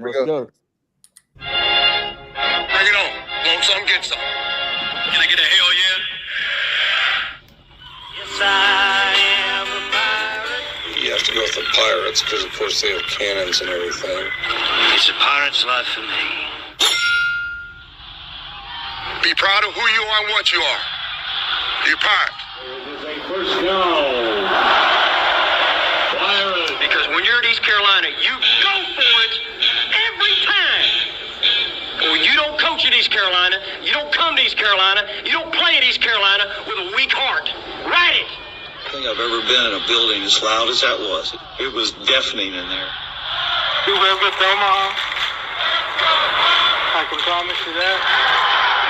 ready. Let's go. Bring it on. Want some, get some. Can I get a hell yeah? Yes, I am a pirate. You have to go with the pirates because, of course, they have cannons and everything. It's a pirate's life for me. Be proud of who you are and what you are. You're a pirate. This is a first down. Pirates. Because when you're at East Carolina, you go for it every time. Or you don't coach at East Carolina, you don't come to East Carolina, you don't play at East Carolina with a weak heart. Write it. I think I've ever been in a building as loud as that was. It was deafening in there. You live with Omaha? I can promise you that.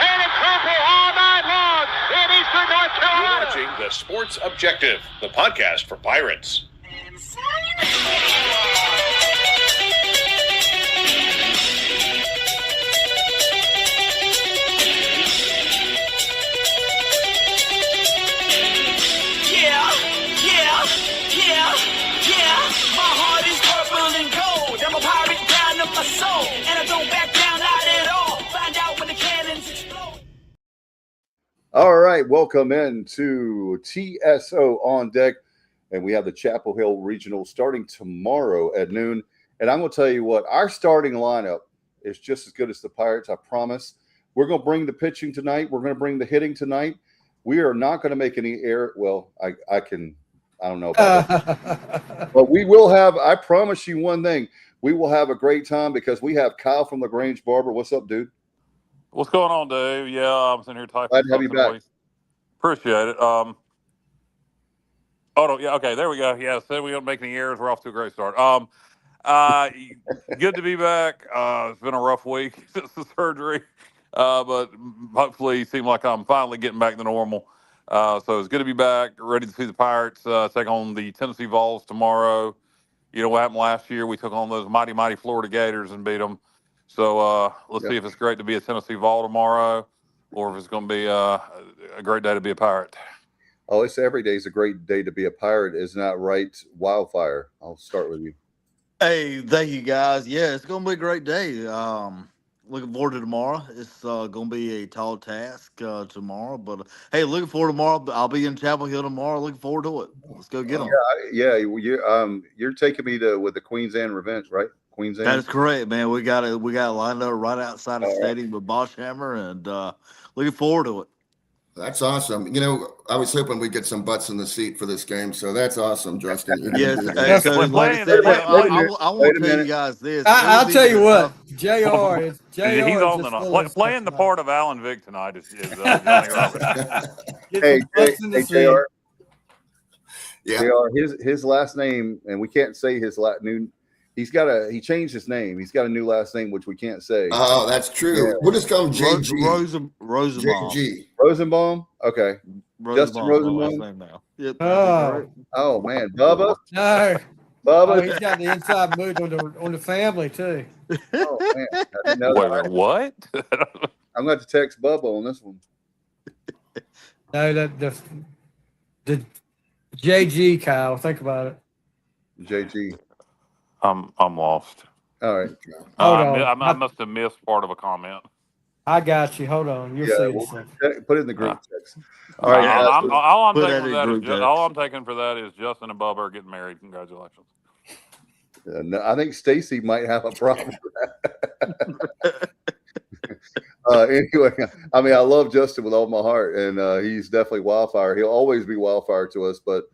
And it's purple all night long in Eastern North Carolina. You're watching The Sports Objective, the podcast for Pirates. My heart is purple and gold. I'm a pirate down of my soul, and I don't back down, not at all. Find out when the cannons explode. All right, welcome into TSO on deck, and we have the Chapel Hill Regional starting tomorrow at noon. And I'm going to tell you what, our starting lineup is just as good as the Pirates, I promise. We're going to bring the pitching tonight. We're going to bring the hitting tonight. We are not going to make any error. Well, I don't know about that. But we will have, I promise you one thing, we will have a great time because we have Kyle from LaGrange Barber. What's up, dude? What's going on, Dave? Yeah, I'm sitting here typing. Glad to have you back. Appreciate it. Oh, no, yeah, okay, there we go. Yeah, said we don't make any errors. We're off to a great start. Good to be back. It's been a rough week since the surgery, but hopefully it seems like I'm finally getting back to normal. So it's good to be back, ready to see the Pirates take on the Tennessee Vols tomorrow. You know what happened last year? We took on those mighty, mighty Florida Gators and beat them. So let's see if it's great to be a Tennessee Vol tomorrow or if it's going to be a great day to be a Pirate. Oh, it's every day is a great day to be a Pirate. Isn't that right, Wildfire? I'll start with you. Hey, thank you, guys. Yeah, it's going to be a great day. Looking forward to tomorrow. It's going to be a tall task tomorrow, but hey, looking forward to tomorrow. I'll be in Chapel Hill tomorrow. Looking forward to it. Let's go get them. Yeah. You're taking me with the Queen's Anne Revenge, right? Queen's Anne. That is correct, man. We got it lined up right outside the stadium with Boschhammer, and looking forward to it. That's awesome. You know, I was hoping we'd get some butts in the seat for this game, so that's awesome, Justin. Yes, I want to tell you guys this. I'll tell you what, JR is he's on playing the part of Alan Vick tonight is Johnny Roberts. Hey, JR. Yeah. JR, his last name, and we can't say his new. He changed his name. He's got a new last name, which we can't say. Oh, that's true. Yeah. We'll just call him JG. Rosenbaum. JG. Rosenbaum? Okay. Justin Rosenbaum? Yep. Oh, man. Bubba? No. Bubba? He's got the inside mood on the family, too. Oh, man. I didn't know that. What? I'm going to text Bubba on this one. No, the JG, Kyle. Think about it. JG. I'm lost. All right. Hold on. I must have missed part of a comment. I got you. Hold on. You'll see. Put it in the group text. All right. All I'm taking for that is Justin and Bubba are getting married. Congratulations. No, I think Stacy might have a problem with that. Anyway, I mean, I love Justin with all my heart, and he's definitely Wildfire. He'll always be Wildfire to us, but.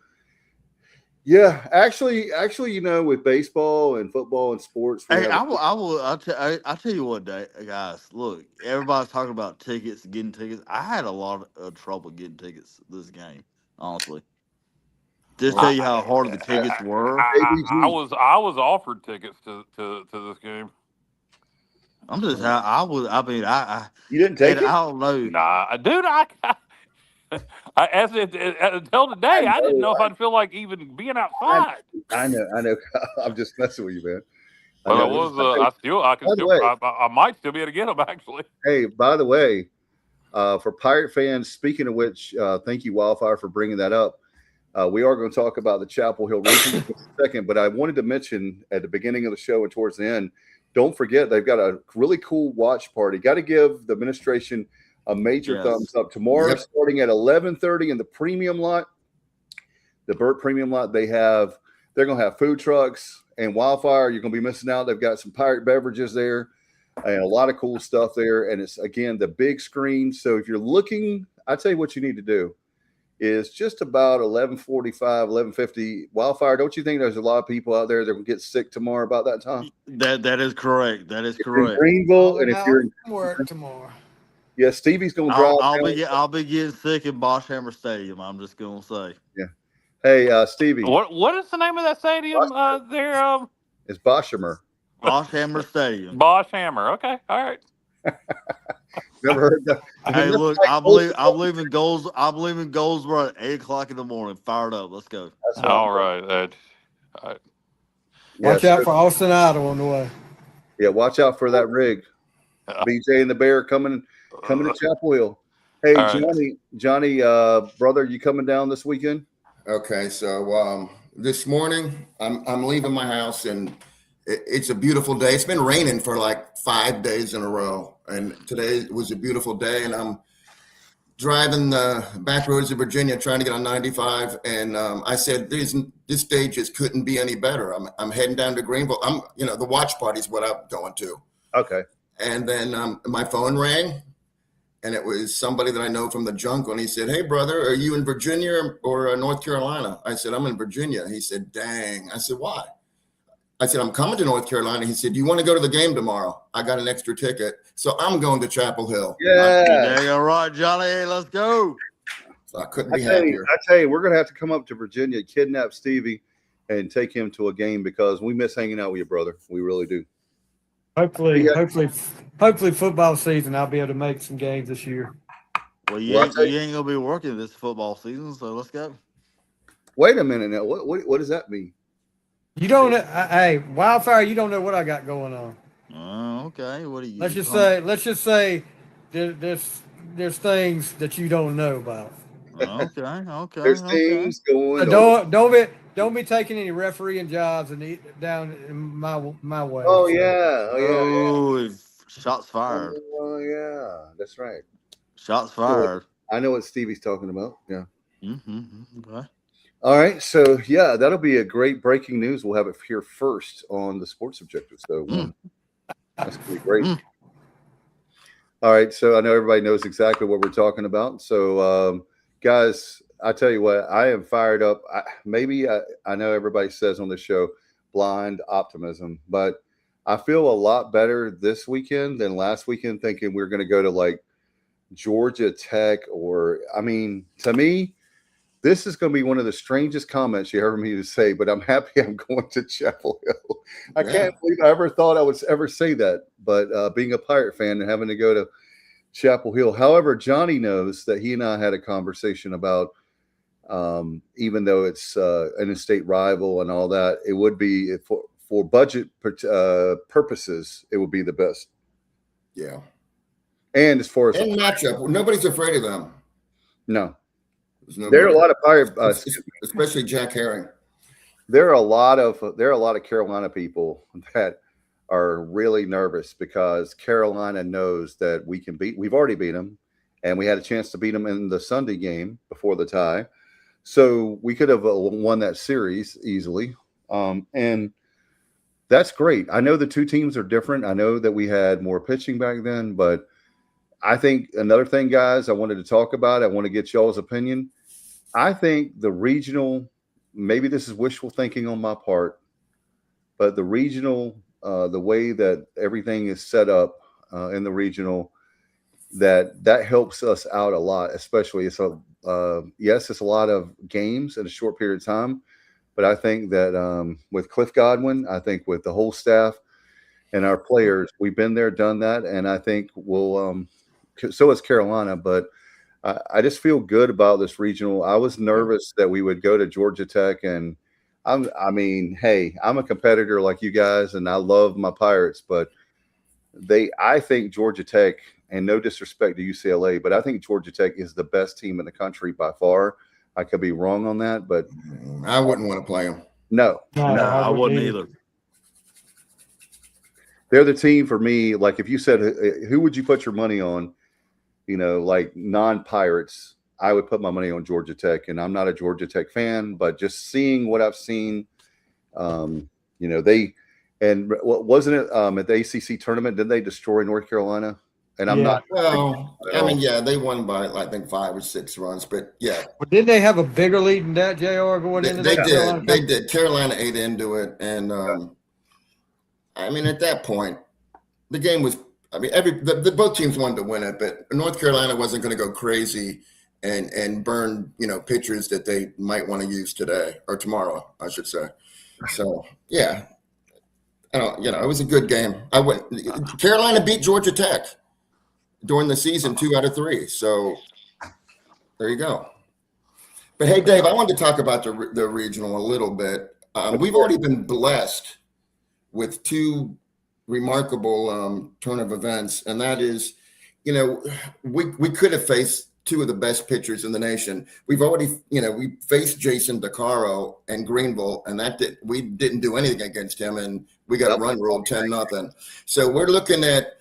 Yeah, actually, you know, with baseball and football and sports. Hey, I'll tell you what, guys. Look, everybody's talking about tickets, getting tickets. I had a lot of trouble getting tickets this game, honestly. Just tell you how hard the tickets were. I was offered tickets to this game. I'm just I you didn't take it? I don't know. Nah, dude, until today, I didn't know if I'd feel like even being outside. I know. I'm just messing with you, man. I might still be able to get them, actually. Hey, by the way, for Pirate fans, speaking of which, thank you, Wildfire, for bringing that up. We are going to talk about the Chapel Hill Regionals in a second, but I wanted to mention at the beginning of the show and towards the end, don't forget, they've got a really cool watch party. Got to give the administration a major thumbs up. Tomorrow, starting at 11:30 in the premium lot, the Burt premium lot, they're going to have food trucks and Wildfire. You're going to be missing out. They've got some pirate beverages there and a lot of cool stuff there. And it's, again, the big screen. So if you're looking, I tell you what you need to do is just about 11:45, 11:50. Wildfire, don't you think there's a lot of people out there that will get sick tomorrow about that time? That is correct. That is if correct. In Greenville, and if you're in work tomorrow. Yeah, Stevie's going to drive. I'll be getting sick in Boschhammer Stadium. I'm just going to say. Yeah. Hey, Stevie. What is the name of that stadium there? It's Boschhammer. Boschhammer Stadium. Boschhammer. Okay. All right. Never heard that. Hey, look, I believe in goals. I believe in Goldsboro at 8:00 in the morning. Fired up. Let's go. All right. All right. Watch out for Austin Idle on the way. Yeah, watch out for that rig. BJ and the Bear coming to Chapel Hill. Hey, Johnny, brother, you coming down this weekend? Okay, so this morning I'm leaving my house, and it's a beautiful day. It's been raining for like 5 days in a row, and today was a beautiful day. And I'm driving the back roads of Virginia, trying to get on 95, and I said, "This day just couldn't be any better." I'm heading down to Greenville. The watch party is what I'm going to. Okay. And then my phone rang, and it was somebody that I know from the jungle. And he said, "Hey, brother, are you in Virginia or North Carolina?" I said, "I'm in Virginia." He said, "Dang." I said, "Why?" I said, "I'm coming to North Carolina." He said, "Do you want to go to the game tomorrow? I got an extra ticket." So I'm going to Chapel Hill. Yeah. All right, Johnny. Hey, let's go. So I couldn't be happier. I tell you, we're going to have to come up to Virginia, kidnap Stevie, and take him to a game because we miss hanging out with you, brother. We really do. Hopefully, football season, I'll be able to make some games this year. Well, you ain't going to be working this football season, so let's go. Wait a minute now. What does that mean? You don't know, hey, Wildfire, you don't know what I got going on. Okay. What do you? Let's just say there's things that you don't know about. Okay. There's things going on. Don't be taking any refereeing jobs and down in my way. Oh yeah. Shots fired. Oh yeah, that's right. Shots fired. I know what Stevie's talking about. Yeah. Okay. All right, so yeah, that'll be a great breaking news. We'll have it here first on the Sports Objective. So that's gonna be great. All right, so I know everybody knows exactly what we're talking about. So, guys, I tell you what, I am fired up. I know everybody says on the show blind optimism, but I feel a lot better this weekend than last weekend. Thinking we're going to go to like Georgia Tech, to me. This is going to be one of the strangest comments you heard me say, but I'm happy I'm going to Chapel Hill. I can't believe I ever thought I would ever say that, but being a Pirate fan and having to go to Chapel Hill. However, Johnny knows that he and I had a conversation about, even though it's an in-state rival and all that, it would be for budget purposes, it would be the best. Yeah. And as far as matchup, nobody's afraid of them. No. There are a lot of Pirate, especially Jack Herring. There are a lot of Carolina people that are really nervous because Carolina knows that we've already beat them, and we had a chance to beat them in the Sunday game before the tie. So we could have won that series easily. And that's great. I know the two teams are different. I know that we had more pitching back then, but I think another thing, guys, I wanted to talk about, I want to get y'all's opinion. I think the regional, maybe this is wishful thinking on my part, but the regional, the way that everything is set up in the regional, that helps us out a lot, especially it's a lot of games in a short period of time, but I think that with Cliff Godwin, I think with the whole staff and our players, we've been there, done that, and I think we'll so is Carolina, but I just feel good about this regional. I was nervous that we would go to Georgia Tech, and I'm a competitor like you guys, and I love my Pirates, but I think Georgia Tech, and no disrespect to UCLA, but I think Georgia Tech is the best team in the country by far. I could be wrong on that, but I wouldn't want to play them. No, I wouldn't either. they're the team for me. Like if you said, who would you put your money on? Like non-Pirates, I would put my money on Georgia Tech, and I'm not a Georgia Tech fan, but just seeing what I've seen, wasn't it at the ACC tournament? Did they destroy North Carolina? And I'm not. Well, I mean, yeah, they won by I think 5 or 6 runs, but yeah. But didn't they have a bigger lead than that, JR, going into They that? did. They did. Carolina ate into it, and I mean, at that point, the game was. I mean, both teams wanted to win it, but North Carolina wasn't going to go crazy and burn pitchers that they might want to use today or tomorrow, I should say. So yeah, it was a good game. Carolina beat Georgia Tech during the season 2 out of 3. So there you go. But hey, Dave, I wanted to talk about the regional a little bit. We've already been blessed with 2 remarkable turn of events, and that is, we could have faced 2 of the best pitchers in the nation. We've already, we faced Jason DeCaro and Greenville, and we didn't do anything against him, and we got run ruled 10-0. So we're looking at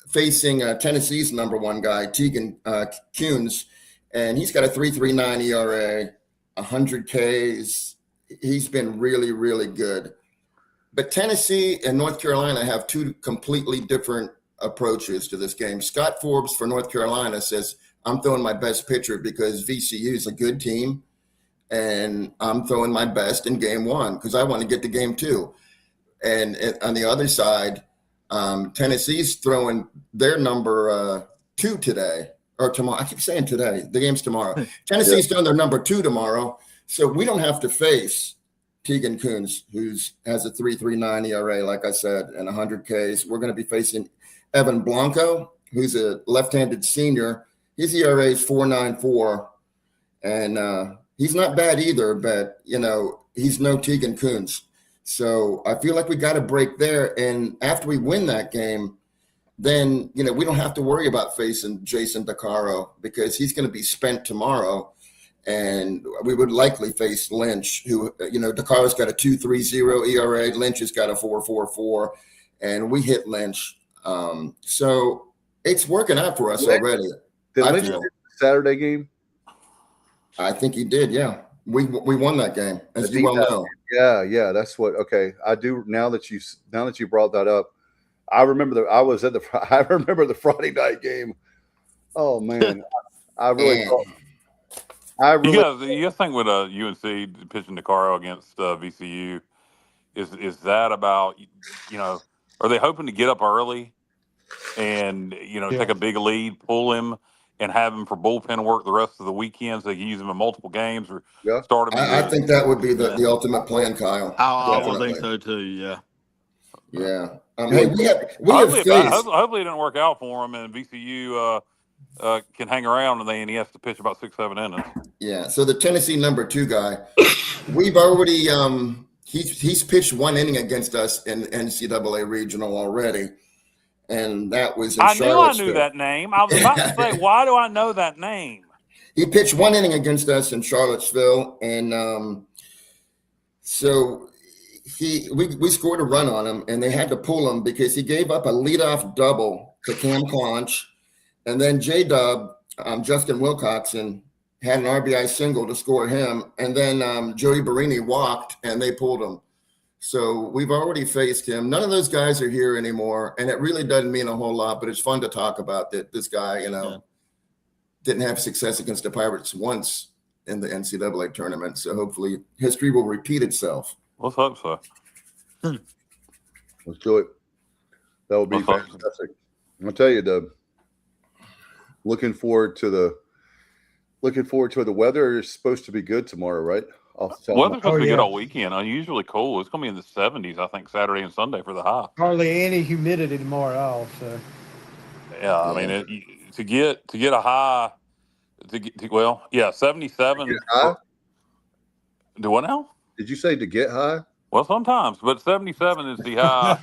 facing Tennessee's number 1 guy, Tegan Kuhns, and he's got a 3.39 ERA, 100 Ks. He's been really, really good. But Tennessee and North Carolina have 2 completely different approaches to this game. Scott Forbes for North Carolina says, I'm throwing my best pitcher because VCU is a good team, and I'm throwing my best in game 1 because I want to get to game 2. And on the other side, Tennessee's throwing their number 2 today or tomorrow. I keep saying today. The game's tomorrow. Tennessee's throwing their number 2 tomorrow. So we don't have to face Tegan Kuhns, who has a 3.39 ERA, like I said, and 100 Ks. We're going to be facing Evan Blanco, who's a left-handed senior. His ERA is 4.94, and he's not bad either, but, he's no Tegan Kuhns. So I feel like we got a break there, and after we win that game, then, we don't have to worry about facing Jason DeCaro because he's going to be spent tomorrow. And we would likely face Lynch, who, DeCaro's got a 2.30 ERA. Lynch has got a 4.44, and we hit Lynch. So it's working out for us already. Did Lynch win the Saturday game? I think he did, yeah. We won that game, as you well know. Yeah, that's what. Okay, I do now that you brought that up. I remember I remember the Friday night game. Oh man, I really thought. You guys think with UNC pitching DeCaro against VCU, is that about, are they hoping to get up early and, take a big lead, pull him, and have him for bullpen work the rest of the weekend so they can use him in multiple games or start him? I think that would be the ultimate plan, Kyle. I would think so too, yeah. Yeah. Hopefully it didn't work out for him, and VCU can hang around, and he has to pitch about 6-7 innings. Yeah. So the Tennessee number 2 guy, we've already he's pitched 1 inning against us in NCAA Regional already, and that was in Charlottesville. I knew that name. I was about to say, why do I know that name? He pitched 1 inning against us in Charlottesville, and so we scored a run on him, and they had to pull him because he gave up a leadoff double to Cam Conch. And then J-Dub, Justin Wilcoxon, had an RBI single to score him. And then Joey Barini walked, and they pulled him. So we've already faced him. None of those guys are here anymore. And it really doesn't mean a whole lot, but it's fun to talk about that this guy, didn't have success against the Pirates once in the NCAA tournament. So hopefully history will repeat itself. Let's hope so. Let's do it. That would be fantastic. I'll tell you, Dub. Looking forward to the weather. Is supposed to be good tomorrow, right? Weather's supposed to be good all weekend. Unusually cool. It's going to be in the 70s, I think, Saturday and Sunday for the high. Hardly any humidity tomorrow at all. So. Yeah, I mean, to get a high, 77. Get high? Do what now? Did you say to get high? Well, sometimes, but 77 is the high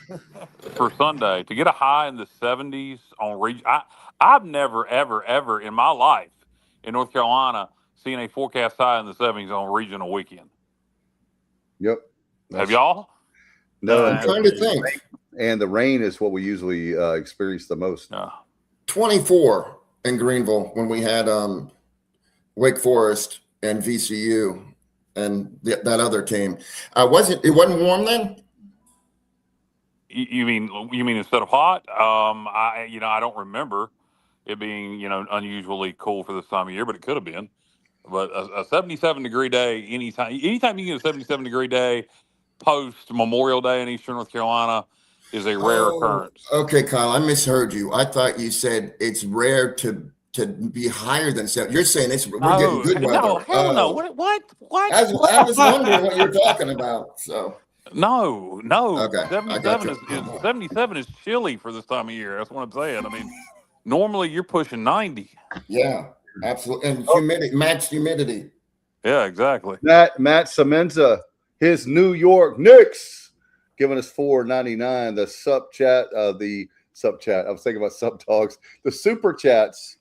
for Sunday. To get a high in the 70s on region, I've never, ever, ever in my life in North Carolina seen a forecast high in the 70s on regional weekend. Yep. Have y'all? No, I'm trying to think. and the rain is what we usually experience the most. 24 in Greenville when we had Wake Forest and VCU and that other team. It wasn't warm then? You mean instead of hot? I don't remember it being unusually cool for this time of year, but it could have been. But a 77-degree day anytime you get a 77-degree day post Memorial Day in Eastern North Carolina is a rare occurrence. Okay, Kyle, I misheard you. I thought you said it's rare to be higher than 7. You're saying we're getting good weather. No, hell no. What? I was wondering what you're talking about. So no. Okay, 77 is chilly for this time of year. That's what I'm saying. I mean, normally you're pushing 90. Yeah, absolutely. And humidity, matched humidity. Yeah, exactly. Matt Semenza, his New York Knicks, giving us $4.99. The sub chat. I was thinking about sub dogs. The super chats.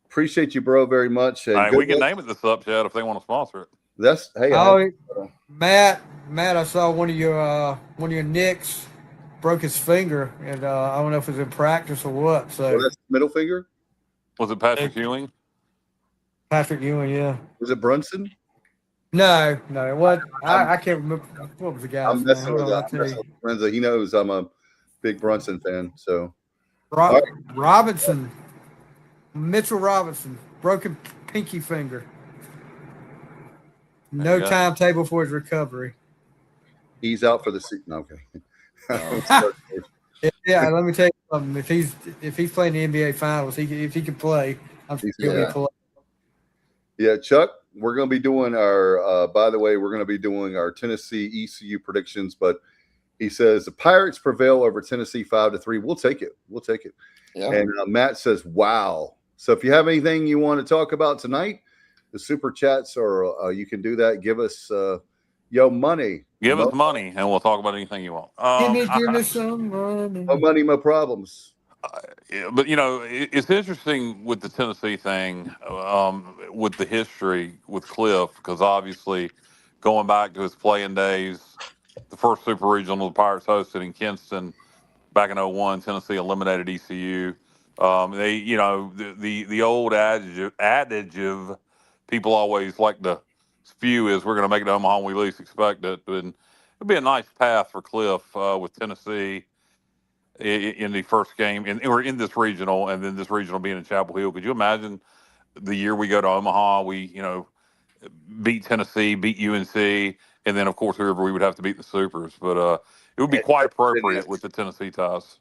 Appreciate you, bro, very much. And we can name it the sub chat if they want to sponsor it. Matt, I saw one of your Knicks broke his finger, and I don't know if it was in practice or what. So that's middle finger. Was it Patrick Ewing? Patrick Ewing, yeah. Was it Brunson? No, it wasn't. I can't remember what was the guy's I'm messing with Lorenzo. He knows I'm a big Brunson fan. So Robinson, Mitchell Robinson, broken pinky finger. No timetable for his recovery. He's out for the season. Okay. Yeah, let me tell you something. If he's playing the NBA Finals, if he can play, I'm sure he'll be playing. Yeah, Chuck, we're going to be doing our. By the way, we're going to be doing our Tennessee ECU predictions. But he says the Pirates prevail over Tennessee 5-3. We'll take it. Yeah. And Matt says, "Wow." So if you have anything you want to talk about tonight, the super chats, or you can do that. Give us money. Give us money, and we'll talk about anything you want. Give me some money. No money, no problems. But it's interesting with the Tennessee thing, with the history with Cliff, because obviously going back to his playing days, the first Super Regional the Pirates hosted in Kinston back in 2001, Tennessee eliminated ECU. The old adage of people always like to spew is we're going to make it to Omaha when we least expect it. And it'd be a nice path for Cliff with Tennessee in the first game or in this regional, and then this regional being in Chapel Hill. Could you imagine the year we go to Omaha, we beat Tennessee, beat UNC, and then of course whoever we would have to beat in the Supers. But it would be quite appropriate with the Tennessee ties.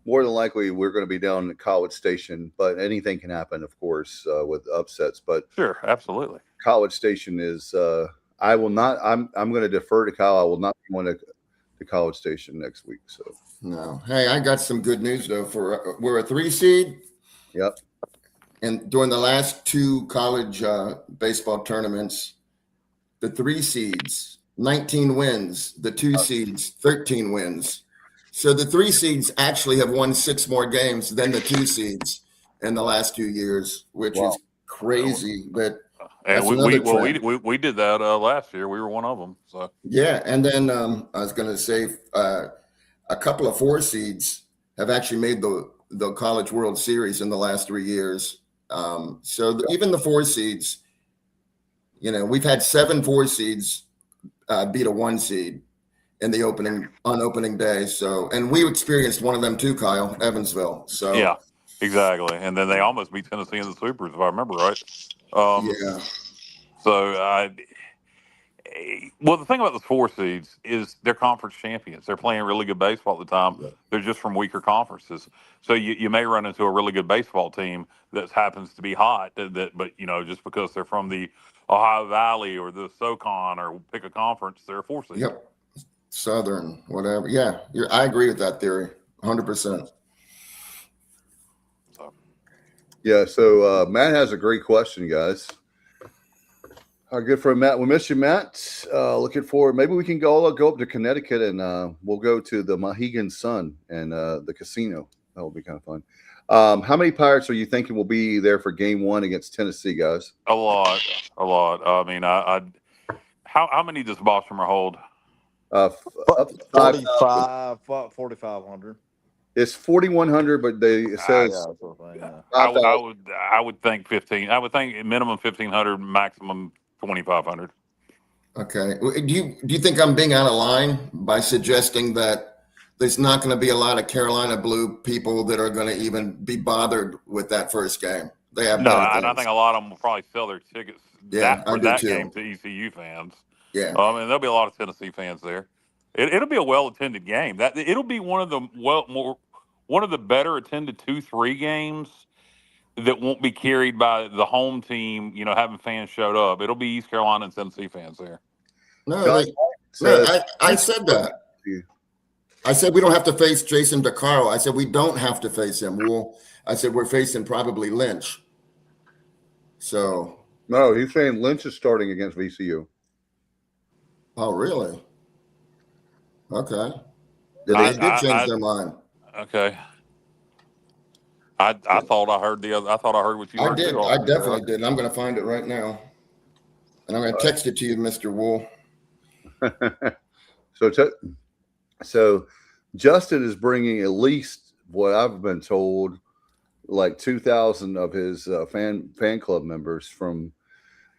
More than likely, we're going to be down at College Station, but anything can happen, of course, with upsets. But sure, absolutely. College Station is. I will not. I'm going to defer to Kyle. I will not be going to College Station next week. So no. Hey, I got some good news though. We're a 3 seed. Yep. And during the last 2 college baseball tournaments, the 3 seeds 19 wins, the 2 seeds 13 wins. So the 3 seeds actually have won 6 more games than the 2 seeds in the last 2 years, which is crazy. But and we did that last year. We were one of them. So yeah, and then I was going to say a couple of 4 seeds have actually made the College World Series in the last 3 years. Even the 4 seeds, we've had 7 4 seeds beat a 1 seed in the opening day. So, and we experienced one of them too, Kyle, Evansville. So yeah, exactly. And then they almost beat Tennessee in the Supers, if I remember right. Yeah. So well, the thing about the 4 seeds is they're conference champions. They're playing really good baseball at the time. Yeah. They're just from weaker conferences. So you may run into a really good baseball team that happens to be hot, but just because they're from the Ohio Valley or the SoCon or pick a conference, they're a 4 seed. Yep. Southern, whatever. Yeah, I agree with that theory, 100%. Yeah, so Matt has a great question, guys. Our good friend Matt. We miss you, Matt. Looking forward. Maybe we can go up to Connecticut and we'll go to the Mohegan Sun and the casino. That will be kind of fun. How many Pirates are you thinking will be there for Game 1 against Tennessee, guys? A lot. I mean, how many does Boston hold? Up to 5,000. 4,500. It's 4,100, but it says Yeah. I would think 15. I would think minimum 1,500, maximum 2,500. Okay. Do you think I'm being out of line by suggesting that there's not going to be a lot of Carolina Blue people that are going to even be bothered with that first game? They have No, better and I things. think a lot of them will probably sell their tickets for that game to ECU fans. Yeah. And there'll be a lot of Tennessee fans there. It'll be a well-attended game. It'll be one of the better attended 2-3 games that won't be carried by the home team. Having fans showed up. It'll be East Carolina and Tennessee fans there. No, I said that. I said we don't have to face Jason DeCaro. I said we don't have to face him. I said we're facing probably Lynch. So no, he's saying Lynch is starting against VCU. Oh, really? Okay. They did change their mind. Okay. I thought I heard I thought I heard what you heard. I definitely did. I'm going to find it right now, and I'm going to text it to you, Mr. Wool. So Justin is bringing at least what I've been told, like 2,000 of his fan club members from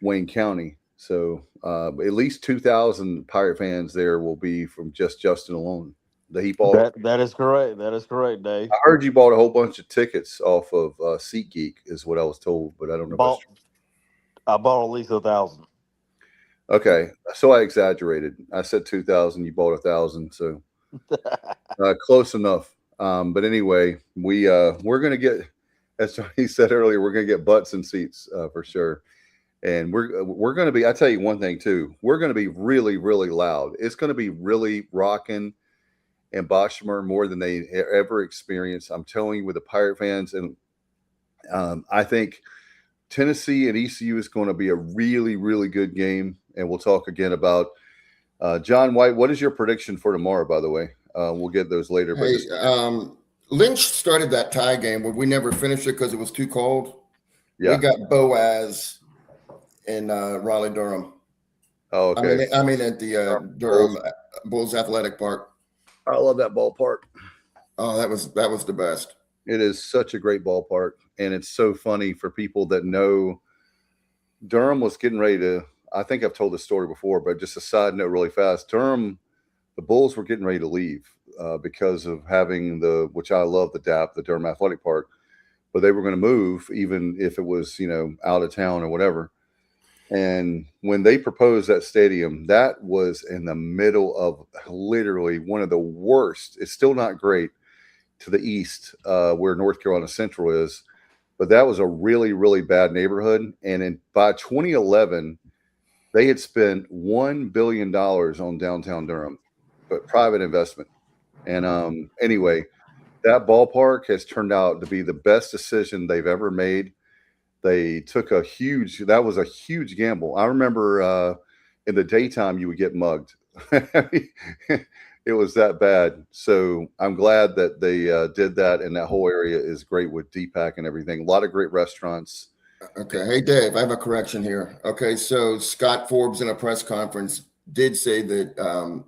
Wayne County. So at least 2,000 Pirate fans there will be from just Justin alone. That is correct. That is correct, Dave. I heard you bought a whole bunch of tickets off of SeatGeek, is what I was told, but I don't know. I bought at least 1,000. Okay, so I exaggerated. I said 2,000. You bought 1,000, so close enough. But anyway, we're gonna get, as he said earlier, we're gonna get butts in seats for sure. And we're going to be, I tell you one thing too, we're going to be really, really loud. It's going to be really rocking and Boschmer more than they ever experienced. I'm telling you, with the Pirate fans. And I think Tennessee and ECU is going to be a really, really good game. And we'll talk again about John White. What is your prediction for tomorrow, by the way? We'll get those later. Hey, Lynch started that tie game where we never finished it because it was too cold. Yeah. We got Boaz in Raleigh-Durham. Oh, okay. I mean at the Durham Bulls Athletic Park. I love that ballpark. Oh, that was the best. It is such a great ballpark, and it's so funny for people that know. Durham was getting ready to. I think I've told this story before, but just a side note, really fast. Durham, the Bulls were getting ready to leave because of having which I love, the DAP, the Durham Athletic Park, but they were going to move even if it was out of town or whatever. And when they proposed that stadium, that was in the middle of literally one of the worst. It's still not great to the east where North Carolina Central is, but that was a really, really bad neighborhood. And by 2011, they had spent $1 billion on downtown Durham, but private investment. And anyway, that ballpark has turned out to be the best decision they've ever made. They took that was a huge gamble. I remember in the daytime you would get mugged. It was that bad. So I'm glad that they did that. And that whole area is great with DPAC and everything. A lot of great restaurants. Okay. Hey, Dave, I have a correction here. Okay. So Scott Forbes in a press conference did say that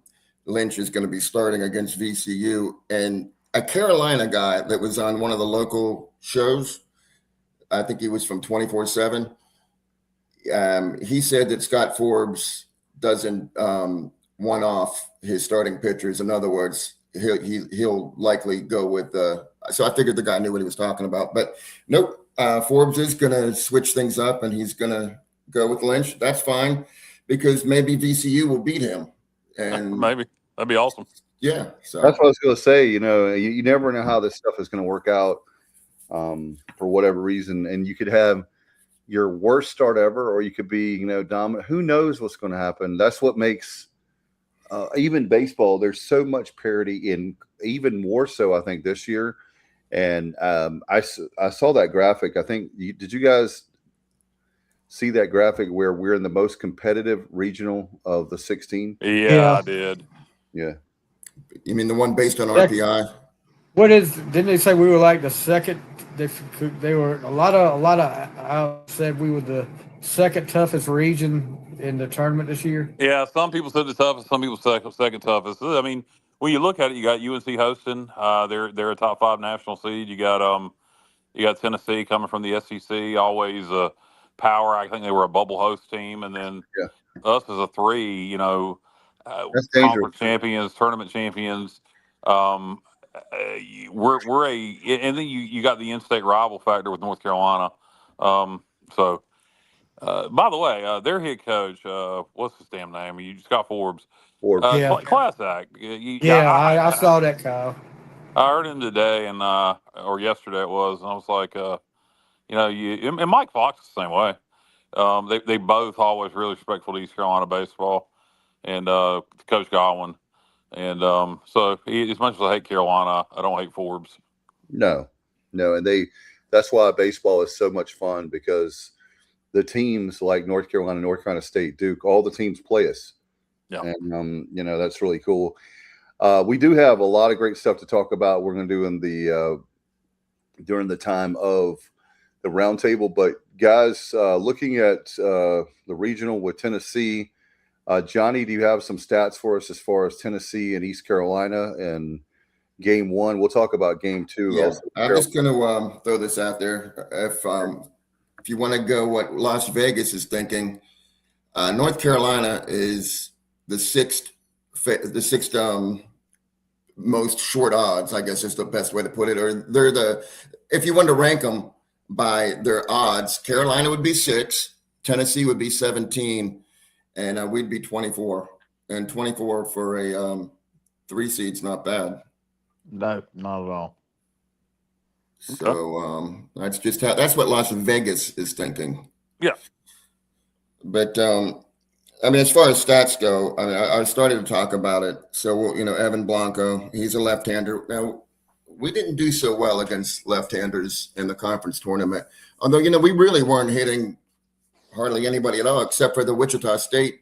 Lynch is going to be starting against VCU. And a Carolina guy that was on one of the local shows, I think he was from 24/7. He said that Scott Forbes doesn't one off his starting pitchers. In other words, he'll likely go with so I figured the guy knew what he was talking about. But nope, Forbes is going to switch things up and he's going to go with Lynch. That's fine because maybe VCU will beat him. And maybe that'd be awesome. Yeah, so that's what I was going to say. You never know how this stuff is going to work out. For whatever reason, and you could have your worst start ever, or you could be, dominant. Who knows what's going to happen? That's what makes even baseball. There's so much parity in, even more so, I think, this year. And I saw that graphic. I think did you guys see that graphic where we're in the most competitive regional of the 16? Yeah, I did. Yeah. You mean the one based on RPI? Didn't they say we were like the second they were a lot of. I said we were the second toughest region in the tournament this year. Yeah, some people said the toughest, some people second toughest. I mean, when you look at it, you got UNC hosting. They're a top 5 national seed. You got Tennessee coming from the SEC, always a power. I think they were a bubble host team, and then Yeah, us as a 3. You know, that's dangerous. conference champions, tournament champions. Um, we're a, and then you got the in-state rival factor with North Carolina. So. By the way, their head coach, what's his damn name? You Scott Forbes. Or Yeah. Class act. I saw that, Kyle. I heard him today or yesterday it was, and I was like, and Mike Fox is the same way. They both always really respectful to East Carolina baseball, and Coach Godwin, and so as much as I hate Carolina, I don't hate Forbes. no, and that's why baseball is so much fun, because the teams like North Carolina State, Duke, all the teams play us. Yeah. And, that's really cool. We do have a lot of great stuff to talk about. We're going to do in during the time of the roundtable. But guys, looking at the regional with Tennessee, Johnny, do you have some stats for us as far as Tennessee and East Carolina and game 1? We'll talk about game 2. Yeah, I'm just going to throw this out there. If you want to go what Las Vegas is thinking, North Carolina is the sixth most short odds, I guess is the best way to put it. Or if you want to rank them by their odds, Carolina would be 6, Tennessee would be 17, and we'd be 24. And 24 for a 3 seed's not bad. No, not at all. So that's what Las Vegas is thinking. Yeah. But as far as stats go, I started to talk about it. So Evan Blanco, he's a left-hander. Now, we didn't do so well against left-handers in the conference tournament. Although we really weren't hitting hardly anybody at all, except for the Wichita State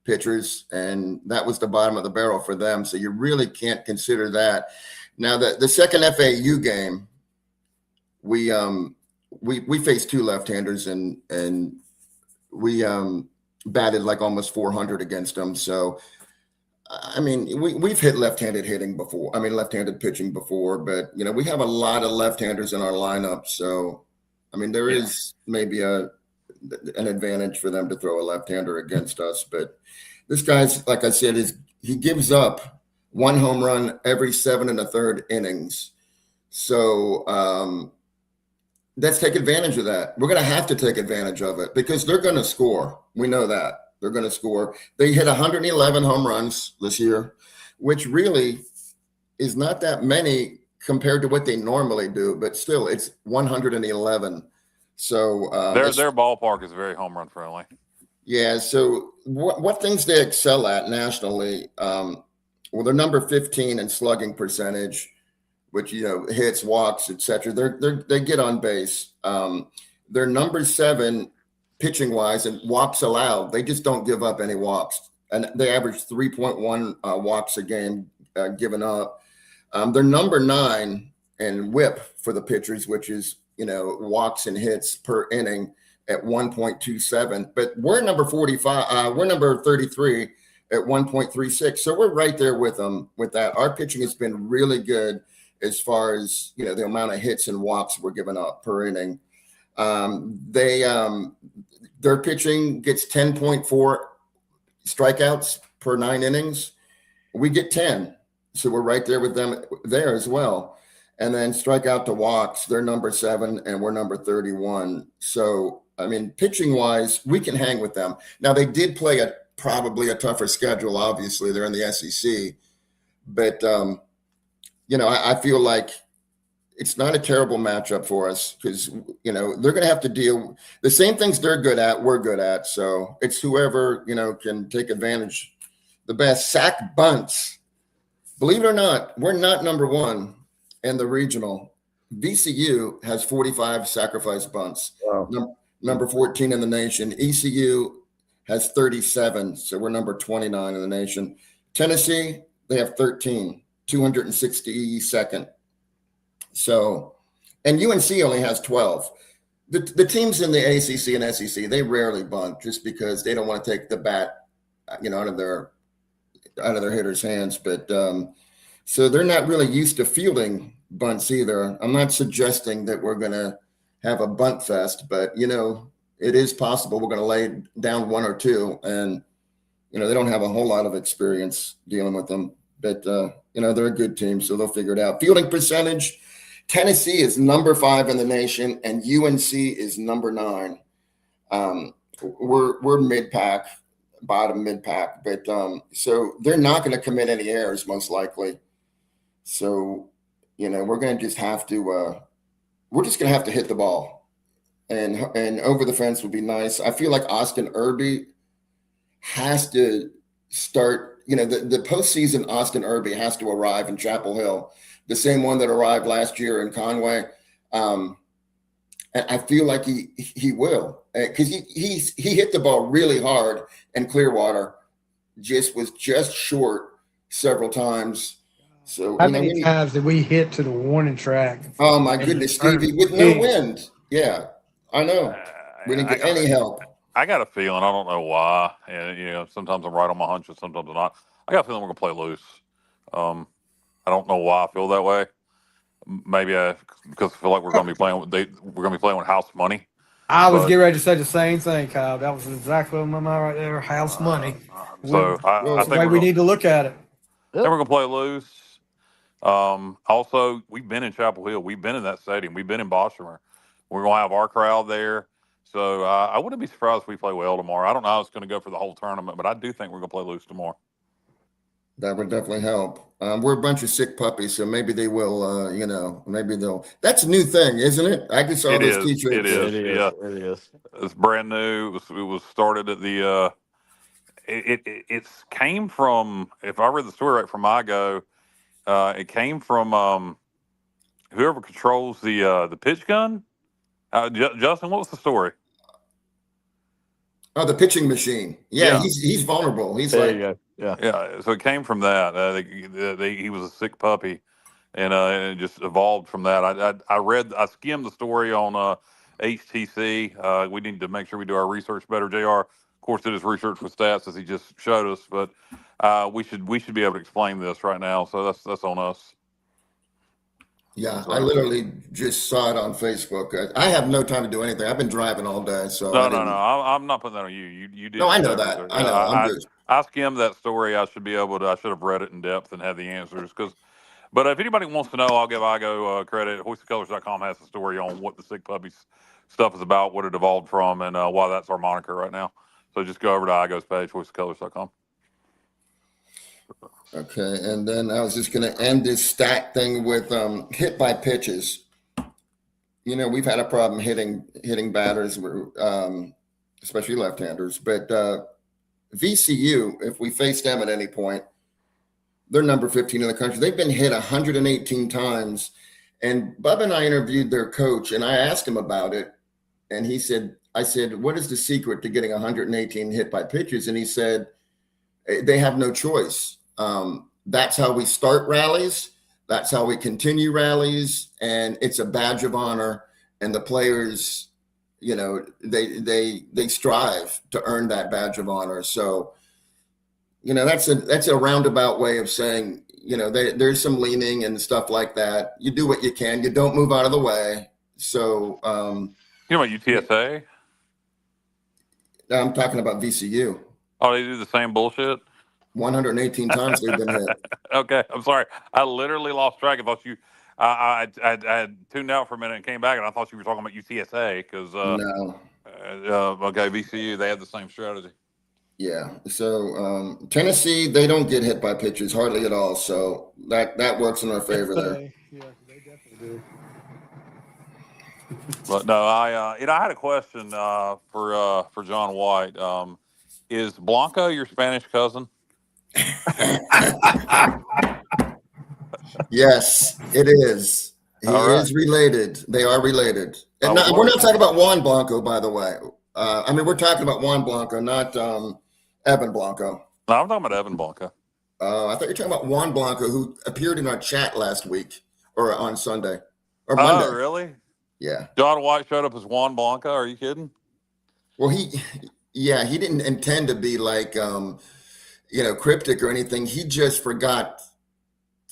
pitchers, and that was the bottom of the barrel for them. So you really can't consider that. Now, the second FAU game, we faced 2 left-handers, and we batted like almost 400 against them. So, we've hit left-handed hitting before. Left-handed pitching before, but we have a lot of left-handers in our lineup. So, there is maybe an advantage for them to throw a left-hander against us. But this guy's, like I said, he gives up 1 home run every 7 1/3 innings. So let's take advantage of that. We're going to have to take advantage of it because they're going to score. We know that. They're going to score. They hit 111 home runs this year, which really is not that many compared to what they normally do, but still it's 111. So their ballpark is very home run friendly. Yeah. So what things they excel at nationally, they're number 15 in slugging percentage, which, hits, walks, etc. They get on base. They're number 7 pitching wise and walks allowed. They just don't give up any walks, and they average 3.1 walks a game given up. They're number 9 in WHIP for the pitchers, which is walks and hits per inning at 1.27. But we're number 45. We're number 33. At 1.36. So we're right there with them with that. Our pitching has been really good as far as, the amount of hits and walks we're giving up per inning. Their pitching gets 10.4 strikeouts per 9 innings. We get 10. So we're right there with them there as well. And then strikeout to walks, they're number 7 and we're number 31. So, pitching wise, we can hang with them. Now they did play probably a tougher schedule. Obviously, they're in the SEC, but I feel like it's not a terrible matchup for us because they're going to have to deal the same things they're good at. We're good at, so it's whoever can take advantage. The best sack bunts. Believe it or not, we're not number 1 in the regional. VCU has 45 sacrifice bunts. Wow. Number 14 in the nation. ECU has 37, so we're number 29 in the nation. Tennessee, they have 13, 262nd. So And UNC only has 12. The teams in the ACC and SEC, they rarely bunt just because they don't want to take the bat, out of their hitters' hands. But so they're not really used to fielding bunts either. I'm not suggesting that we're going to have a bunt fest, but it is possible we're going to lay down one or two, and they don't have a whole lot of experience dealing with them. But they're a good team, so they'll figure it out. Fielding percentage. Tennessee is number 5 in the nation, and UNC is number 9. We're mid-pack, bottom mid-pack, but so they're not going to commit any errors most likely. So we're going to just have to hit the ball, and over the fence would be nice. I feel like Austin Irby has to start. The postseason Austin Irby has to arrive in Chapel Hill. The same one that arrived last year in Conway. And I feel like he will, because he hit the ball really hard, and Clearwater was just short several times. So how many times did we hit to the warning track? Oh my goodness, Stevie, with no wind. Yeah, I know. We didn't get any help. I got a feeling. I don't know why. And sometimes I'm right on my hunches, sometimes I'm not. I got a feeling we're gonna play loose. I don't know why I feel that way. Maybe because I feel like we're going to be playing with house money. I was getting ready to say the same thing, Kyle. That was exactly on my mind right there. House money. So I think we need to look at it. I think we're going to play loose. Also, we've been in Chapel Hill. We've been in that stadium. We've been in Boston. We're going to have our crowd there. So I wouldn't be surprised if we play well tomorrow. I don't know how it's going to go for the whole tournament, but I do think we're going to play loose tomorrow. That would definitely help. We're a bunch of sick puppies, so maybe they will, maybe they'll. That's a new thing, isn't it? I just saw those T-shirts. It is. It's brand new. It was started at the. It came from, if I read the story right from Igo, it came from whoever controls the pitch gun. Justin, what was the story? Oh, the pitching machine. Yeah. He's vulnerable. He's there you go. Yeah. So it came from that. He was a sick puppy, and it just evolved from that. I skimmed the story on HTC. We need to make sure we do our research better. JR, of course, did his research with stats as he just showed us, but we should be able to explain this right now. So that's on us. Yeah, I literally just saw it on Facebook. I have no time to do anything. I've been driving all day, so no. I'm not putting that on you. You did. No, I know that. I know. I'm good. I skimmed that story. I should have read it in depth and had the answers. But if anybody wants to know, I'll give Igo credit. HoistedColors.com has the story on what the sick puppies stuff is about, what it evolved from, and why that's our moniker right now. So just go over to Igo's page, HoistedColors.com. Okay, and then I was just going to end this stat thing with hit by pitches. We've had a problem hitting batters, especially left-handers. But VCU, if we face them at any point, they're number 15 in the country. They've been hit 118 times. And Bub and I interviewed their coach, and I asked him about it. And I said, what is the secret to getting 118 hit by pitches? And he said, they have no choice. That's how we start rallies. That's how we continue rallies. And it's a badge of honor. And the players, they strive to earn that badge of honor. So, that's a roundabout way of saying, there's some leaning and stuff like that. You do what you can. You don't move out of the way. So, you know about UTSA? I'm talking about VCU. Oh, they do the same bullshit? 118 times they've been hit. Okay, I'm sorry. I literally lost track. I had tuned out for a minute and came back, and I thought you were talking about UTSA because no. Okay, VCU, they had the same strategy. Yeah. So Tennessee, they don't get hit by pitches hardly at all. So that works in our favor there. Yeah, they definitely do. But no, I had a question for John White. Is Blanco your Spanish cousin? Yes, it is. He is related. They are related. And we're not talking about Juan Blanco, by the way. We're talking about Juan Blanco, not Evan Blanco. No, I'm talking about Evan Blanco. I thought you were talking about Juan Blanco, who appeared in our chat last week or on Sunday. or Monday. Oh, really? Yeah. John White showed up as Juan Blanca. Are you kidding? Well, he didn't intend to be like, cryptic or anything. He just forgot.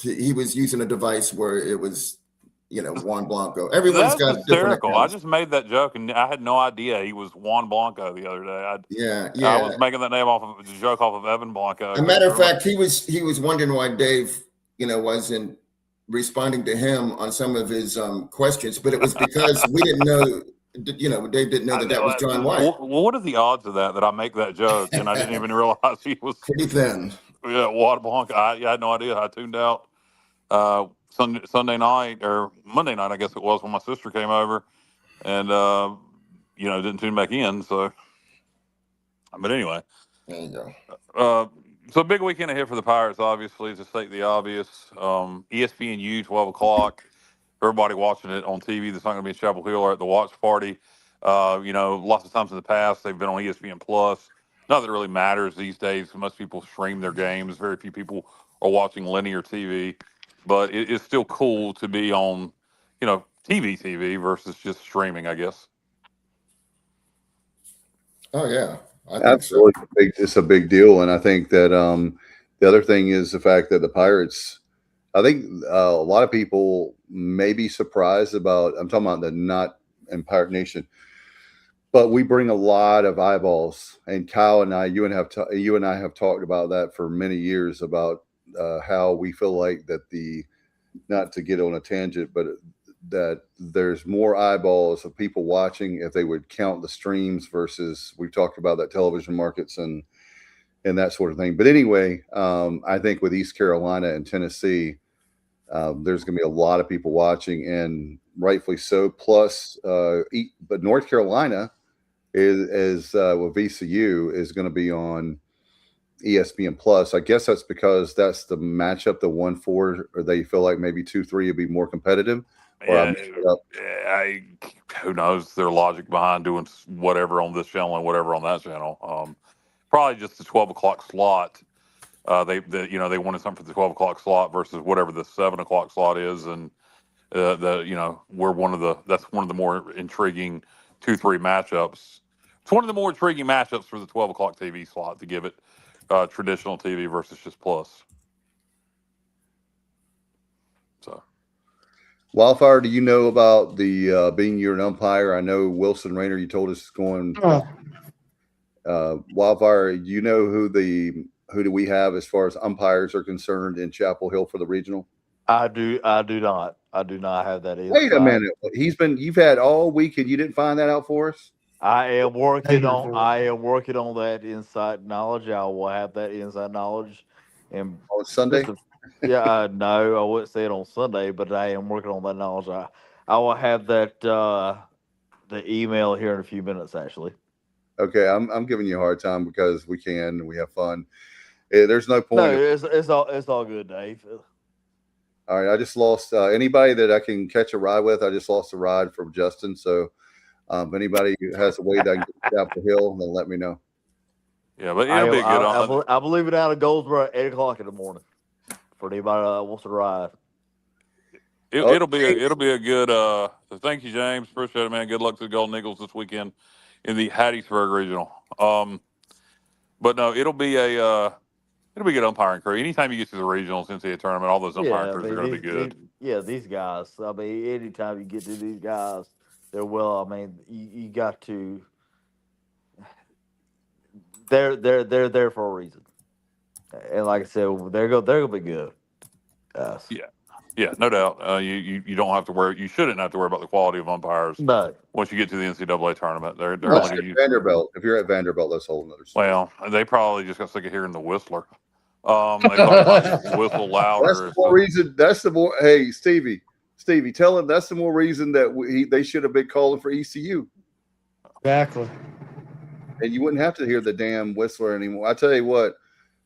He was using a device where it was, Juan Blanco. Everyone's That's got different hysterical. I accounts. just made that joke, and I had no idea he was Juan Blanco the other day. I Yeah. was making that name off of the joke off of Evan Blanco. As a matter of fact, he was wondering why Dave, wasn't responding to him on some of his questions, but it was because we didn't know, Dave didn't know that was John White. What are the odds of that I make that joke and I didn't even realize he was Pretty thin. Yeah, Juan Blanco. I had no idea. I tuned out Sunday night or Monday night, I guess it was, when my sister came over, and didn't tune back in. So, but anyway, there you go. So big weekend ahead for the Pirates, obviously, to state the obvious. ESPNU, 12 o'clock. Everybody watching it on TV that's not going to be in Chapel Hill or at the watch party. Lots of times in the past they've been on ESPN Plus. Not that it really matters these days. Most people stream their games. Very few people are watching linear TV. But it's still cool to be on, TV versus just streaming, I guess. Oh, yeah. I think Absolutely. so. It's a big deal. And I think that the other thing is the fact that the Pirates, I think a lot of people may be surprised about, I'm talking about the not in Pirate Nation, but we bring a lot of eyeballs. And Kyle and I, you and I have talked about that for many years, about how we feel like that not to get on a tangent, but that there's more eyeballs of people watching if they would count the streams versus, we've talked about that television markets and that sort of thing. But anyway, I think with East Carolina and Tennessee, there's going to be a lot of people watching, and rightfully so. Plus, but North Carolina is with VCU is going to be on ESPN Plus. I guess that's because that's the matchup, the 1-4, or they feel like maybe 2-3 would be more competitive. Yeah, who knows their logic behind doing whatever on this channel and whatever on that channel. Probably just the 12 o'clock slot. They wanted something for the 12 o'clock slot versus whatever the 7 o'clock slot is, and we're that's one of the more intriguing 2-3 matchups. It's one of the more intriguing matchups for the 12 o'clock TV slot, to give it traditional TV versus just Plus. So, Wildfire, do you know about the being you're an umpire? I know Wilson Rayner, you told us, is going. Wildfire, you know who do we have as far as umpires are concerned in Chapel Hill for the regional? I do not have that insight. Wait a minute. You've had all week and you didn't find that out for us? I am working on that inside knowledge. I will have that inside knowledge. And on Sunday? No, I wouldn't say it on Sunday, but I am working on that knowledge. I will have that the email here in a few minutes, actually. Okay, I'm giving you a hard time because we can and we have fun. There's no point. No, it's all good, Dave. All right, I just lost anybody that I can catch a ride with. I just lost a ride from Justin. So if anybody has a way that I can get to Chapel Hill, then let me know. Yeah, but it'll be good. I believe it out of Goldsboro at 8 o'clock in the morning for anybody that wants to ride. It'll be a good. Thank you, James. Appreciate it, man. Good luck to the Golden Eagles this weekend in the Hattiesburg Regional. But no, it'll be a good umpiring crew. Anytime you get to the regionals, NCAA tournament, all those umpiring crews are going to be good. These guys. I mean, anytime you get to these guys, they're well. I mean, you got to. They're there for a reason, and like I said, they're gonna be good. Yeah, no doubt. You don't have to worry. You shouldn't have to worry about the quality of umpires. No. Once you get to the NCAA tournament, they're Vanderbilt. If you're at Vanderbilt, that's a whole nother story. Well, they probably just got sick of hearing the whistler. They probably whistle louder. That's the more reason. That's the more. Hey, Stevie, tell him that's the more reason that they should have been calling for ECU. Exactly. And you wouldn't have to hear the damn whistler anymore. I tell you what,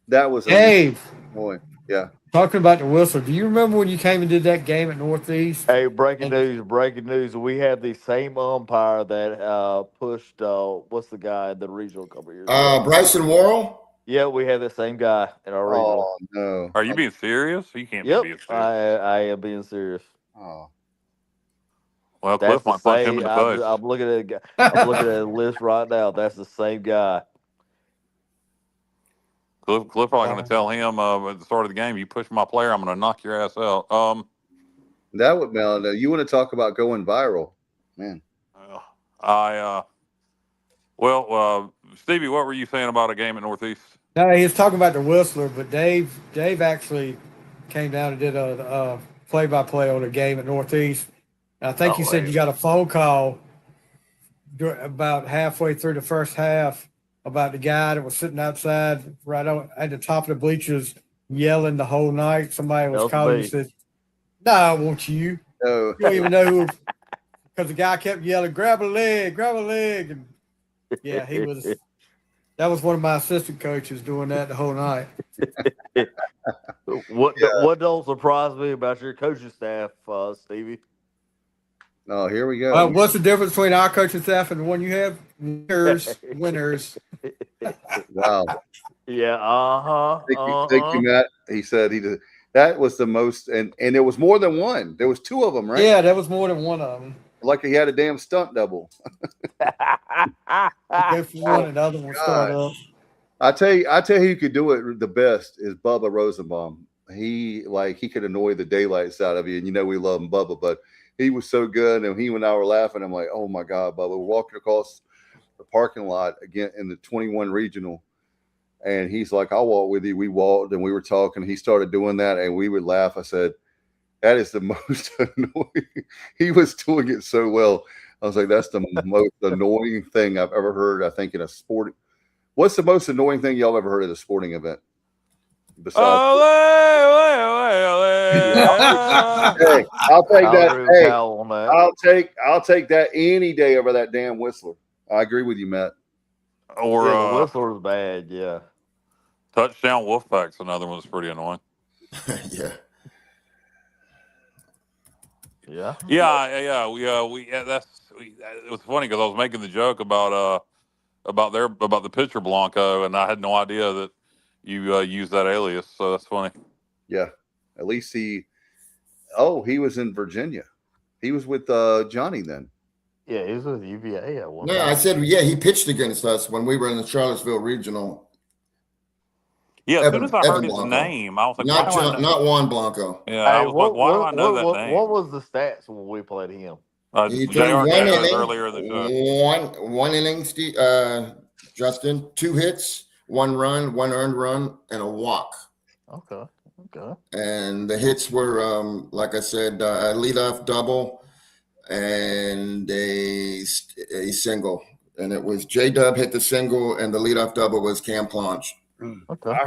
that was Dave. Boy, yeah. Talking about the whistler, do you remember when you came and did that game at Northeast? Hey, breaking news. We had the same umpire that pushed, what's the guy in the regional a couple years ago? Bryson Worrell? Yeah, we had the same guy in our regional. Oh, no. Are you being serious? You can't be being serious. I am being serious. Oh. Well, That's Cliff the might punch him same. in the face. I'm looking at it. I'm looking at the list right now. That's the same guy. Cliff probably going to tell him at the start of the game, you push my player, I'm going to knock your ass out. That would, Mel. You want to talk about going viral, man? Stevie, what were you saying about a game at Northeast? No, he was talking about the Whistler, but Dave actually came down and did a play-by-play on a game at Northeast. And I think you said you got a phone call about halfway through the first half about the guy that was sitting outside right at the top of the bleachers yelling the whole night. Somebody was calling you, said, "No, I want you." No. You don't even know who, because the guy kept yelling, "Grab a leg, grab a leg." And yeah, he was. That was one of my assistant coaches doing that the whole night. What don't surprise me about your coaching staff, Stevie? Oh, here we go. What's the difference between our coaching staff and the one you have? Winners. Wow. Yeah. Thank you, Matt. He said he did. That was the most, and there was more than one. There was two of them, right? Yeah, there was more than one of them. Like he had a damn stunt double. Go for one, and the other one start up. I tell you who could do it the best is Bubba Rosenbaum. He could annoy the daylights out of you, and we love him, Bubba, but he was so good, and he and I were laughing. I'm like, oh my God, Bubba. We're walking across the parking lot again in the 21 regional, and he's like, I'll walk with you. We walked and we were talking. He started doing that, and we would laugh. I said, that is the most annoying. He was doing it so well. I was like, that's the most annoying thing I've ever heard, I think, in a sport. What's the most annoying thing y'all ever heard at a sporting event? Besides, hey, I'll take that. Hey, I'll take that any day over that damn Whistler. I agree with you, Matt. Or the Whistler's bad, yeah. Touchdown Wolfpack's another one that's pretty annoying. Yeah. Yeah. It was funny because I was making the joke about the pitcher Blanco, and I had no idea that you used that alias. So that's funny. Yeah, at least he was in Virginia. He was with Johnny then. Yeah, he was with UVA at one time. I said, he pitched against us when we were in the Charlottesville Regional. Yeah, as soon as I heard his name, I was like, not Juan Blanco. Yeah, I was like, why do I know that name? What was the stats when we played him? He threw one inning, earlier in the show. One inning, Justin, 2 hits, 1 run, 1 earned run, and a walk. Okay. And the hits were, like I said, a leadoff double and a single. And it was J-Dub hit the single, and the leadoff double was Cam Planche. Okay. I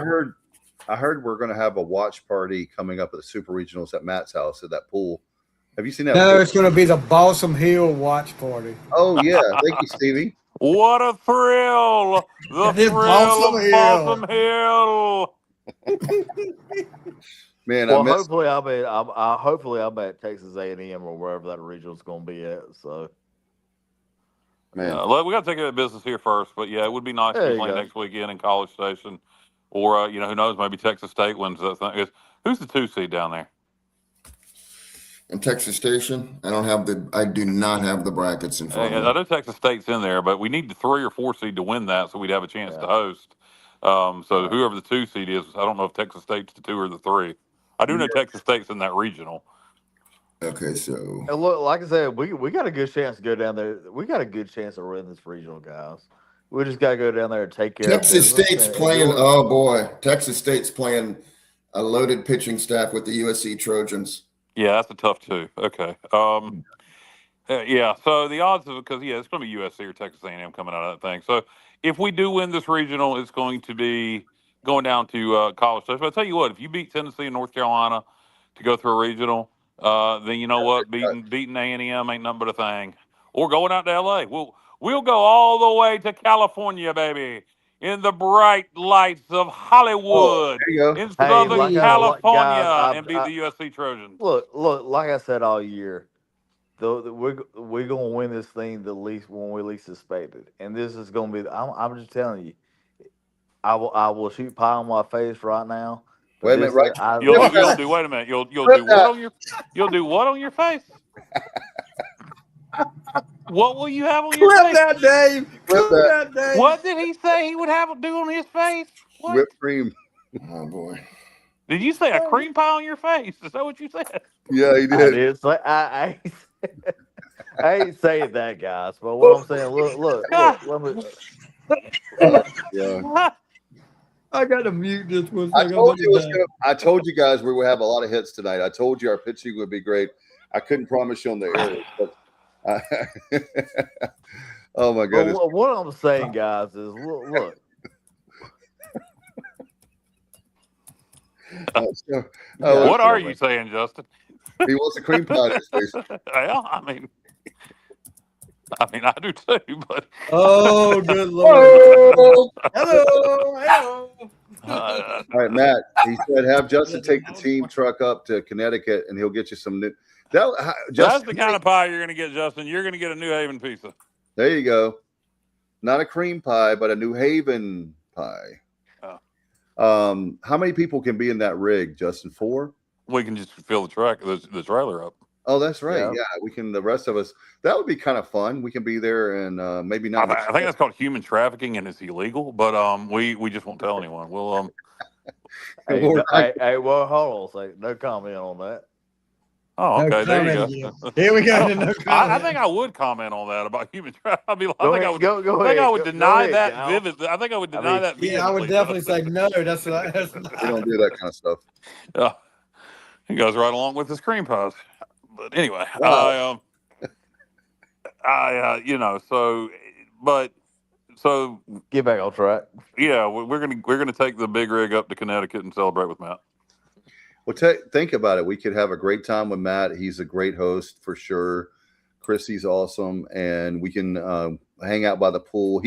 heard we're going to have a watch party coming up at the Super Regionals at Matt's house at that pool. Have you seen that? No, it's going to be the Balsam Hill watch party. Oh, yeah. Thank you, Stevie. What a thrill! The thrill of Balsam Hill. Man, hopefully I'm at Texas A&M or wherever that regional's going to be at. So, man, we got to take care of business here first. But yeah, it would be nice to play next weekend in College Station, or who knows, maybe Texas State wins that thing. Who's the 2 seed down there? In Texas Station, I do not have the brackets in front of me. I know Texas State's in there, but we need the 3 or 4 seed to win that, so we'd have a chance to host. So whoever the 2 seed is, I don't know if Texas State's the 2 or the 3. I do know Texas State's in that regional. Okay, so and look, like I said, we got a good chance to go down there. We got a good chance to win this regional, guys. We just got to go down there and take care. Texas State's playing. Oh boy, Texas State's playing a loaded pitching staff with the USC Trojans. Yeah, that's a tough 2. Okay. Yeah. So the odds of because it's going to be USC or Texas A&M coming out of that thing. So if we do win this regional, it's going to be going down to College Station. But I'll tell you what, if you beat Tennessee and North Carolina to go through a regional, then you know what, beating A&M ain't nothing but a thing. Or going out to LA, we'll go all the way to California, baby. In the bright lights of Hollywood, in Southern California, and beat the USC Trojans. Look, like I said all year, we're going to win this thing when we least suspect it. And this is going to be, I'm just telling you, I will shoot pie on my face right now. Wait a minute, right? You'll do. Wait a minute. You'll do what on your face? What will you have on your Clip face? that, Dave. Clip Clip that. that, Dave. What did he say he would have do on his face? What? Whipped cream. Oh boy. Did you say a cream pie on your face? Is that what you said? Yeah, he I did. did say I ain't saying that, guys. But what I'm saying, look. Let me. Yeah. I got to mute this one. I told you guys we would have a lot of hits tonight. I told you our pitching would be great. I couldn't promise you on the air, but oh my goodness. Well, what I'm saying, guys, is look. What are you saying, Justin? He wants a cream pie in his face. Well, I mean, I do too, but oh, good Lord. Hello. All right, Matt. He said, "Have Justin take the team truck up to Connecticut, and he'll get you some new." That's the kind of pie you're going to get, Justin. You're going to get a New Haven pizza. There you go. Not a cream pie, but a New Haven pie. Oh. How many people can be in that rig, Justin? 4? We can just fill the trailer up. Oh, that's right. Yeah, we can. The rest of us. That would be kind of fun. We can be there and maybe not. I think that's called human trafficking and it's illegal. But we just won't tell anyone. We'll Hey, well, hold on a second. No comment on that. Oh, okay. No there you comment. go. Here we go. No I think I would comment on that about human trafficking. I'd be like, Go I ahead, think I would deny ahead, that Cal. vividly. I think I would deny that vividly. Yeah, I would definitely say no. That's we don't do that kind of stuff. Yeah, he goes right along with his cream pies. But anyway, wow. So get back on track. Yeah, we're gonna take the big rig up to Connecticut and celebrate with Matt. Well, think about it. We could have a great time with Matt. He's a great host for sure. Chrissy's awesome, and we can hang out by the pool.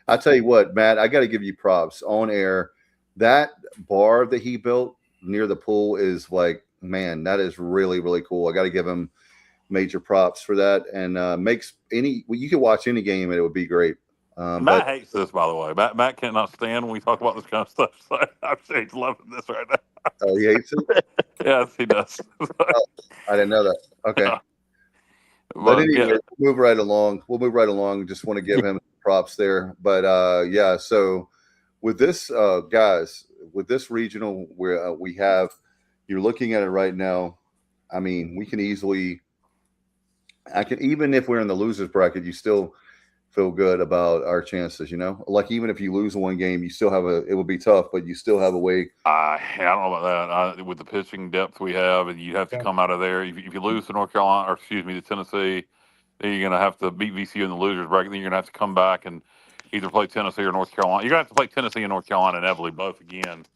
I tell you what, Matt, I got to give you props on air. That bar that he built near the pool is like, man, that is really, really cool. I got to give him major props for that, and you can watch any game and it would be great. Matt hates this, by the way. Matt cannot stand when we talk about this kind of stuff. So I'm sure he's loving this right now. Oh, he hates it? Yes, he does. I didn't know that. Okay. But anyway, we'll move right along. Just want to give him props there. But yeah, so with this, guys, with this regional where you're looking at it right now. I mean, we can easily, even if we're in the losers bracket, you still feel good about our chances, like even if you lose one game, you still have it will be tough, but you still have a way. I don't know about that. With the pitching depth we have, and you have to come out of there. If you lose to North Carolina, to Tennessee, then you're going to have to beat VCU in the losers bracket. Then you're going to have to come back and either play Tennessee or North Carolina. You're going to have to play Tennessee and North Carolina inevitably both again.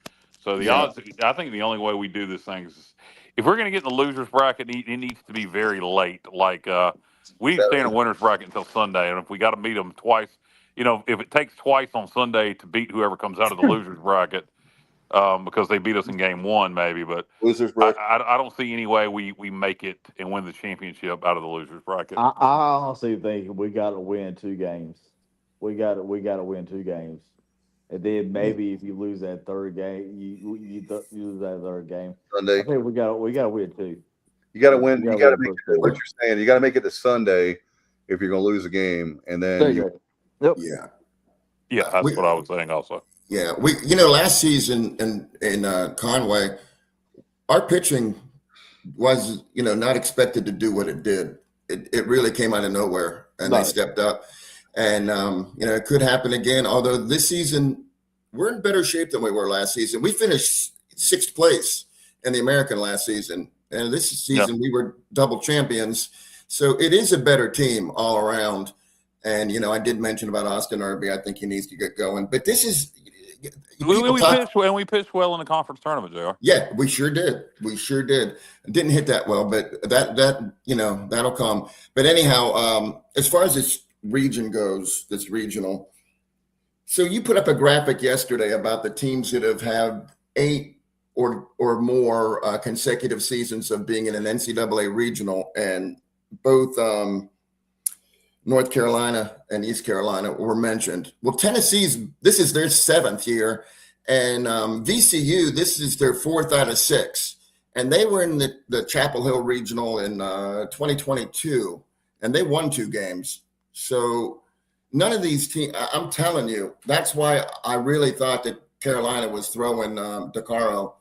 So the odds, I think the only way we do this thing is if we're going to get in the losers bracket, it needs to be very late. Like, we didn't stay in a winner's bracket until Sunday, and if we got to beat them twice, if it takes twice on Sunday to beat whoever comes out of the losers bracket, because they beat us in game 1, maybe, but losers bracket. I don't see any way we make it and win the championship out of the losers bracket. I honestly think we got to win 2 games. We got to win 2 games, and then maybe if you lose that third game, you lose that third game. Sunday, I think we got to win 2. You got to win. You got to make it. What you're saying, you got to make it to Sunday if you're going to lose a game, and then that's what I was saying also. Yeah, last season in Conway, our pitching was not expected to do what it did. It really came out of nowhere, and they stepped up. And it could happen again. Although this season we're in better shape than we were last season. We finished 6th place in the American last season. And this season we were double champions. So it is a better team all around. And, I did mention about Austin Irby. I think he needs to get going. But this is we pitched well in the conference tournament, JR. Yeah, we sure did. Didn't hit that well, but that'll come. But anyhow, as far as this region goes, this regional. So you put up a graphic yesterday about the teams that have had 8 or more consecutive seasons of being in an NCAA regional, and both North Carolina and East Carolina were mentioned. Well, this is their 7th year, and VCU, this is their 4th out of 6, and they were in the Chapel Hill Regional in 2022, and they won 2 games. So none of these teams, I'm telling you, that's why I really thought that Carolina was throwing DeCaro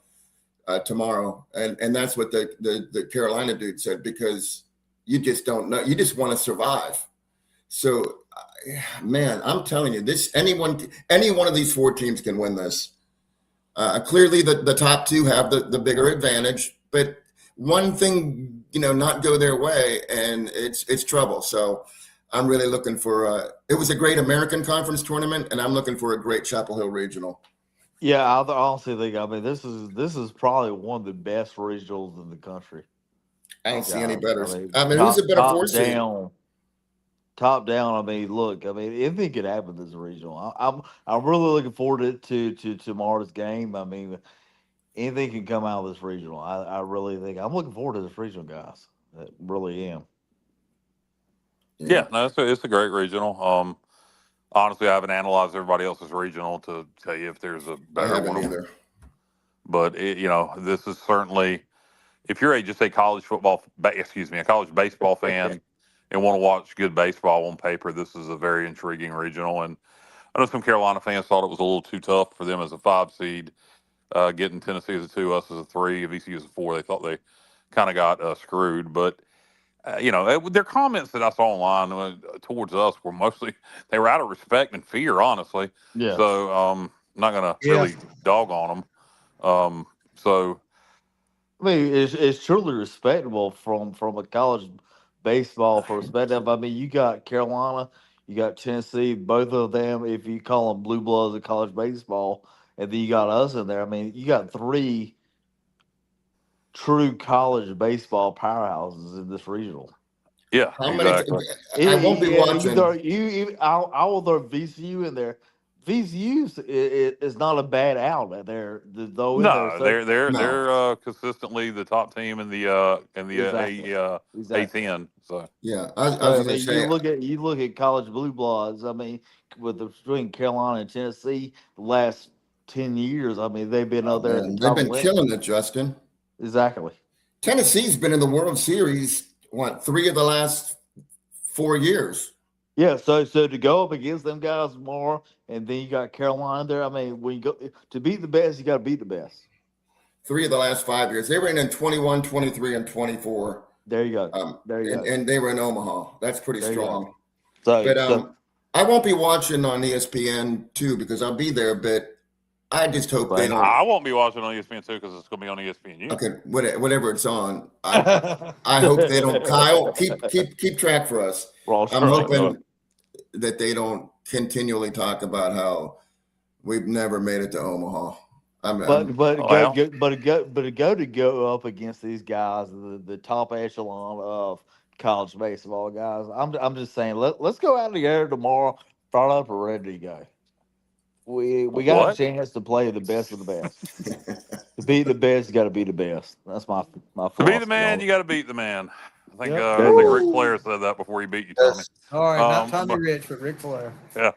tomorrow. And that's what the Carolina dude said, because you just don't know. You just want to survive. So, man, I'm telling you, any one of these 4 teams can win this. Clearly, the top 2 have the bigger advantage, but one thing, not go their way, and it's trouble. So I'm really looking for it was a great American Conference tournament, and I'm looking for a great Chapel Hill Regional. Yeah, I honestly think, this is probably one of the best regionals in the country. I don't see any better. who's a better 4 seed? Top down. Look, anything could happen this regional. I'm really looking forward to tomorrow's game. Anything can come out of this regional. I really think I'm looking forward to this regional, guys. I really am. Yeah, no, it's a great regional. Honestly, I haven't analyzed everybody else's regional to tell you if there's a better one. Either. But this is certainly, if you're a college baseball fan and want to watch good baseball on paper, this is a very intriguing regional. And I know some Carolina fans thought it was a little too tough for them as a 5 seed, getting Tennessee as a 2, us as a 3, VCU as a 4. They thought they kind of got screwed. But, their comments that I saw online towards us were mostly, they were out of respect and fear, honestly. Yeah. So I'm not going to really dog on them. It's truly respectable from a college baseball perspective. You got Carolina, you got Tennessee, both of them, if you call them blue bloods of college baseball, and then you got us in there. You got 3 true college baseball powerhouses in this regional. Yeah, exactly. I won't be watching. I will throw VCU in there. VCU is not a bad out there. They're consistently the top team in the A10. So yeah, I was going to say, you look at college blue bloods. Between Carolina and Tennessee, the last 10 years, they've been out there. They've been killing it, Justin. Exactly. Tennessee's been in the World Series 3 of the last 4 years. Yeah, so to go up against them guys more, and then you got Carolina there. When you go to beat the best, you got to beat the best. 3 of the last 5 years. They were in 21, 23, and 24. There you go. And they were in Omaha. That's pretty strong. So, I won't be watching on ESPN 2 because I'll be there, but I just hope they don't. I won't be watching on ESPN 2 because it's going to be on ESPN. Okay, whatever it's on. I hope they don't. Kyle, keep track for us. I'm hoping that they don't continually talk about how we've never made it to Omaha. To go up against these guys, the top echelon of college baseball guys. I'm just saying, let's go out together tomorrow, fired up and ready to go. We got a chance to play the best of the best. To be the best, you got to be the best. That's my to be the man, you got to beat the man. I think Ric Flair said that before he beat you, Tommy. All right, not Tommy Rich, but Ric Flair. Yeah.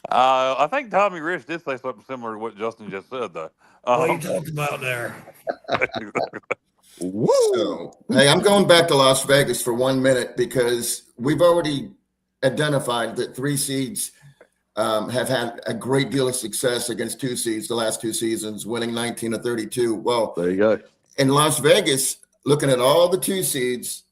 I think Tommy Rich did say something similar to what Justin just said, though. What are you talking about there? So, hey, I'm going back to Las Vegas for 1 minute because we've already identified that 3 seeds have had a great deal of success against 2 seeds the last 2 seasons, winning 19 of 32. Well, there you go. In Las Vegas, looking at all the 2 seeds,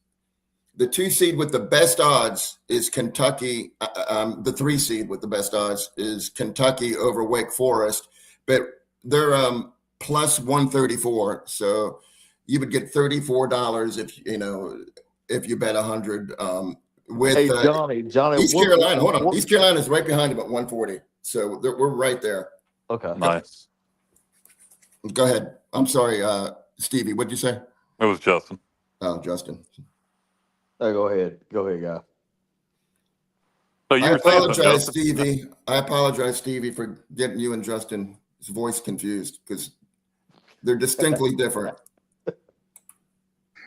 the 2 seed with the best odds is Kentucky. The 3 seed with the best odds is Kentucky over Wake Forest, but they're plus 134. So you would get $34 if you bet 100. With Johnny, East Carolina. Hold on, East Carolina is right behind him at 140. So we're right there. Okay, nice. Go ahead. I'm sorry, Stevie. What'd you say? It was Justin. Oh, Justin. Oh, go ahead, guy. So I apologize, Stevie. I apologize, Stevie, for getting you and Justin's voice confused because they're distinctly different.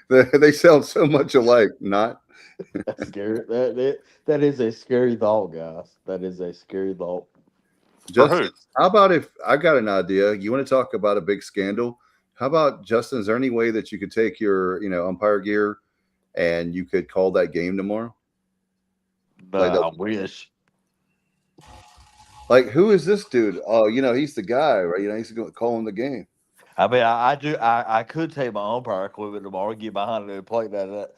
They sound so much alike. Not. That's scary. That is a scary thought, guys. That is a scary thought. Justin, how about if I got an idea? You want to talk about a big scandal? How about, Justin, is there any way that you could take your, umpire gear and you could call that game tomorrow? I wish. Like, who is this dude? Oh, he's the guy, right? He's calling the game. I mean, I do. I could take my umpire equipment tomorrow, get behind it, and play that.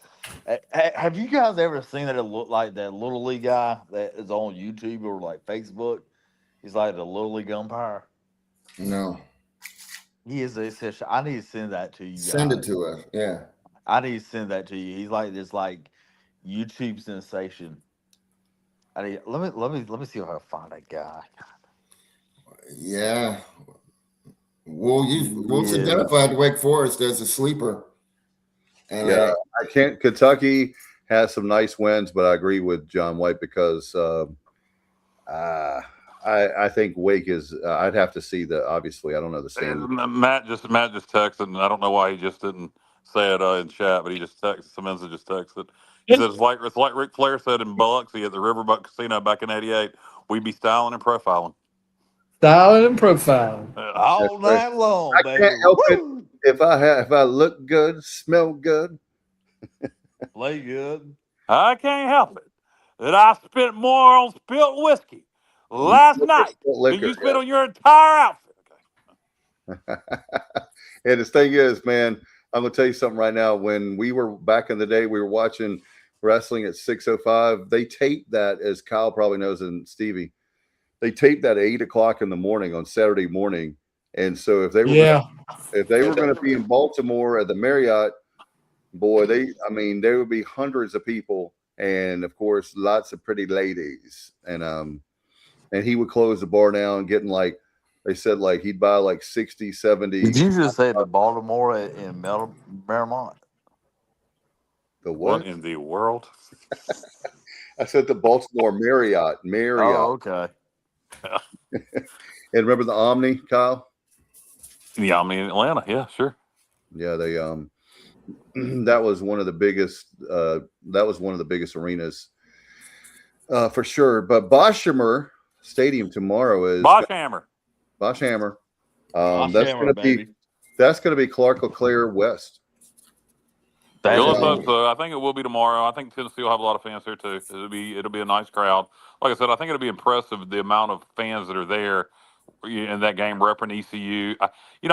Have you guys ever seen that? It look like that little league guy that is on YouTube or like Facebook. He's like the little league umpire. No. He is. I need to send that to you. Send guys. it to us. Yeah. I need to send that to you. He's like this YouTube sensation. Let me see if I can find that guy. Yeah. Well, you've identified Wake Forest as a sleeper. And yeah, I can't. Kentucky has some nice wins, but I agree with John White because I think Wake is. I'd have to see that. Obviously, I don't know the standard. Matt just texted, and I don't know why he just didn't say it in chat, but he just texted. Semenza just texted. He says it's like Ric Flair said in Biloxi at the Riverboat Casino back in '88. We'd be styling and profiling. Styling and profiling all night long. I can't help it if I look good, smell good, play good. I can't help it that I spent more on spilt whiskey last night than you spent on your entire outfit. And the thing is, man, I'm gonna tell you something right now. When we were back in the day, we were watching wrestling at 6:05. They taped that, as Kyle probably knows, and Stevie. They taped that at 8 o'clock in the morning on Saturday morning. And so if they were going to be in Baltimore at the Marriott, boy, there would be hundreds of people, and of course, lots of pretty ladies. And he would close the bar down, getting like they said, like he'd buy like 60, 70. Did you just say the Baltimore in Merrimont? The what in the world? I said the Baltimore Marriott. Oh, okay. And remember the Omni, Kyle? The Omni in Atlanta, yeah, sure. Yeah, they that was one of the biggest arenas for sure. But Boshamer Stadium tomorrow is Boschhammer. That's gonna be Clark LeClaire West. I think it will be tomorrow. I think Tennessee will have a lot of fans there too. It'll be a nice crowd. Like I said, I think it'll be impressive the amount of fans that are there in that game repping ECU. I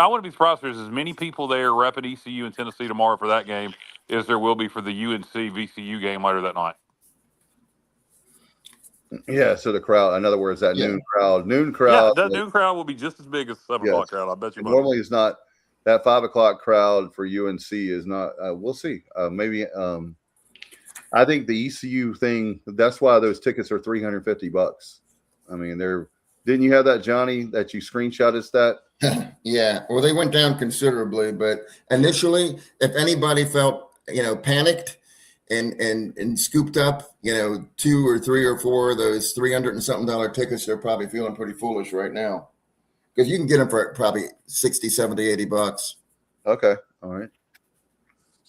wouldn't be surprised if there's as many people there repping ECU in Tennessee tomorrow for that game as there will be for the UNC VCU game later that night. Yeah, so the crowd, in other words, that noon crowd. Yeah, that noon crowd will be just as big as 7 o'clock crowd. I bet you. Normally, it's not. That 5 o'clock crowd for UNC is not. We'll see. Maybe. I think the ECU thing. That's why those tickets are $350. I mean, didn't you have that, Johnny? That you screenshotted that? Yeah. Well, they went down considerably, but initially, if anybody felt panicked and scooped up 2 or 3 or 4 of those $300 and something tickets, they're probably feeling pretty foolish right now. Because you can get them for probably $60, $70, $80. Okay. All right.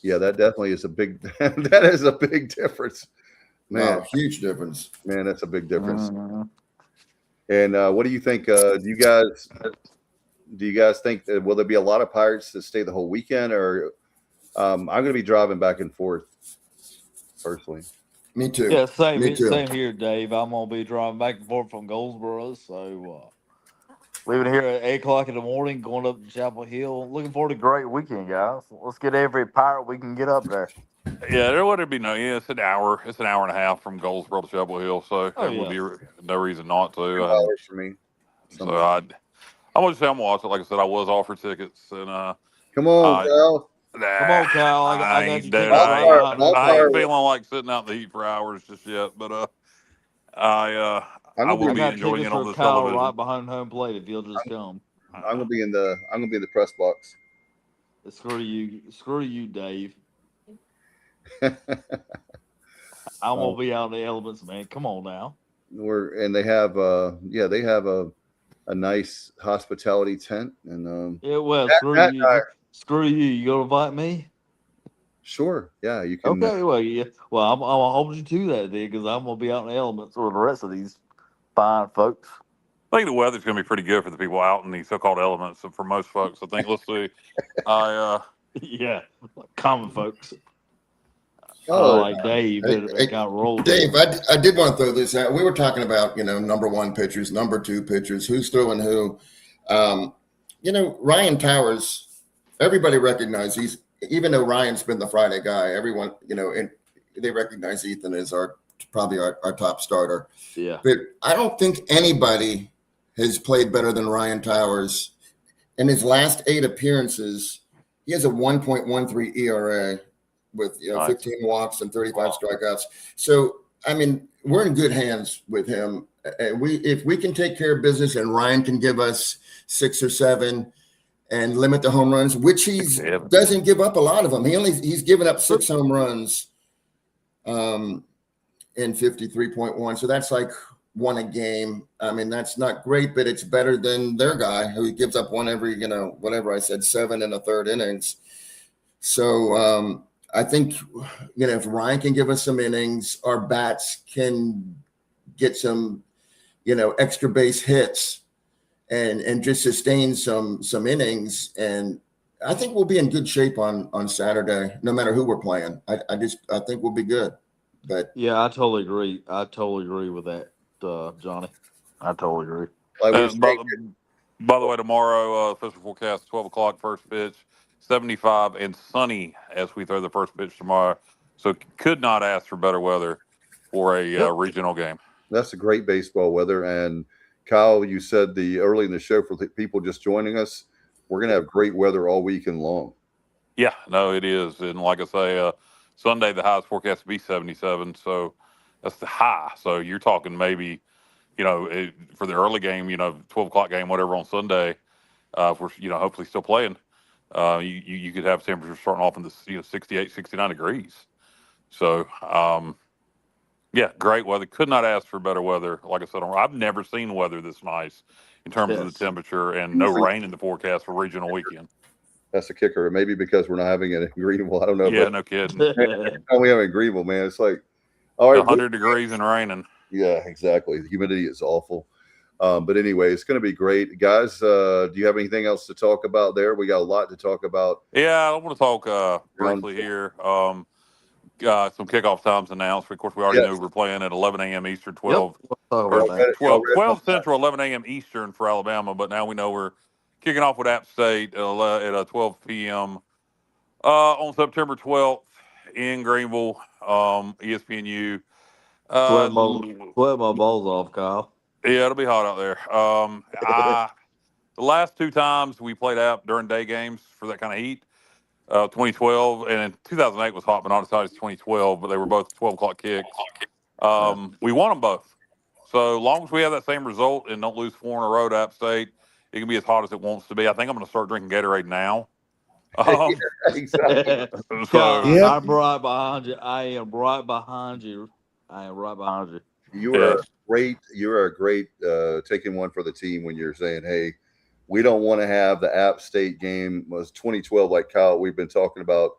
Yeah, that definitely is a big that is a big difference. Man, huge difference. Man, that's a big difference. And what do you think? Do you guys think that will there be a lot of Pirates that stay the whole weekend, or I'm going to be driving back and forth personally? Me too. Yeah, same here, Dave. I'm going to be driving back and forth from Goldsboro, so leaving here at 8 o'clock in the morning, going up to Chapel Hill. Looking forward to a great weekend, guys. Let's get every Pirate we can get up there. Yeah, there would be it's an hour. It's an hour and a half from Goldsboro to Chapel Hill, so there would be no reason not to. 2 hours for me. So I'm gonna say I'm watching. Like I said, I was offered tickets, and come on, Kyle. Come on, Kyle. I got you. I ain't feeling like sitting out in the heat for hours just yet, but I will be enjoying it on the television. Right behind home plate if you'll just come. I'm gonna be in the press box. Screw you, Dave. I'm gonna be out in the elements, man. Come on now. They have a nice hospitality tent, and screw you. You gonna invite me? Sure. Yeah, you can. Okay. Well, I'm gonna hold you to that then, because I'm gonna be out in the elements with the rest of these fine folks. I think the weather's going to be pretty good for the people out in the so-called elements, and for most folks, I think. Let's see. Yeah, common folks. Oh, like Dave, Hey, it got rolled Dave, in. I did want to throw this out. We were talking about, number one pitchers, number two pitchers, who's throwing who. Ryan Towers, everybody recognizes even though Ryan's been the Friday guy, everyone, and they recognize Ethan as probably our top starter. Yeah. But I don't think anybody has played better than Ryan Towers. In his last 8 appearances, he has a 1.13 ERA with 15 walks and 35 strikeouts. So, I mean, we're in good hands with him. If we can take care of business and Ryan can give us 6 or 7 and limit the home runs, which he doesn't give up a lot of them. He's given up 6 home runs in 53.1. So that's like 1 a game. I mean, that's not great, but it's better than their guy who gives up 1 every, whatever I said, 7 in the 3rd innings. So I think, if Ryan can give us some innings, our bats can get some, extra base hits and just sustain some innings. And I think we'll be in good shape on Saturday, no matter who we're playing. I think we'll be good. But yeah, I totally agree. I totally agree with that, Johnny. I totally agree. By the way, tomorrow, official forecast, 12 o'clock, first pitch, 75 and sunny as we throw the first pitch tomorrow. So could not ask for better weather for a regional game. That's a great baseball weather. And Kyle, you said early in the show for the people just joining us, we're going to have great weather all weekend long. Yeah, no, it is. And like I say, Sunday, the highest forecast to be 77. So that's the high. So you're talking maybe, for the early game, 12 o'clock game, whatever on Sunday, if we're, hopefully still playing, you could have temperatures starting off in the 68, 69 degrees. So, yeah, great weather. Could not ask for better weather. Like I said, I've never seen weather this nice in terms of the temperature, and no rain in the forecast for regional weekend. That's the kicker. Maybe because we're not having it in Greenville. I don't know. Yeah, no kidding. We have it in Greenville, man. It's like, all right, 100 degrees and raining. Yeah, exactly. The humidity is awful. But anyway, it's going to be great. Guys, do you have anything else to talk about there? We got a lot to talk about. Yeah, I want to talk briefly here. Some kickoff times announced. Of course, we already knew we're playing at 11 a.m. Eastern, 12 Central, 11 a.m. Eastern for Alabama. But now we know we're kicking off with App State at 12 p.m. On September 12th in Greenville, ESPNU. Sweat my balls off, Kyle. Yeah, it'll be hot out there. The last 2 times we played App during day games for that kind of heat, 2012 and 2008 was hot, but not as hot as 2012. But they were both 12 o'clock kicks. We won them both. So long as we have that same result and don't lose 4 in a row to App State, it can be as hot as it wants to be. I think I'm going to start drinking Gatorade now. Exactly. I'm right behind you. I am right behind you. You are great. You're a great taking one for the team when you're saying, hey, we don't want to have the App State game. Was 2012, like Kyle, we've been talking about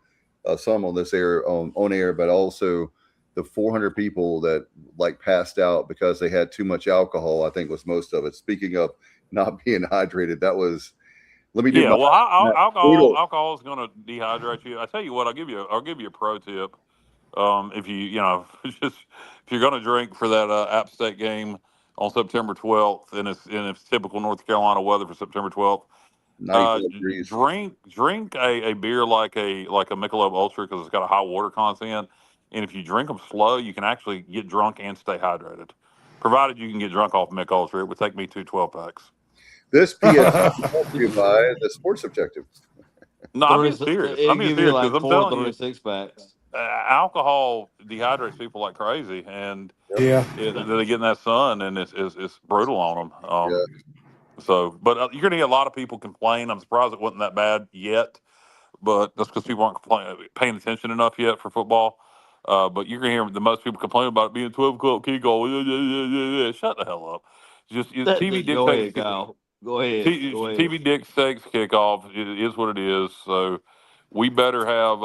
some on this air, on air, but also the 400 people that passed out because they had too much alcohol, I think was most of it. Speaking of not being hydrated, that was, let me do alcohol is going to dehydrate you. I tell you what, I'll give you a pro tip. If you're going to drink for that App State game on September 12th, and it's typical North Carolina weather for September 12th, drink a beer like a Michelob Ultra because it's got a high water content, and if you drink them slow, you can actually get drunk and stay hydrated. Provided you can get drunk off Mick Ultra, it would take me 2 12-packs. This PS brought to you by the Sports Objective. No, I'm being serious. I'm being serious because I'm telling you, 6-packs. Alcohol dehydrates people like crazy, and they get in that sun, and it's brutal on them. So, but you're going to get a lot of people complain. I'm surprised it wasn't that bad yet, but that's because people aren't paying attention enough yet for football. But you're going to hear the most people complain about it being 12 o'clock kickoff. Shut the hell up. Just TV dictates. Go ahead. TV dictates kickoff. It is what it is. So we better have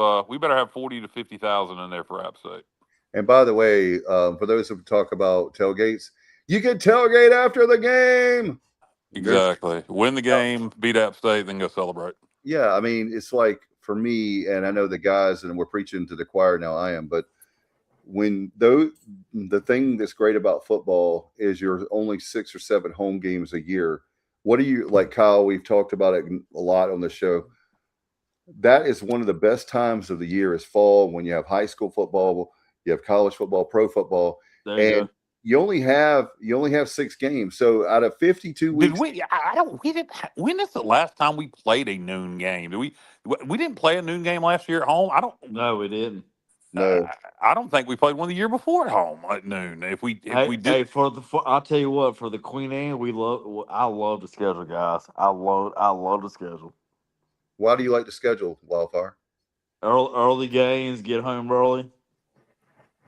40 to 50,000 in there for App State. And by the way, for those who talk about tailgates, you can tailgate after the game. Exactly. Win the game, beat App State, then go celebrate. Yeah, I mean, it's like for me, and I know the guys, and we're preaching to the choir now, I am, but the thing that's great about football is you're only 6 or 7 home games a year. What do you like, Kyle? We've talked about it a lot on the show. That is one of the best times of the year is fall, when you have high school football, you have college football, pro football, and you only have 6 games. So out of 52 weeks, when is the last time we played a noon game? We didn't play a noon game last year at home. No, we didn't. No, I don't think we played one the year before at home at noon. If we did, I'll tell you what, for the Queen Anne, I love the schedule, guys. I love the schedule. Why do you like the schedule, Wildfire? Early games, get home early.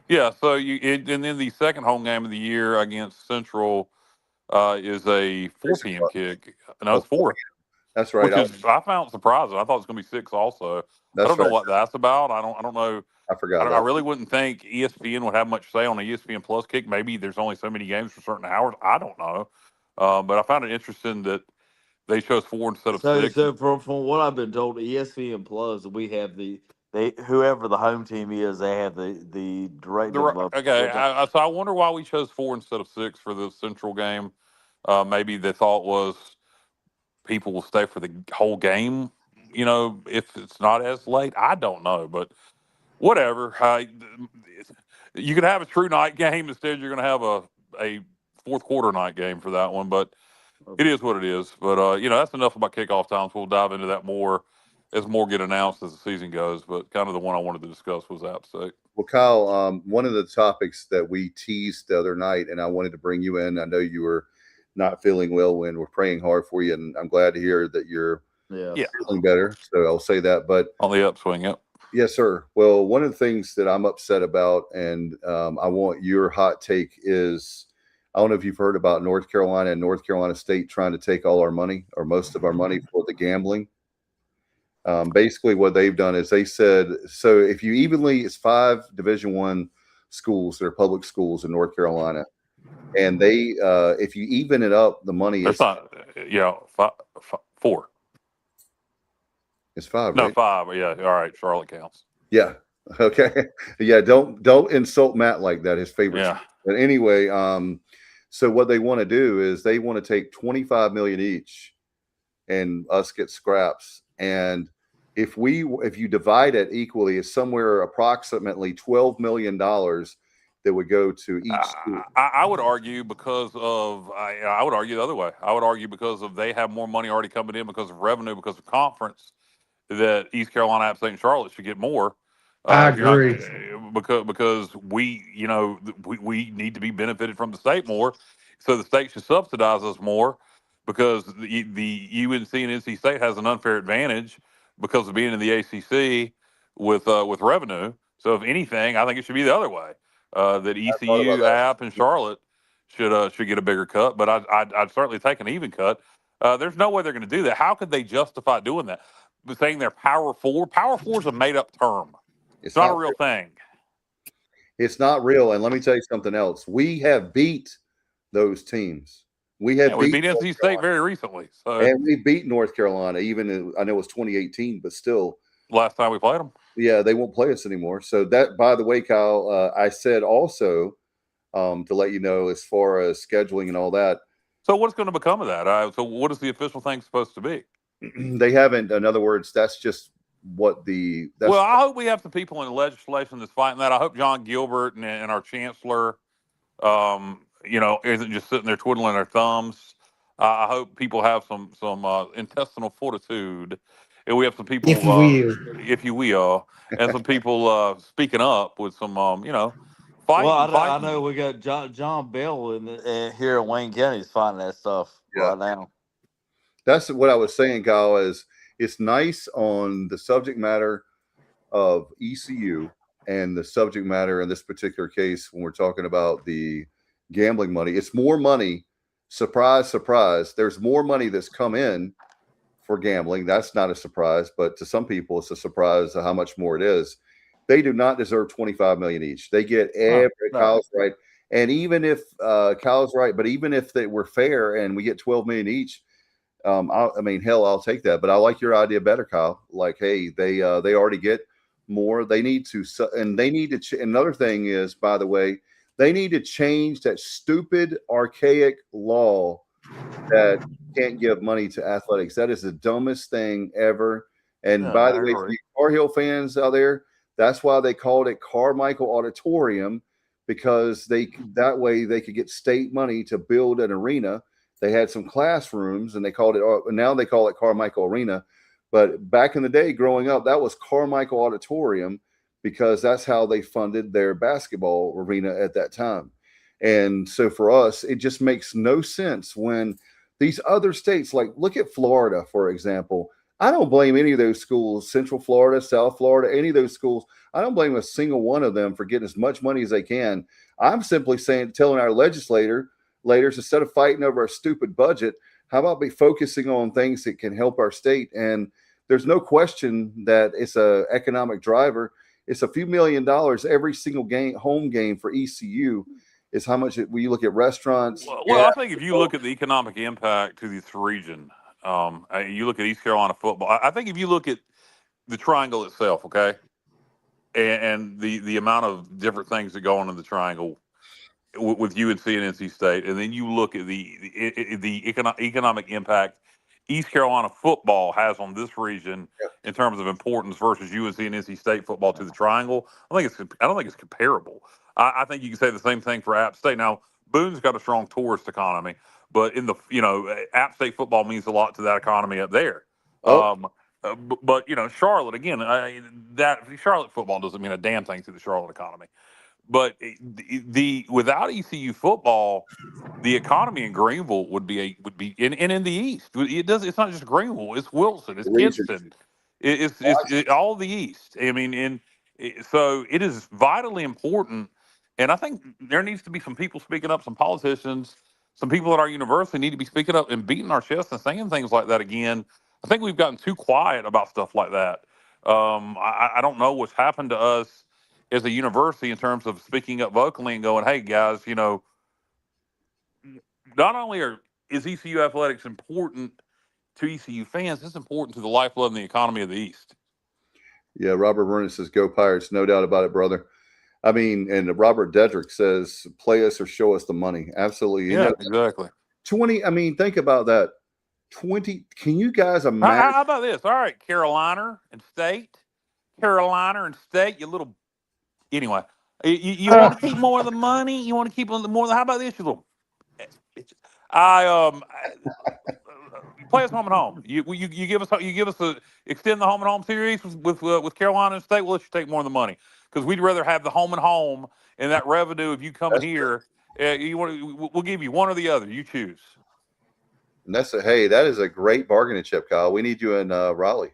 Yeah, so and then the second home game of the year against Central is a 4 p.m. kick. No, it's 4. That's right. I found surprising. I thought it was going to be 6 also. I don't know what that's about. I don't know. I forgot. I really wouldn't think ESPN would have much say on a ESPN Plus kick. Maybe there's only so many games for certain hours. I don't know. But I found it interesting that they chose 4 instead of 6. So from what I've been told, ESPN Plus, we have whoever the home team is, they have the direct. Okay, so I wonder why we chose 4 instead of 6 for the Central game. Maybe the thought was people will stay for the whole game. If it's not as late, I don't know, but whatever. You could have a true night game instead. You're going to have a fourth quarter night game for that one, but it is what it is. But that's enough about kickoff times. We'll dive into that more as more get announced as the season goes. But kind of the one I wanted to discuss was App State. Well, Kyle, one of the topics that we teased the other night, and I wanted to bring you in. I know you were not feeling well when we're praying hard for you, and I'm glad to hear that you're feeling better. So I'll say that. But on the upswing, yep. Yes, sir. Well, one of the things that I'm upset about, and I want your hot take is, I don't know if you've heard about North Carolina and North Carolina State trying to take all our money or most of our money for the gambling. Basically, what they've done is they said, so if you it's 5 Division I schools that are public schools in North Carolina, and they if you even it up, the money is 4. It's 5. No, right? 5. Yeah, all right. Charlotte counts. Yeah. Okay. Yeah. Don't insult Matt like that. His favorite. Yeah. But anyway, so what they want to do is they want to take $25 million each, and us get scraps. And if you divide it equally, it's somewhere approximately $12 million that would go to each school. I would argue because of I would argue the other way. I would argue because of they have more money already coming in because of revenue, because of conference, that East Carolina, App State, and Charlotte should get more. I agree. Because we need to be benefited from the state more, so the state should subsidize us more, because the UNC and NC State has an unfair advantage because of being in the ACC with revenue. So if anything, I think it should be the other way. That ECU, App, and Charlotte should get a bigger cut, but I'd certainly take an even cut. There's no way they're going to do that. How could they justify doing that? Saying they're Power 4. Power 4 is a made-up term. It's not a real thing. It's not real. And let me tell you something else. We have beat those teams. We beat NC State very recently. So. And we beat North Carolina, even I know it was 2018, but still. Last time we played them. Yeah, they won't play us anymore. So that, by the way, Kyle, I said also to let you know, as far as scheduling and all that. So what's going to become of that? So what is the official thing supposed to be? They haven't. In other words, that's just what well, I hope we have some people in the legislation that's fighting that. I hope John Gilbert and our chancellor, isn't just sitting there twiddling their thumbs. I hope people have some intestinal fortitude, and we have some people, if you will, and some people speaking up with some, fighting. Well, I know we got John Bell here in Wayne County is fighting that stuff right now. That's what I was saying, Kyle, is it's nice on the subject matter of ECU and the subject matter in this particular case when we're talking about the gambling money. It's more money. Surprise, surprise. There's more money that's come in for gambling. That's not a surprise, but to some people, it's a surprise of how much more it is. They do not deserve $25 million each. They get Kyle's right. And even if Kyle's right, but even if they were fair and we get $12 million each, I mean, hell, I'll take that. But I like your idea better, Kyle. Like, hey, they already get more. They need to, and they need to. Another thing is, by the way, they need to change that stupid, archaic law that can't give money to athletics. That is the dumbest thing ever. And Yeah, by I the way, for agree. you Tar Heel fans out there, that's why they called it Carmichael Auditorium, because that way they could get state money to build an arena. They had some classrooms, and they called it. Now they call it Carmichael Arena. But back in the day, growing up, that was Carmichael Auditorium because that's how they funded their basketball arena at that time. And so for us, it just makes no sense when these other states, like look at Florida, for example. I don't blame any of those schools, Central Florida, South Florida, any of those schools. I don't blame a single one of them for getting as much money as they can. I'm simply telling our legislators, instead of fighting over a stupid budget, how about be focusing on things that can help our state? And there's no question that it's a economic driver. It's a few $1,000,000 every single home game for ECU is how much when you look at restaurants. Well, I think if you look at the economic impact to this region, you look at East Carolina football. I think if you look at the triangle itself, okay, and the amount of different things that go on in the triangle with UNC and NC State, and then you look at the economic impact East Carolina football has on this region in terms of importance versus UNC and NC State football to the triangle. I don't think it's comparable. I think you can say the same thing for App State. Now, Boone's got a strong tourist economy, but App State football means a lot to that economy up there. But Charlotte again, that Charlotte football doesn't mean a damn thing to the Charlotte economy. But without ECU football, the economy in Greenville would be and in the East. It's not just Greenville. It's Wilson. It's Kinston. It's all the East. I mean, so it is vitally important. And I think there needs to be some people speaking up, some politicians, some people at our university need to be speaking up and beating our chests and saying things like that again. I think we've gotten too quiet about stuff like that. I don't know what's happened to us as a university in terms of speaking up vocally and going, hey, guys, not only is ECU athletics important to ECU fans, it's important to the lifeblood and the economy of the East. Yeah, Robert Vernon says, go Pirates. No doubt about it, brother. I mean, and Robert Dedrick says, play us or show us the money. Absolutely. Yeah, exactly. 20, I mean, think about that. 20, can you guys imagine? How about this? All right, Carolina and State, you little. Anyway, you want to keep more of the money? You want to keep more? How about this, you little bitches? Play us home and home. You give us extend the home and home series with Carolina and State. We'll let you take more of the money because we'd rather have the home and home and that revenue of you coming here. We'll give you one or the other. You choose. And that is a great bargaining chip, Kyle. We need you in Raleigh.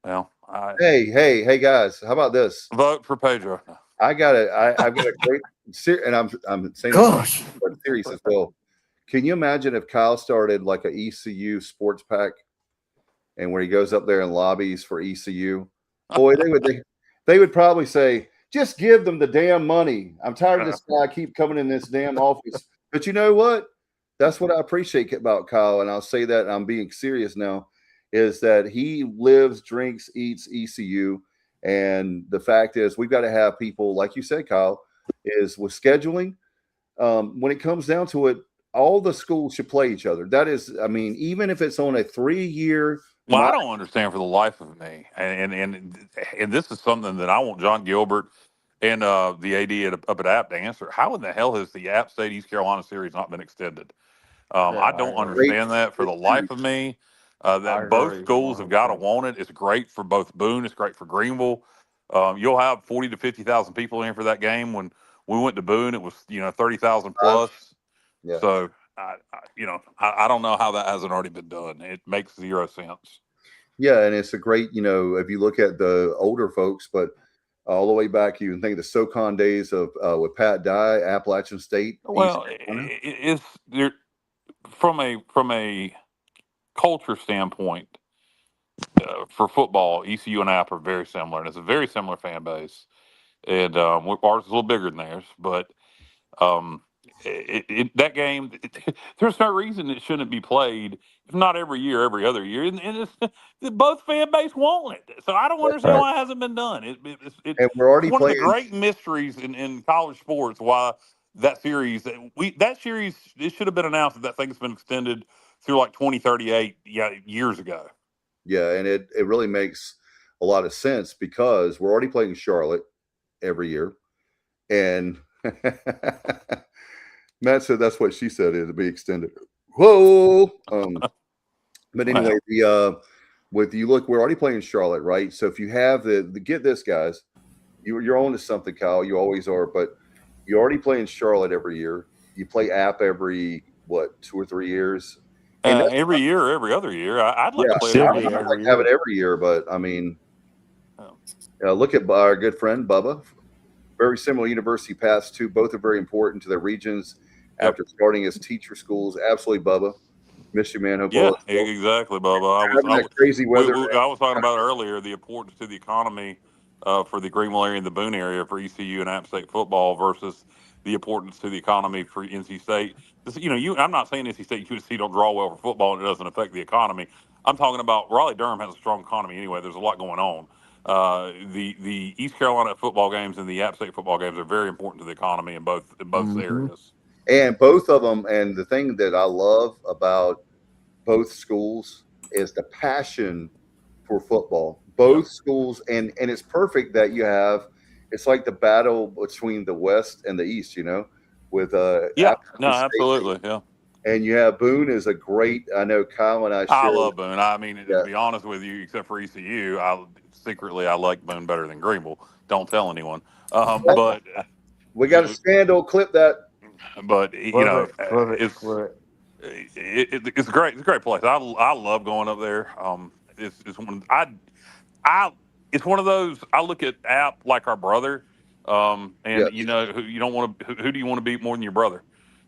Well, hey, guys, how about this? Vote for Pedro. I've got a great, and I'm saying series as well. Can you imagine if Kyle started like a ECU Sports Pack, and where he goes up there and lobbies for ECU? Boy, they would probably say, just give them the damn money. I'm tired of this guy keep coming in this damn office. But you know what? That's what I appreciate about Kyle, and I'll say that, and I'm being serious now, is that he lives, drinks, eats ECU. And the fact is, we've got to have people, like you said, Kyle, is with scheduling. When it comes down to it, all the schools should play each other. That is, I mean, even if it's on a 3-year. Well, I don't understand for the life of me, and this is something that I want John Gilbert and the AD up at App to answer. How in the hell has the App State East Carolina series not been extended? I don't understand that for the life of me. That both schools have got to want it. It's great for both Boone. It's great for Greenville. You'll have 40 to 50,000 people in for that game. When we went to Boone, it was 30,000 plus. Yeah. So I don't know how that hasn't already been done. It makes zero sense. Yeah, and it's a great if you look at the older folks, but all the way back, you can think of the SoCon days of with Pat Dye, Appalachian State. Well, it's there from a culture standpoint for football. ECU and App are very similar, and it's a very similar fan base. And ours is a little bigger than theirs, but that game, there's no reason it shouldn't be played, if not every year, every other year. And both fan base want it. So I don't understand why it hasn't been done. And we're It's already one of the playing. great mysteries in college sports why that series, it should have been announced that thing's been extended through like 2038 years ago. Yeah, and it really makes a lot of sense because we're already playing Charlotte every year. And Matt said that's what she said, it'll be extended. Whoa. But anyway, with you look, we're already playing Charlotte, right? So if you have the get this, guys, you're on to something, Kyle. You always are, but you're already playing Charlotte every year. You play App every 2 or 3 years. And every year or every other year. I'd like to play it I'd every like year. to have it every year, but I mean, look at our good friend Bubba. Very similar university paths too. Both are very important to their regions after starting as teacher schools. Absolutely, Bubba. Miss you, man. Hope all is well. Exactly, Bubba. Crazy weather. I was talking about earlier the importance to the economy for the Greenville area and the Boone area for ECU and App State football versus the importance to the economy for NC State. I'm not saying NC State and USC don't draw well for football and it doesn't affect the economy. I'm talking about Raleigh-Durham has a strong economy anyway. There's a lot going on. The East Carolina football games and the App State football games are very important to the economy in both areas. And both of them, and the thing that I love about both schools is the passion for football. Both schools, and it's perfect that you have. It's like the battle between the West and the East, with absolutely, yeah. And you have Boone is a great. I know Kyle and I love Boone. I mean, to be honest with you, except for ECU, I like Boone better than Greenville. Don't tell anyone. But we got a scandal. Clip that. But it's great. It's a great place. I love going up there. It's one of those. I look at App like our brother. Who you don't want to. Who do you want to beat more than your brother?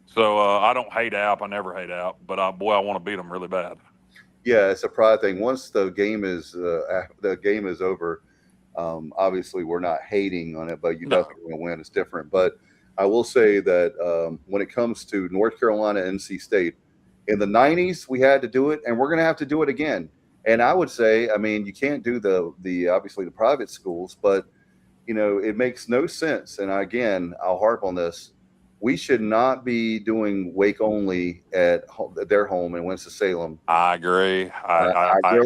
So I don't hate App. I never hate App. But I want to beat them really bad. Yeah, it's a pride thing. Once the game is over, obviously we're not hating on it, but you definitely want to win. It's different. But I will say that when it comes to North Carolina, NC State, in the 90s we had to do it, and we're going to have to do it again. And I would say, I mean, you can't do the obviously the private schools, but it makes no sense. And again, I'll harp on this. We should not be doing Wake only at their home in Winston-Salem. I agree.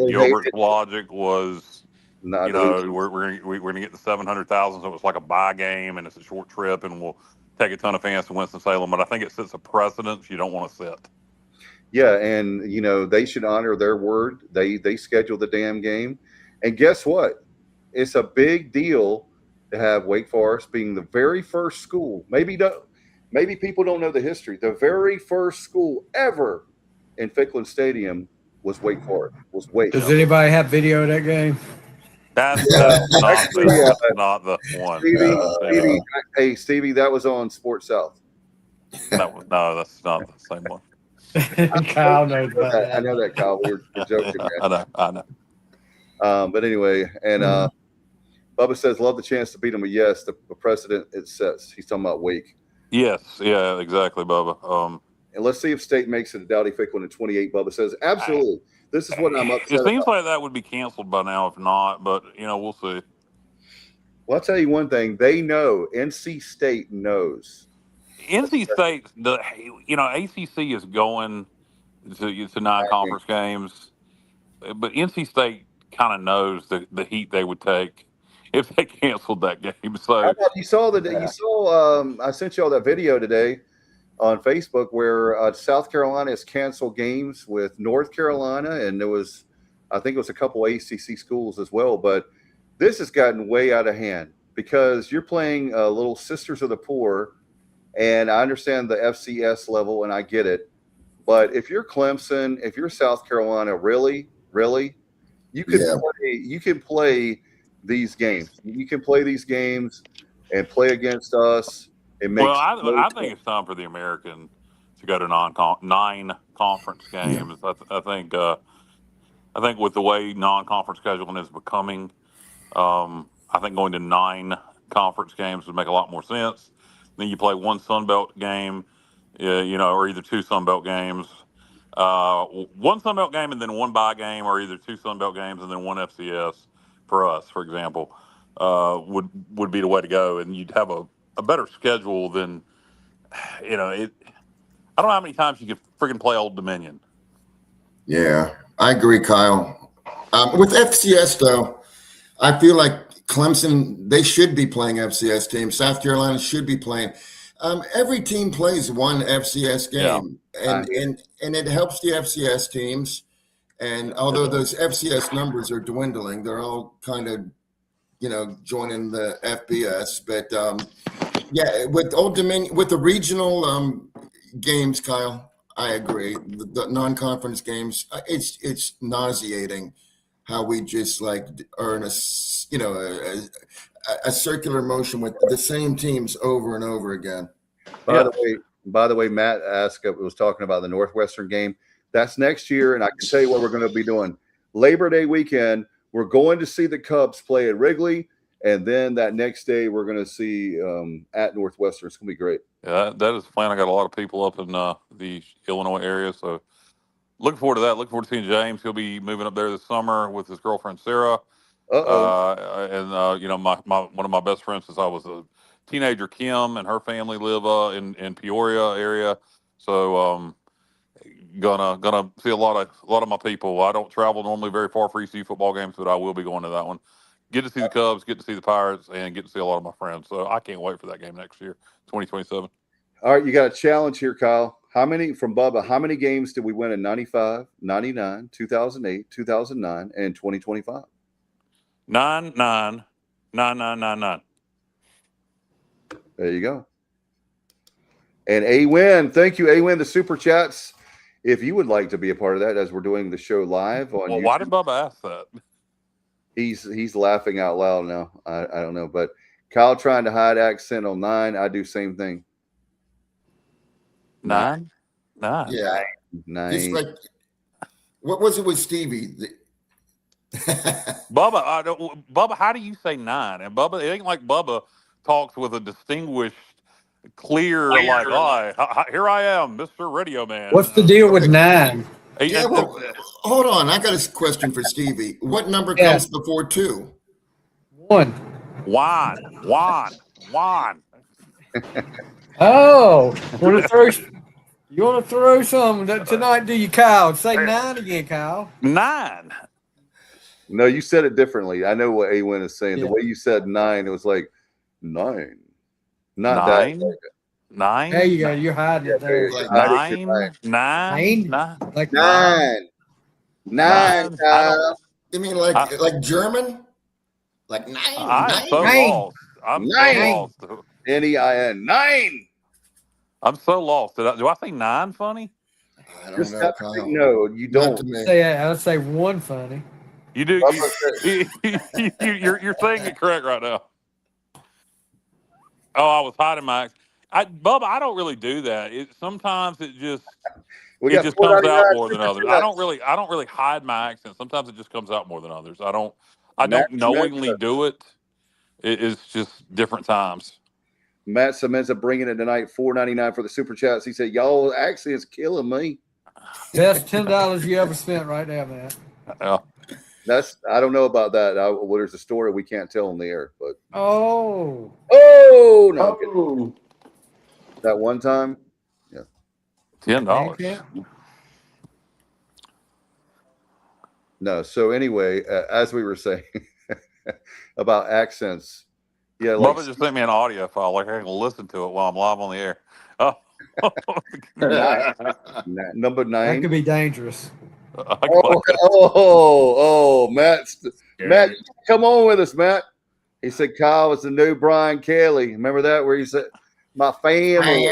Gilbert's logic was, we're going to get the 700,000, so it's like a buy game, and it's a short trip, and we'll take a ton of fans to Winston-Salem. But I think it sets a precedent you don't want to set. Yeah, and they should honor their word. They schedule the damn game, and guess what? It's a big deal to have Wake Forest being the very first school. Maybe people don't know the history. The very first school ever in Ficklin Stadium was Wake Forest. Does anybody have video of that game? That's not the one. Stevie, that was on Sports South. No, that's not the same one. Kyle knows about that. I know that, Kyle. We're joking. I know. But anyway, and Bubba says, love the chance to beat him. But yes, the precedent it sets. He's talking about Wake. Yes, yeah, exactly, Bubba. And let's see if State makes it to Dowdy Ficklin in 28. Bubba says, absolutely. This is what I'm upset about. It seems about. like that would be canceled by now if not, but, we'll see. Well, I'll tell you one thing. They know. NC State knows. NC State, ACC is going to non-conference games, but NC State kind of knows the heat they would take if they canceled that game. So you saw I sent you all that video today on Facebook where South Carolina has canceled games with North Carolina, and I think it was a couple ACC schools as well. But this has gotten way out of hand because you're playing little Sisters of the Poor. And I understand the FCS level, and I get it. But if you're Clemson, if you're South Carolina, really, you can play these games. You can play these games and play against us. I think it's time for the American to go to 9 conference games. Yeah. I think with the way non-conference scheduling is becoming, I think going to 9 conference games would make a lot more sense. Then you play one Sun Belt game, Yeah, or either two Sun Belt games, one Sun Belt game and then one bye game, or either two Sun Belt games and then one FCS for us, for example, would be the way to go, and you'd have a better schedule than it. I don't know how many times you could freaking play Old Dominion. Yeah, I agree, Kyle. With FCS though, I feel like Clemson, they should be playing FCS teams. South Carolina should be playing. Every team plays one FCS game, and it helps the FCS teams. And although those FCS numbers are dwindling, they're all kind of, joining the FBS. But yeah, with Old Dominion, with the regional games, Kyle, I agree. The non-conference games, it's nauseating how we just like earn a circular motion with the same teams over and over again. By the way, Matt was talking about the Northwestern game. That's next year, and I can tell you what we're going to be doing. Labor Day weekend, we're going to see the Cubs play at Wrigley, and then that next day we're going to see at Northwestern. It's going to be great. Yeah, that is the plan. I got a lot of people up in the Illinois area, so looking forward to that. Looking forward to seeing James. He'll be moving up there this summer with his girlfriend Sarah. And one of my best friends since I was a teenager, Kim, and her family live in Peoria area. So gonna see a lot of my people. I don't travel normally very far for ECU football games, but I will be going to that one. Get to see the Cubs, get to see the Pirates, and get to see a lot of my friends. So I can't wait for that game next year, 2027. All right, you got a challenge here, Kyle. How many games did we win in 95, 99, 2008, 2009, and 2025? 9, 9, 9, 9, 9, 9. There you go. And A-Win, thank you, A-Win, the super chats. If you would like to be a part of that, as we're doing the show live on YouTube. Why did Bubba ask that? He's laughing out loud now. I don't know, but Kyle trying to hide accent on 9. I do same thing. 9? 9. Yeah. 9. It's like, what was it with Stevie? Bubba, how do you say 9? And Bubba, it ain't like Bubba talks with a distinguished, clear, like, here I am, Mr. Radio Man. What's the deal with 9? Yeah, well, hold on. I got a question for Stevie. What number comes before 2? 1. Juan. Oh, you want to throw some tonight, do you, Kyle? Say 9 again, Kyle. 9. No, you said it differently. I know what A-Win is saying. Yeah. The way you said 9, it was like 9. Not 9. That. 9. There you go. You're hiding it there. Like 9. Like 9. 9. You mean like German? Like 9. I'm so lost. I'm so lost. N-E-I-N. 9. I'm so lost. Do I say 9 funny? I don't know. No, you don't. I'd say 1 funny. You do. You're saying it correct right now. Oh, I was hiding my accent. Bubba, I don't really do that. Sometimes it just comes out more than others. I don't really hide my accent. Sometimes it just comes out more than others. I don't knowingly do it. It's just different times. Matt Semenza bringing it tonight, $4.99 for the super chats. He said, "Y'all accent's killing me." Best $10 you ever spent right now, man. Yeah. I don't know about that. There's a story we can't tell on the air, but no. That one time, yeah, $10. No. So anyway, as we were saying about accents, yeah, Bubba just sent me an audio file. Like I can listen to it while I'm live on the air. Oh, number 9. That could be dangerous. Matt, come on with us, Matt. He said Kyle was the new Brian Kelly. Remember that where he said, "My family." I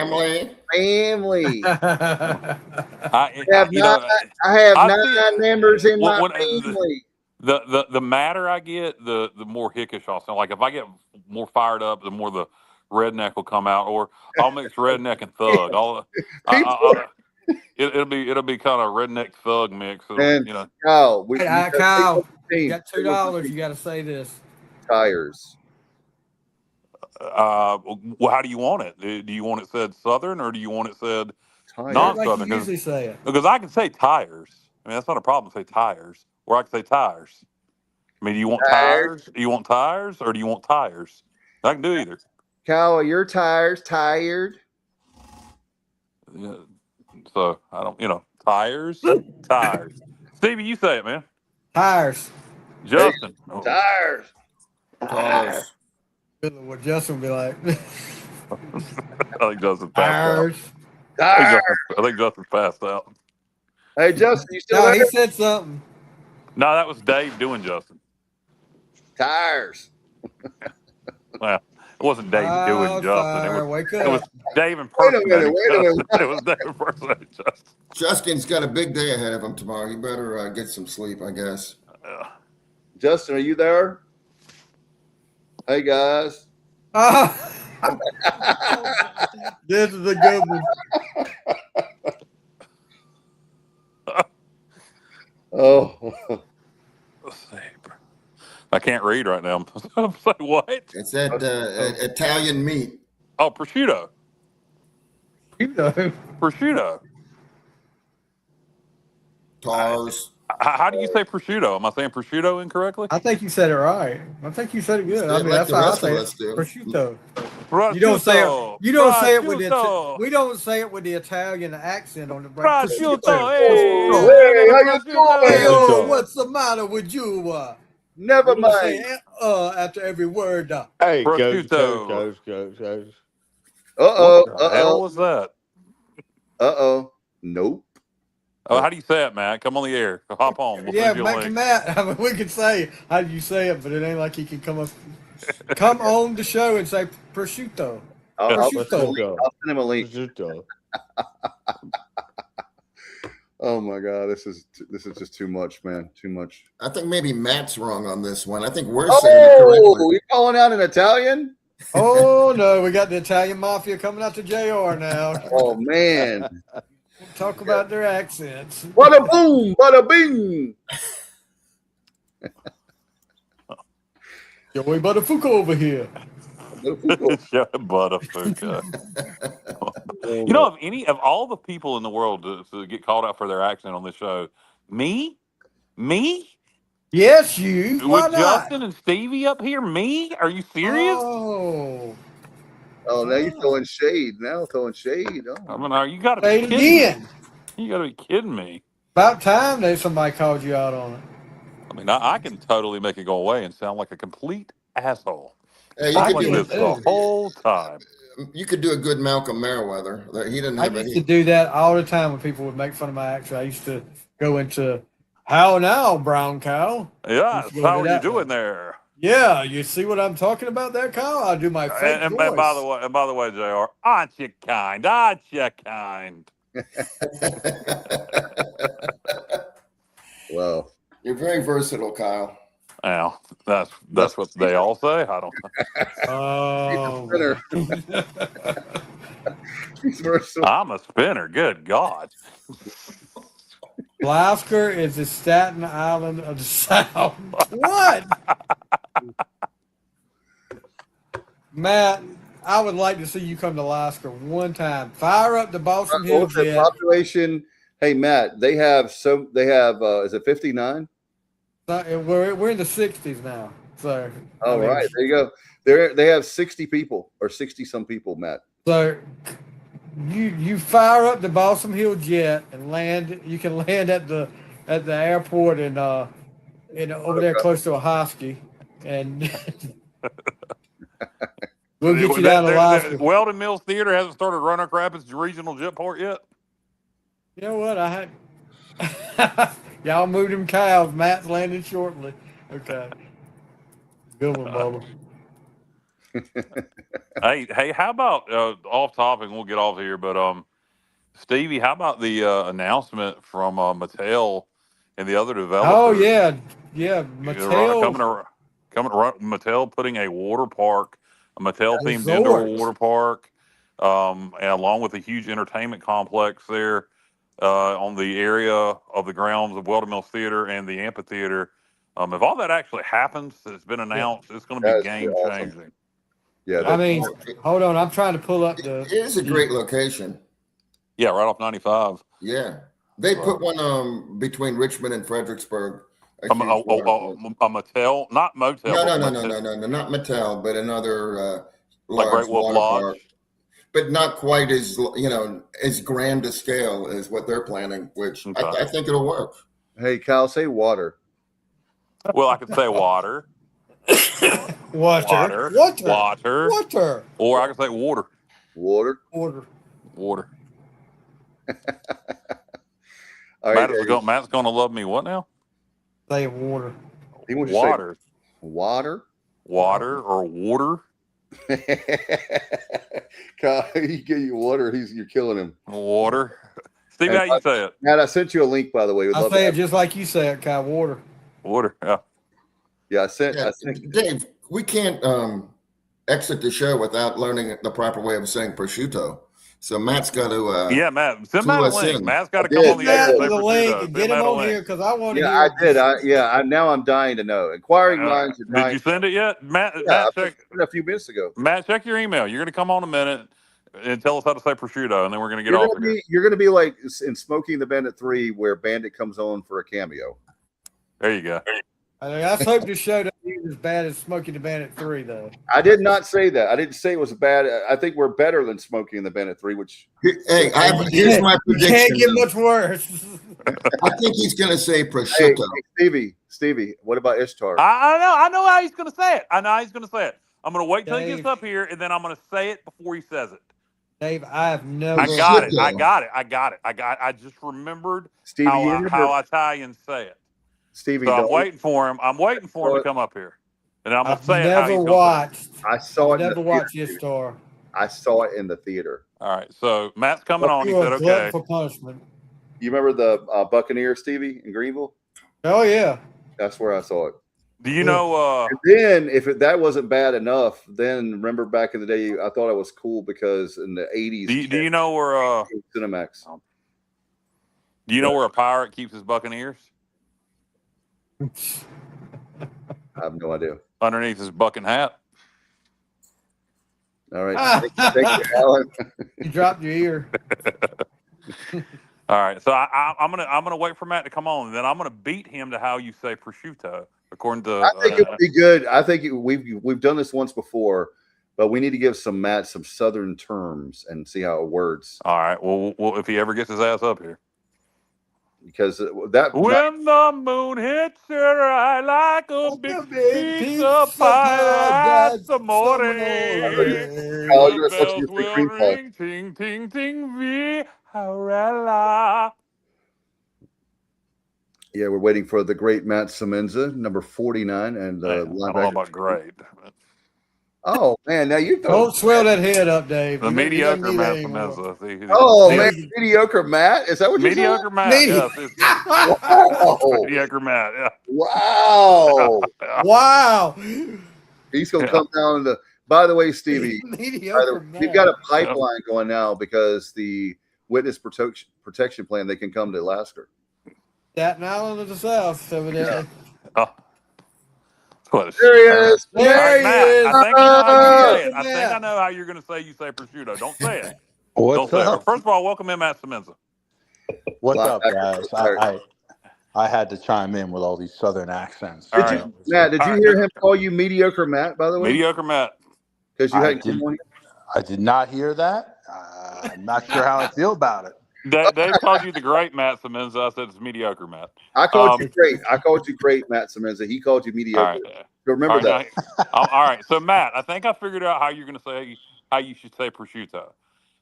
have 9 members in my family. The madder I get, the more hickish I'll sound. Like if I get more fired up, the more the redneck will come out, or I'll mix redneck and thug. It'll be kind of redneck thug mix. And Kyle, Kyle, you got $2. You got to say this. Tires. Well, how do you want it? Do you want it said Southern or do you want it said Tires. Like you non-Southern? usually say it. Because I can say tires. I mean, that's not a problem to say tires. Or I can say tires. I mean, do you want tires? Do you want tires or do you want tires? I can do either. Cal, are your tires tired? Yeah. So I don't, tires. Stevie, you say it, man. Tires. Justin. Tires. Tires. What Justin would be like. I think Justin passed out. Tires. I think Justin passed out. Hey, Justin, you still No, there? he said something. No, that was Dave doing Justin. Tires. Well, it wasn't Dave doing Justin. Wake It was up. Dave impersonating Wait a minute. Justin. It was Dave impersonating Justin. Justin's got a big day ahead of him tomorrow. You better get some sleep, I guess. Justin, are you there? Hey, guys. This is a good one. Oh. I can't read right now. I'm like, what? It's that Italian meat. Oh, prosciutto. Prosciutto. Tars. How do you say prosciutto? Am I saying prosciutto incorrectly? I think you said it right. I think you said it good. I mean, like that's the how I rest say of it. us do. Prosciutto. Prosciutto. You don't say it. You don't say it with the. Prosciutto. We don't say it with the Italian accent on the Prosciutto. Hey, how you doing? Hey, oh, what's the matter with you? Never We don't mind. say after every word. Hey, Prosciutto. coach. Uh-oh. What the hell was that? Uh-oh. Nope. Oh, how do you say it, Matt? Come on the air. Hop on. We'll Yeah, send you a link. Matt. I mean, we can say how do you say it, but it ain't like he can come on the show and say prosciutto. I'll Prosciutto. send him a link. Prosciutto. Oh my God, this is just too much, man. Too much. I think maybe Matt's wrong on this one. I think we're saying it correctly. Oh, you calling out in Italian? Oh no, we got the Italian mafia coming out to JR now. Oh man. Talk about their accents. Bada boom, bada bing. Joey Butterfuka over here. Butterfuka. You know, of all the people in the world to get called out for their accent on this show, me, Yes, you. Why with not? Justin and Stevie up here, me? Are you serious? Oh, now you're throwing shade. Now throwing shade. Oh. I mean, you got to Say be it kidding again. me. You got to be kidding me. About time that somebody called you out on it. I mean, I can totally make it go away and sound like a complete asshole. Hey, you I'm could like do this the whole time. You could do a good Malcolm Merriweather. He didn't I have used any. to do that all the time when people would make fun of my accent. I used to go into how now, brown cow. Yeah, Used to go how into are you that doing one. there? Yeah, you see what I'm talking about there, Kyle? I do my fake And voice. by the way, Jr., aren't you kind? Aren't you kind? Wow. You're very versatile, Kyle. Well, that's what they all say. I don't. Oh, He's versatile. I'm a spinner. Good God. Blasker is the Staten Island of the South. What? Matt, I would like to see you come to Alaska one time. Fire up the Boston Hill What's the jet. population? Hey, Matt, they have is it 59? We're in the 60s now. So All right, there you go. They have 60 people or 60 some people, Matt. So you fire up the Balsam Hill jet and land. You can land at the airport and over there close to Ahoskie, and we'll get you down to Alaska. Weldon Mills Theater hasn't started Roanoke Rapids Regional Jetport yet. You know what? I had y'all moved them cows. Matt's landing shortly. Okay, good one, Bubba. Hey, how about off topic? We'll get off here, but Stevie, how about the announcement from Mattel and the other developers? Oh yeah, Mattel Mattel putting a water park, a Mattel themed indoor water park, and along with a huge entertainment complex there on the area of the grounds of Weldon Mills Theater and the amphitheater. If all that actually happens, it's been announced, it's going to be game changing. Yeah, I mean, hold on. I'm trying to pull up the. It is a great location. Yeah, right off 95. Yeah, they put one between Richmond and Fredericksburg. A motel, not motel. No, motel. not Mattel, but another Like large Great Wolf water Lodge. park, but not quite as as grand a scale as what they're planning. Which Okay. I think it'll work. Hey, Kyle, say water. Well, I could say water. Water. Or I could say water. Water. All right, Matt's going to love me. What now? Say water. He wants Water. To say water. Water or water. Kyle, he get you water. You're killing him. Water. Steve, how you say it? Matt, I sent you a link, by the way. I say it just like you say it, Kyle. Water. Water. Yeah. Yeah, I sent. Dave, we can't exit the show without learning the proper way of saying prosciutto. So Matt's got to. Yeah, Matt. Send Matt a link. Matt's got to come on the air. air. The link and get him on here because I want to. Yeah, I did. Now I'm dying to know. Inquiring minds are dying. Did you send it yet, Matt? Yeah, Matt, I checked it a few minutes ago. Matt, check your email. You're going to come on a minute and tell us how to say prosciutto, and then we're going to get off here. You're going to be like in Smoking the Bandit 3, where Bandit comes on for a cameo. There you go. I hope this show doesn't be as bad as Smoking the Bandit 3, though. I did not say that. I didn't say it was bad. I think we're better than Smoking the Bandit 3, which. Hey, here's my prediction. Can't get much worse. I think he's going to say prosciutto. Hey, Stevie, what about Ishtar? I know how he's going to say it. I'm going to wait till he gets up here, and then I'm going to say it before he says it. Dave, I have no. I got it. I just remembered Stevie, how Italians say it. Stevie, so I'm waiting for him. To come up here, and I'm gonna say it. Never watched. I saw it. Never watched Ishtar. I saw it in the theater. All right, so Matt's coming on. He said, "Okay." For punishment. You remember the Buccaneer, Stevie, in Greenville? Oh yeah. That's where I saw it. Do you know? And then, if that wasn't bad enough, then remember back in the day, I thought it was cool because in the 80s. Do you know where? Cinemax. Do you know where a pirate keeps his Buccaneers? I have no idea. Underneath his bucking hat. All right. Thank you, Alan. You dropped your ear. All right. So I'm gonna wait for Matt to come on, and then I'm gonna beat him to how you say prosciutto, according to. I think it would be good. I think we've done this once before, but we need to give Matt some Southern terms and see how it words. All right. Well, if he ever gets his ass up here. Because when the moon hits your eye like a big piece of pie, that's the morning. The bells will ring, ting, ting, ting, vi-ha-ra-la. Yeah, we're waiting for the great Matt Semenza, number 49, and I don't know about great. Oh man, now you don't swell that head up, Dave. The mediocre Matt Semenza. Man, mediocre Matt. Is that what you said? Mediocre Matt? Yes. Wow. Mediocre Matt. Yeah. Wow. Wow. He's gonna come down to. By the way, Stevie, we've got a pipeline going now because the witness protection plan. They can come to Alaska. Staten Island of the South, evidently. Yeah. There he is. There he is. I think I know how you're going to say you say prosciutto. Don't say it. What's up? First of all, welcome in, Matt Semenza. What's up, guys? I had to chime in with all these Southern accents. Matt, did you hear him call you mediocre Matt, by the way? Mediocre Matt. Because you had I did not hear that. I'm not sure how I feel about it. Dave called you the great Matt Semenza. I said it's mediocre Matt. I called you great. I called you great, Matt Semenza. He called you mediocre. All right. So remember that. All right. So Matt, I think I figured out how you're going to say how you should say prosciutto.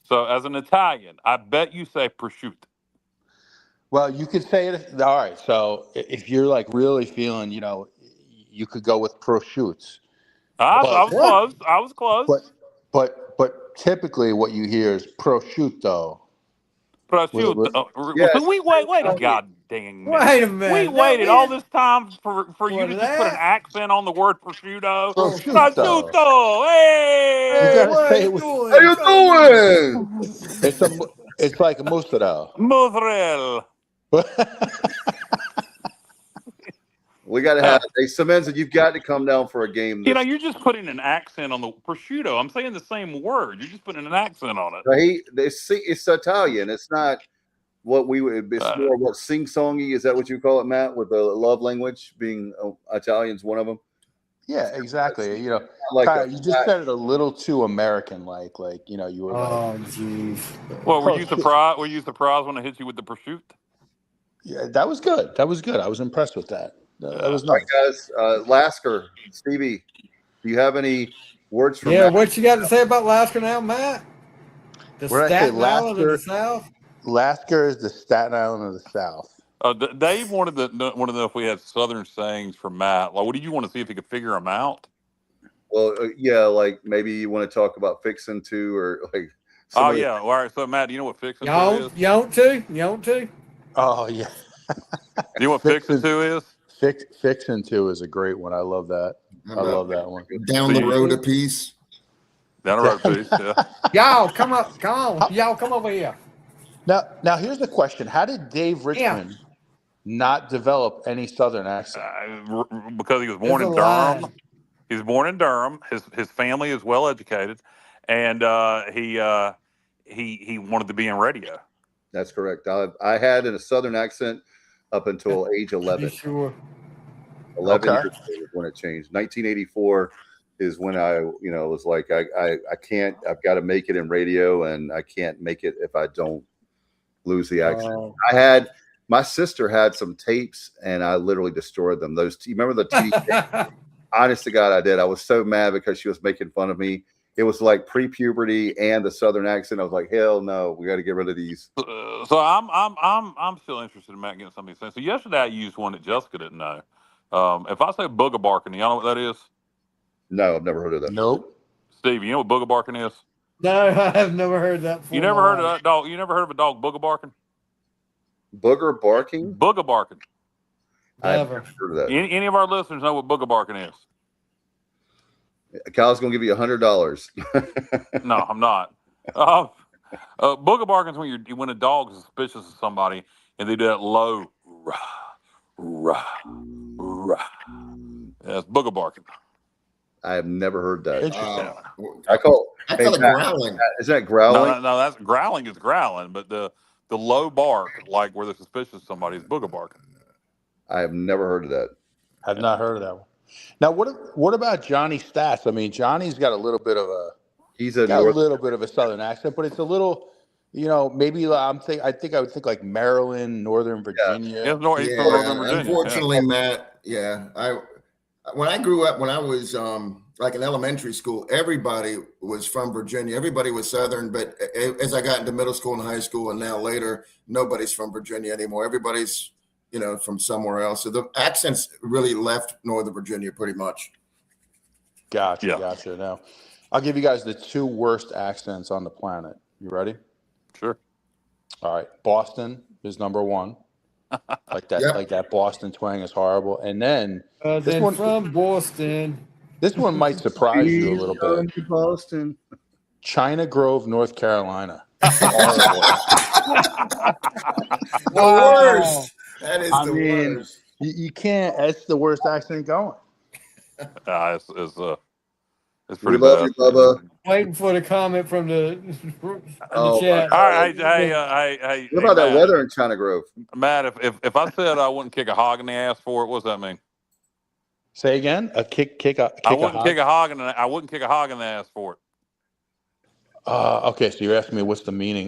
So as an Italian, I bet you say prosciutto. Well, you could say it. All right. So if you're like really feeling, you could go with prosciutto. I was close. But typically, what you hear is prosciutto. Prosciutto. Yes. Wait a god dang minute. Wait a minute. We waited all this time for you to just put an accent on the word prosciutto. Prosciutto. Hey! You gotta say it with, How you doing? It's like a mozzarella. Mozzarella. Well, We got to have hey Semenza, you've got to come down for a game. You know, you're just putting an accent on the prosciutto. I'm saying the same word. You're just putting an accent on it. It's Italian. It's not what we would. It's more what sing-songy. Is that what you call it, Matt? With the love language being Italian's one of them. Yeah, exactly. You know, like Kyle, you just said it a little too American-like. You know, you were like, oh, jeez. Well, were you surprised? Were you surprised when I hit you with the prosciutto? Yeah, that was good. That was good. I was impressed with that. That was nice. All right, guys. Lasker, Stevie, do you have any words from Yeah, Matt? what you got to say about Lasker now, Matt? The Where did I say Staten Island of the Lasker? South? Lasker is the Staten Island of the South. Dave wanted to know if we had Southern sayings for Matt. Like, what do you want to see if he could figure them out? Well, yeah, like maybe you want to talk about fixing to or like. Oh yeah, all right. So Matt, do you know what fixing to is? You want to? Oh yeah. Do you know what fixing to is? Fixing to is a great one. I love that. I love that one. Down the road a piece. Down the road a piece. Yeah. Y'all come on. Y'all come over here. Now here's the question: how did Dave Richmond not develop any Southern accent? Because he was born in Durham. He was born in Durham. His family is well educated, and he wanted to be in radio. That's correct. I had a Southern accent up until age 11. Sure. 11 years old when it changed. 1984 is when I was like, I can't. I've got to make it in radio, and I can't make it if I don't lose the accent. My sister had some tapes, and I literally destroyed them. You remember the tapes? Honest to God, I did. I was so mad because she was making fun of me. It was like pre-puberty and the Southern accent. I was like, hell no, we got to get rid of these. So I'm still interested in Matt getting something to say. So yesterday I used one that Jessica didn't know. If I say booger barking, y'all know what that is? No, I've never heard of that. Nope. Steve, you know what booger barking is? No, I have never heard that before. You never heard of that dog? You never heard of a dog booger barking? Booger barking? Booger barking. I've never heard of that. Any of our listeners know what booger barking is? Kyle's gonna give you $100. No, I'm not. Booger barking is when a dog is suspicious of somebody and they do that low rah, rah, rah. That's booger barking. I have never heard that. Interesting. I call it growling. Is that growling? No, that's growling is growling, but the low bark, like where they're suspicious of somebody, is booger barking. I have never heard of that. I've not heard of that one. Now, what about Johnny Stats? I mean, Johnny's got a little bit of a Southern accent, but it's a little, maybe I think I would think like Maryland, Northern Virginia. Yeah, Northern Virginia. Unfortunately, Matt, when I grew up, when I was like in elementary school, everybody was from Virginia. Everybody was Southern, but as I got into middle school and high school, and now later, nobody's from Virginia anymore. Everybody's from somewhere else. So the accents really left Northern Virginia pretty much. Gotcha. Now, I'll give you guys the two worst accents on the planet. You ready? Sure. All right. Boston is number one. Like that Boston twang is horrible. And then this one from Boston. This one might surprise you a little bit. Boston. China Grove, North Carolina. The worst. That is the worst. You can't. That's the worst accent going. It's We pretty love bad. you, Bubba. Waiting for the comment from the Oh, chat. All right, hey. What about that Matt, weather in China Grove? Matt, if I said I wouldn't kick a hog in the ass for it, what does that mean? Say again. I wouldn't kick a hog in the ass for it. Okay, so you're asking me what's the meaning?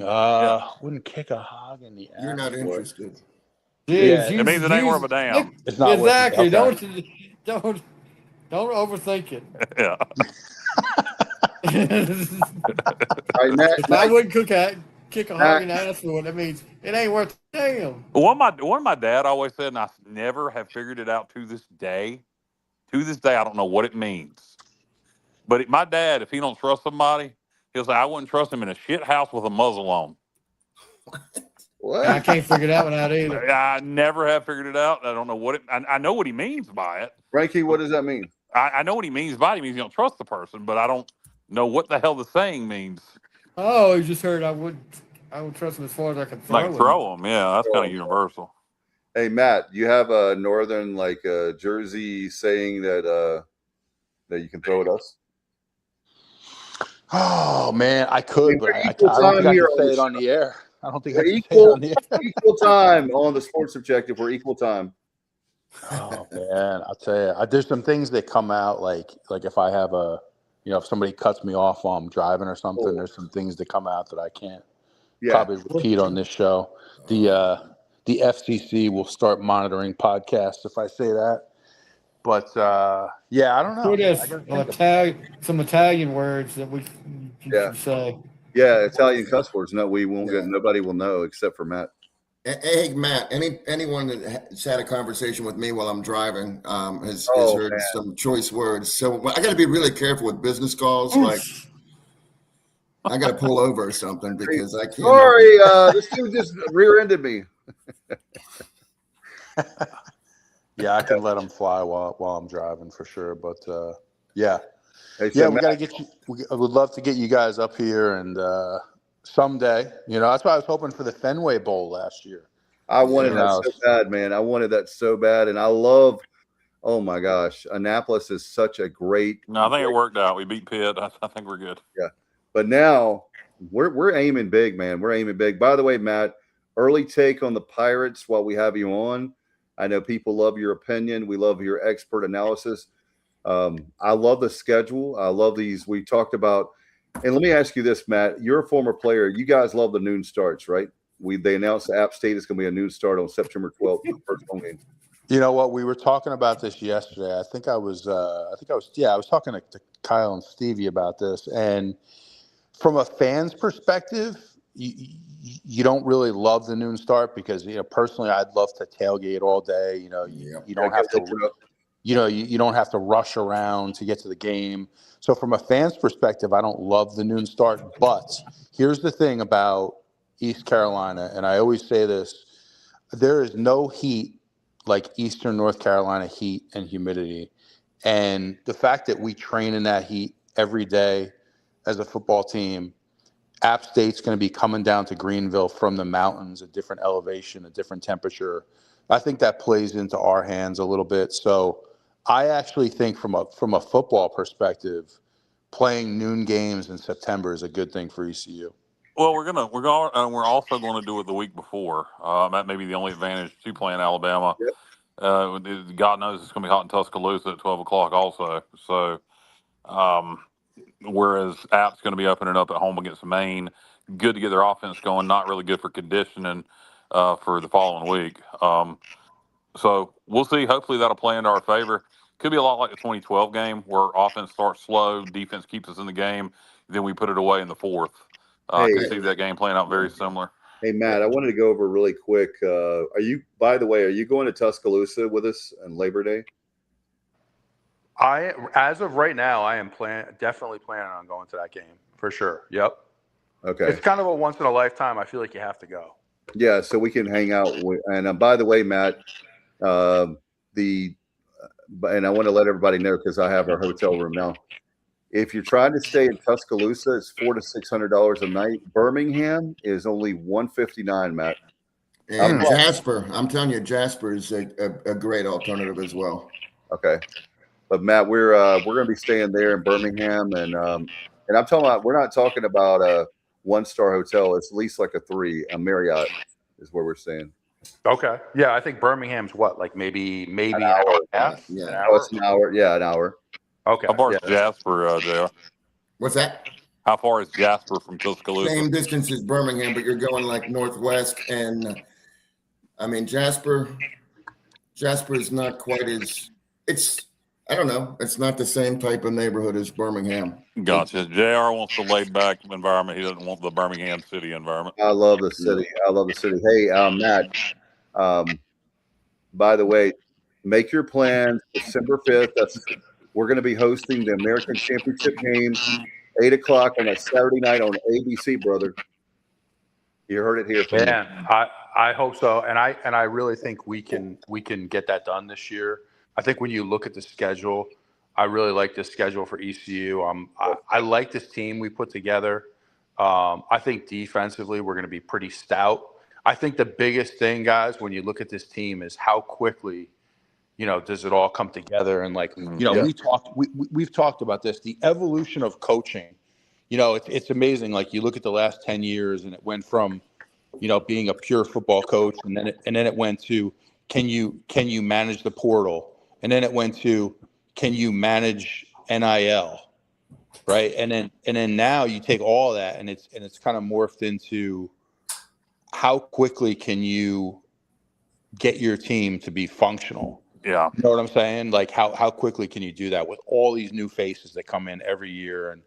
Wouldn't kick a hog in the ass. You're not interested. It means it ain't worth a damn. It's not exactly. Worth it. Okay. Don't overthink it. Yeah. All right, Matt, If I wouldn't kick a hog in the ass for it, that means it ain't worth a damn. One of my dad always said, and I never have figured it out to this day. To this day, I don't know what it means. But my dad, if he don't trust somebody, he'll say, I wouldn't trust him in a shit house with a muzzle on. What? I can't figure that one out either. I never have figured it out. I don't know what I know what he means by it. Frankie, what does that mean? I know what he means by it. He means you don't trust the person, but I don't know what the hell the saying means. Oh, you just heard I would trust him as far as I can throw him. Like throw him. Yeah, that's kind of universal. Hey, Matt, you have a northern jersey saying that you can throw at us? Oh man, I could, but I equal don't think time I here can on say the it show. on the air. I don't think We're I can say it on the air. equal time on the Sports Objective. We're equal time. Oh man, I'll tell you, there's some things that come out like if I have if somebody cuts me off while I'm driving or something, there's some things that come out that I can't probably repeat on this show. The FCC will start monitoring podcasts if I say that. But yeah, I don't know. Some Italian words that we should say. Yeah, Italian cuss words. No, we won't get. Nobody will know except for Matt. Hey, Matt. Anyone that's had a conversation with me while I'm driving has heard some choice words. So I got to be really careful with business calls. Like I got to pull over or something because I can't. Sorry, this dude just rear-ended me. Yeah, I can let them fly while I'm driving for sure. But yeah. Hey, we got to get you. I would love to get you guys up here and someday. That's why I was hoping for the Fenway Bowl last year. I wanted that so bad, man. I wanted that so bad, and I love. Oh my gosh, Annapolis is such a great. No, I think it worked out. We beat Pitt. I think we're good. Yeah, but now we're aiming big, man. We're aiming big. By the way, Matt, early take on the Pirates while we have you on. I know people love your opinion. We love your expert analysis. I love the schedule. I love these. We talked about, and let me ask you this, Matt. You're a former player. You guys love the noon starts, right? They announced App State is going to be a noon start on September 12th, the first home game. You know what? We were talking about this yesterday. I was talking to Kyle and Stevie about this, and from a fan's perspective, you don't really love the noon start because personally, I'd love to tailgate all day. You don't have to. You don't have to rush around to get to the game. So from a fan's perspective, I don't love the noon start. But here's the thing about East Carolina, and I always say this, there is no heat like Eastern North Carolina heat and humidity. And the fact that we train in that heat every day as a football team, App State's going to be coming down to Greenville from the mountains, a different elevation, a different temperature. I think that plays into our hands a little bit. So I actually think from a football perspective, playing noon games in September is a good thing for ECU. Well, we're also going to do it the week before. That may be the only advantage to playing Alabama. Yep. God knows it's going to be hot in Tuscaloosa at 12 o'clock also. So, whereas App's going to be up at home against Maine, good to get their offense going, not really good for conditioning for the following week. So we'll see. Hopefully that'll play into our favor. Could be a lot like the 2012 game where offense starts slow, defense keeps us in the game, then we put it away in the fourth. I can see that game playing out very similar. Hey, Matt, I wanted to go over really quick. By the way, are you going to Tuscaloosa with us on Labor Day? As of right now, I am definitely planning on going to that game for sure. Yep. Okay. It's kind of a once in a lifetime. I feel like you have to go. Yeah, so we can hang out. And by the way, Matt, and I want to let everybody know because I have our hotel room now. If you're trying to stay in Tuscaloosa, it's $400 to $600 a night. Birmingham is only $159, Matt. And Jasper, I'm telling you, Jasper is a great alternative as well. Okay, but Matt, we're going to be staying there in Birmingham, and I'm talking about. We're not talking about a 1-star hotel. It's at least like a Marriott is where we're staying. Okay. Yeah, I think Birmingham's like maybe an hour and a half. Yeah, it's an hour. Yeah, an hour. Okay. How far is Jasper, JR? What's that? How far is Jasper from Tuscaloosa? Same distance as Birmingham, but you're going like northwest, and I mean Jasper is not quite as I don't know. It's not the same type of neighborhood as Birmingham. Gotcha. JR wants the laid back environment. He doesn't want the Birmingham city environment. I love the city. Hey, Matt. By the way, make your plans. December 5th. We're going to be hosting the American Championship game, 8 o'clock on a Saturday night on ABC, brother. You heard it here from me. I hope so, and I really think we can get that done this year. I think when you look at the schedule, I really like this schedule for ECU. I like this team we put together. I think defensively we're going to be pretty stout. I think the biggest thing, guys, when you look at this team is how quickly, does it all come together? And we've talked about this, the evolution of coaching. It's amazing. Like you look at the last 10 years and it went from, being a pure football coach. And then it went to, can you manage the portal? And then it went to, can you manage NIL? Right. And then now you take all that and it's kind of morphed into how quickly can you get your team to be functional? Yeah. You know what I'm saying? Like how quickly can you do that with all these new faces that come in every year? And,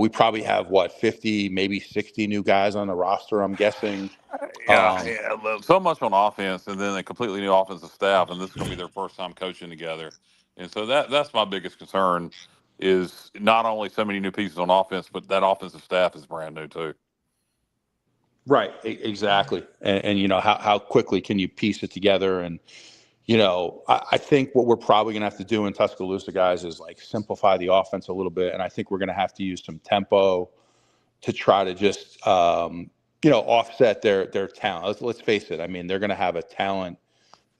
we probably have 50, maybe 60 new guys on the roster, I'm guessing. So much on offense and then a completely new offensive staff. And this is going to be their first time coaching together. And so that's my biggest concern is not only so many new pieces on offense, but that offensive staff is brand new too. Right. Exactly. And how quickly can you piece it together? And, I think what we're probably going to have to do in Tuscaloosa, guys, is like simplify the offense a little bit. And I think we're going to have to use some tempo to try to just, offset their talent. Let's face it. I mean, they're going to have a talent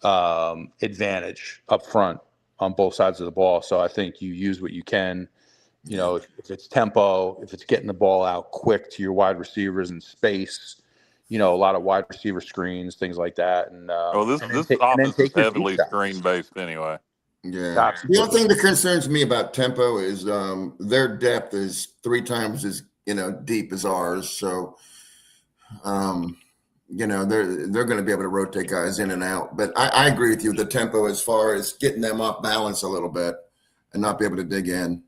advantage up front on both sides of the ball. So I think you use what you can, if it's tempo, if it's getting the ball out quick to your wide receivers in space, a lot of wide receiver screens, things like that. And this offense is heavily screen based anyway. Yeah. Absolutely. The only thing that concerns me about tempo is their depth is 3 times as deep as ours. So they're going to be able to rotate guys in and out. But I agree with you. The tempo as far as getting them off balance a little bit and not be able to dig in.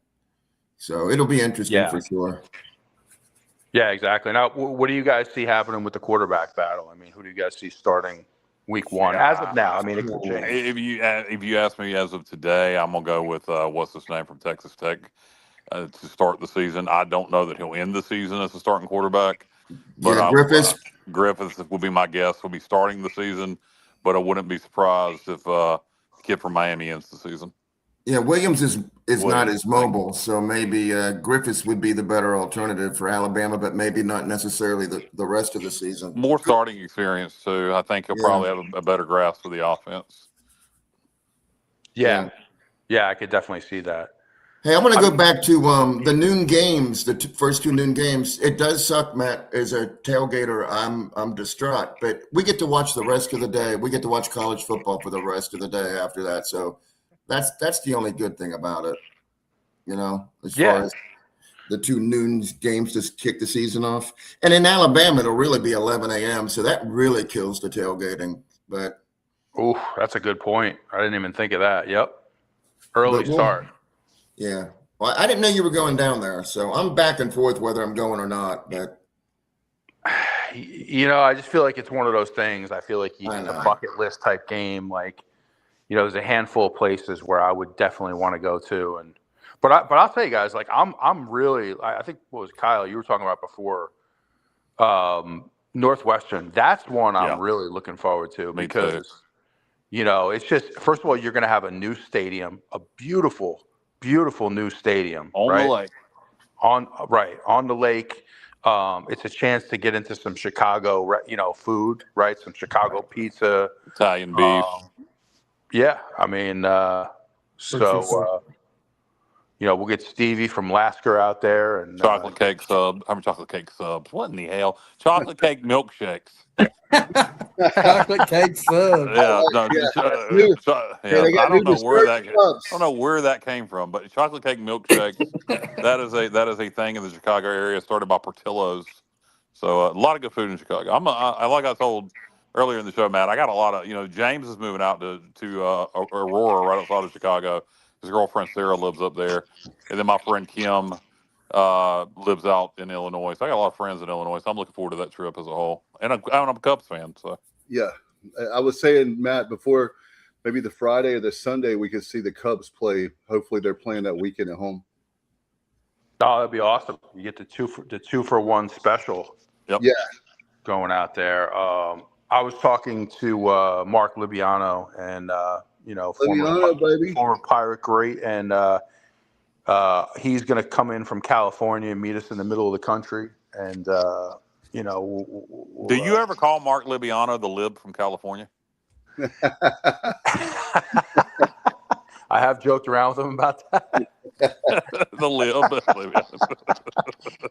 So it'll be interesting for sure. Yeah, exactly. Now, what do you guys see happening with the quarterback battle? I mean, who do you guys see starting week 1 as of now? I mean, it could change. If you ask me as of today, I'm gonna go with what's his name from Texas Tech to start the season. I don't know that he'll end the season as a starting quarterback, but Griffiths will be my guess. Will be starting the season, but I wouldn't be surprised if the kid from Miami ends the season. Yeah, Williams is not as mobile, so maybe Griffiths would be the better alternative for Alabama, but maybe not necessarily the rest of the season. More starting experience too. I think he'll probably have a better grasp of the offense. Yeah, I could definitely see that. Hey, I want to go back to the noon games, the first 2 noon games. It does suck, Matt. As a tailgater, I'm distraught, but we get to watch the rest of the day. We get to watch college football for the rest of the day after that. So that's the only good thing about it, as far as the 2 noon games to kick the season off. And in Alabama, it'll really be 11 a.m., so that really kills the tailgating. But that's a good point. I didn't even think of that. Yep. Early start. Yeah. Well, I didn't know you were going down there, so I'm back and forth whether I'm going or not. But I just feel like it's one of those things. I feel like it's a bucket list type game. Like, there's a handful of places where I would definitely want to go to, but I'll tell you guys, like I'm really, I think what was Kyle you were talking about before, Northwestern. That's one I'm really looking forward to because, it's just, first of all, you're going to have a new stadium, a beautiful new stadium on the lake. On the lake. It's a chance to get into some Chicago, food, right? Some Chicago pizza, Italian beef. Yeah, I mean, we'll get Stevie from Lasker out there and chocolate cake subs. Chocolate cake subs. What in the hell? Chocolate cake milkshakes. Chocolate cake subs. Yeah, I don't know where that came from, but chocolate cake milkshakes. that is a thing in the Chicago area, started by Portillo's. So a lot of good food in Chicago. I like I told earlier in the show, Matt, I got a lot of, James is moving out to Aurora, right outside of Chicago. His girlfriend Sarah lives up there. And then my friend Kim lives out in Illinois. So I got a lot of friends in Illinois. So I'm looking forward to that trip as a whole. And I'm a Cubs fan. So yeah, I was saying, Matt, before maybe the Friday or the Sunday, we could see the Cubs play. Hopefully they're playing that weekend at home. Oh, that'd be awesome. You get the two for one special. Yep. Yeah. Going out there. I was talking to Mark Libiano and former Pirate great, and he's going to come in from California and meet us in the middle of the country, and you know, Do you ever call Mark Libbiano the Lib from California? I have joked around with him about that. The Lib.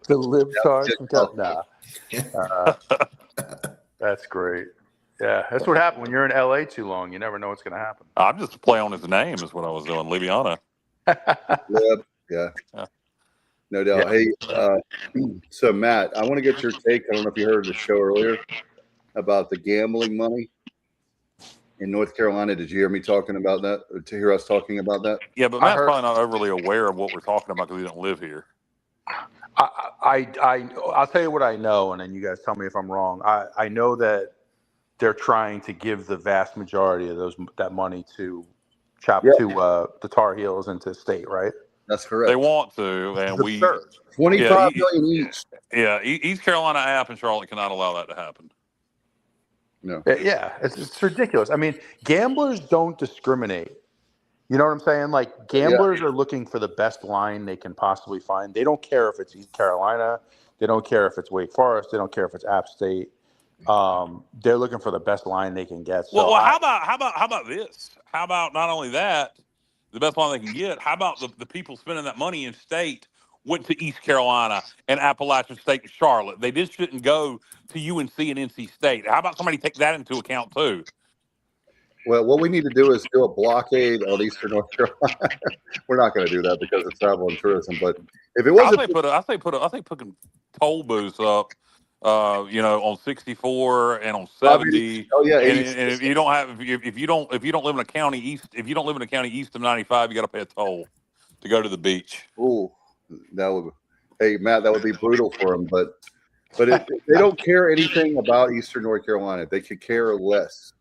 The libtard from California. Nah. That's great. Yeah, that's what happened when you're in LA too long. You never know what's going to happen. I'm just playing on his name is what I was doing, Libbiano. Lib. Yeah. No doubt. Yeah. Hey, so Matt, I want to get your take. I don't know if you heard the show earlier about the gambling money in North Carolina. Did you hear me talking about that? Or to hear us talking about that? Yeah, but Matt's probably not overly aware of what we're talking about because he don't live here. I'll tell you what I know, and then you guys tell me if I'm wrong. I know that they're trying to give the vast majority of that money to the Tar Heels and to state, right? That's correct. They want to, and we $25 million each. Yeah, East Carolina app and Charlotte cannot allow that to happen. No. Yeah, it's ridiculous. I mean, gamblers don't discriminate. You know what I'm saying? Like, gamblers are looking for the best line they can possibly find. They don't care if it's East Carolina. They don't care if it's Wake Forest. They don't care if it's App State. They're looking for the best line they can get. So well, how about this? How about not only that, the best line they can get? How about the people spending that money in state went to East Carolina and Appalachian State and Charlotte? They just shouldn't go to UNC and NC State. How about somebody take that into account too? Well, what we need to do is do a blockade on Eastern North Carolina. We're not going to do that because of travel and tourism. But if it wasn't, I think putting toll booths up, on 64 and on 70. Oh yeah, and if you don't have, if you don't live in a county east, of 95, you got to pay a toll to go to the beach. Ooh, hey Matt, that would be brutal for them. But if they don't care anything about Eastern North Carolina, they could care less.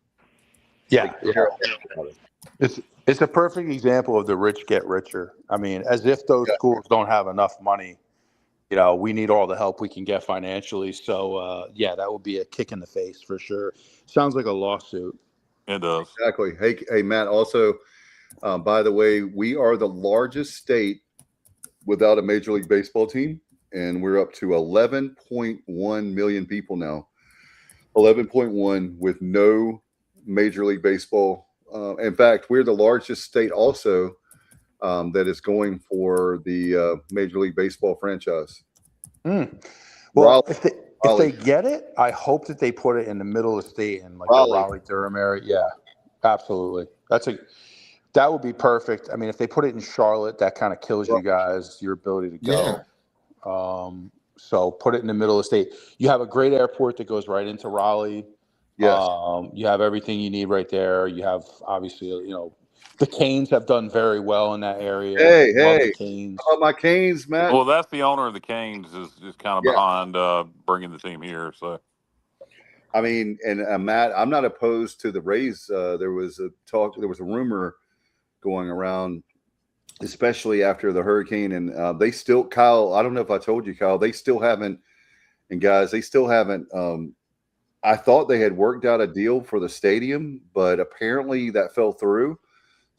Yeah. It's a perfect example of the rich get richer. I mean, as if those schools don't have enough money. We need all the help we can get financially. So, that would be a kick in the face for sure. Sounds like a lawsuit. It does. Exactly. Hey, Matt, also, by the way, we are the largest state without a Major League Baseball team, and we're up to 11.1 million people now. 11.1 with no Major League Baseball. In fact, we're the largest state also that is going for the Major League Baseball franchise. Well, if they get it, I hope that they put it in the middle of the state in like the Raleigh-Durham area. Yeah, absolutely. That would be perfect. I mean, if they put it in Charlotte, that kind of kills you guys, your ability to go. Yeah. So put it in the middle of the state. You have a great airport that goes right into Raleigh. Yes. You have everything you need right there. You have obviously, the Canes have done very well in that area. Hey, the Canes. How about my Canes, Matt? Well, that's the owner of the Canes is just kind of behind bringing the team here. So, I mean, and Matt, I'm not opposed to the Rays. There was a rumor going around, especially after the hurricane, and they still, Kyle. I don't know if I told you, Kyle. They still haven't, and guys, they still haven't. I thought they had worked out a deal for the stadium, but apparently that fell through.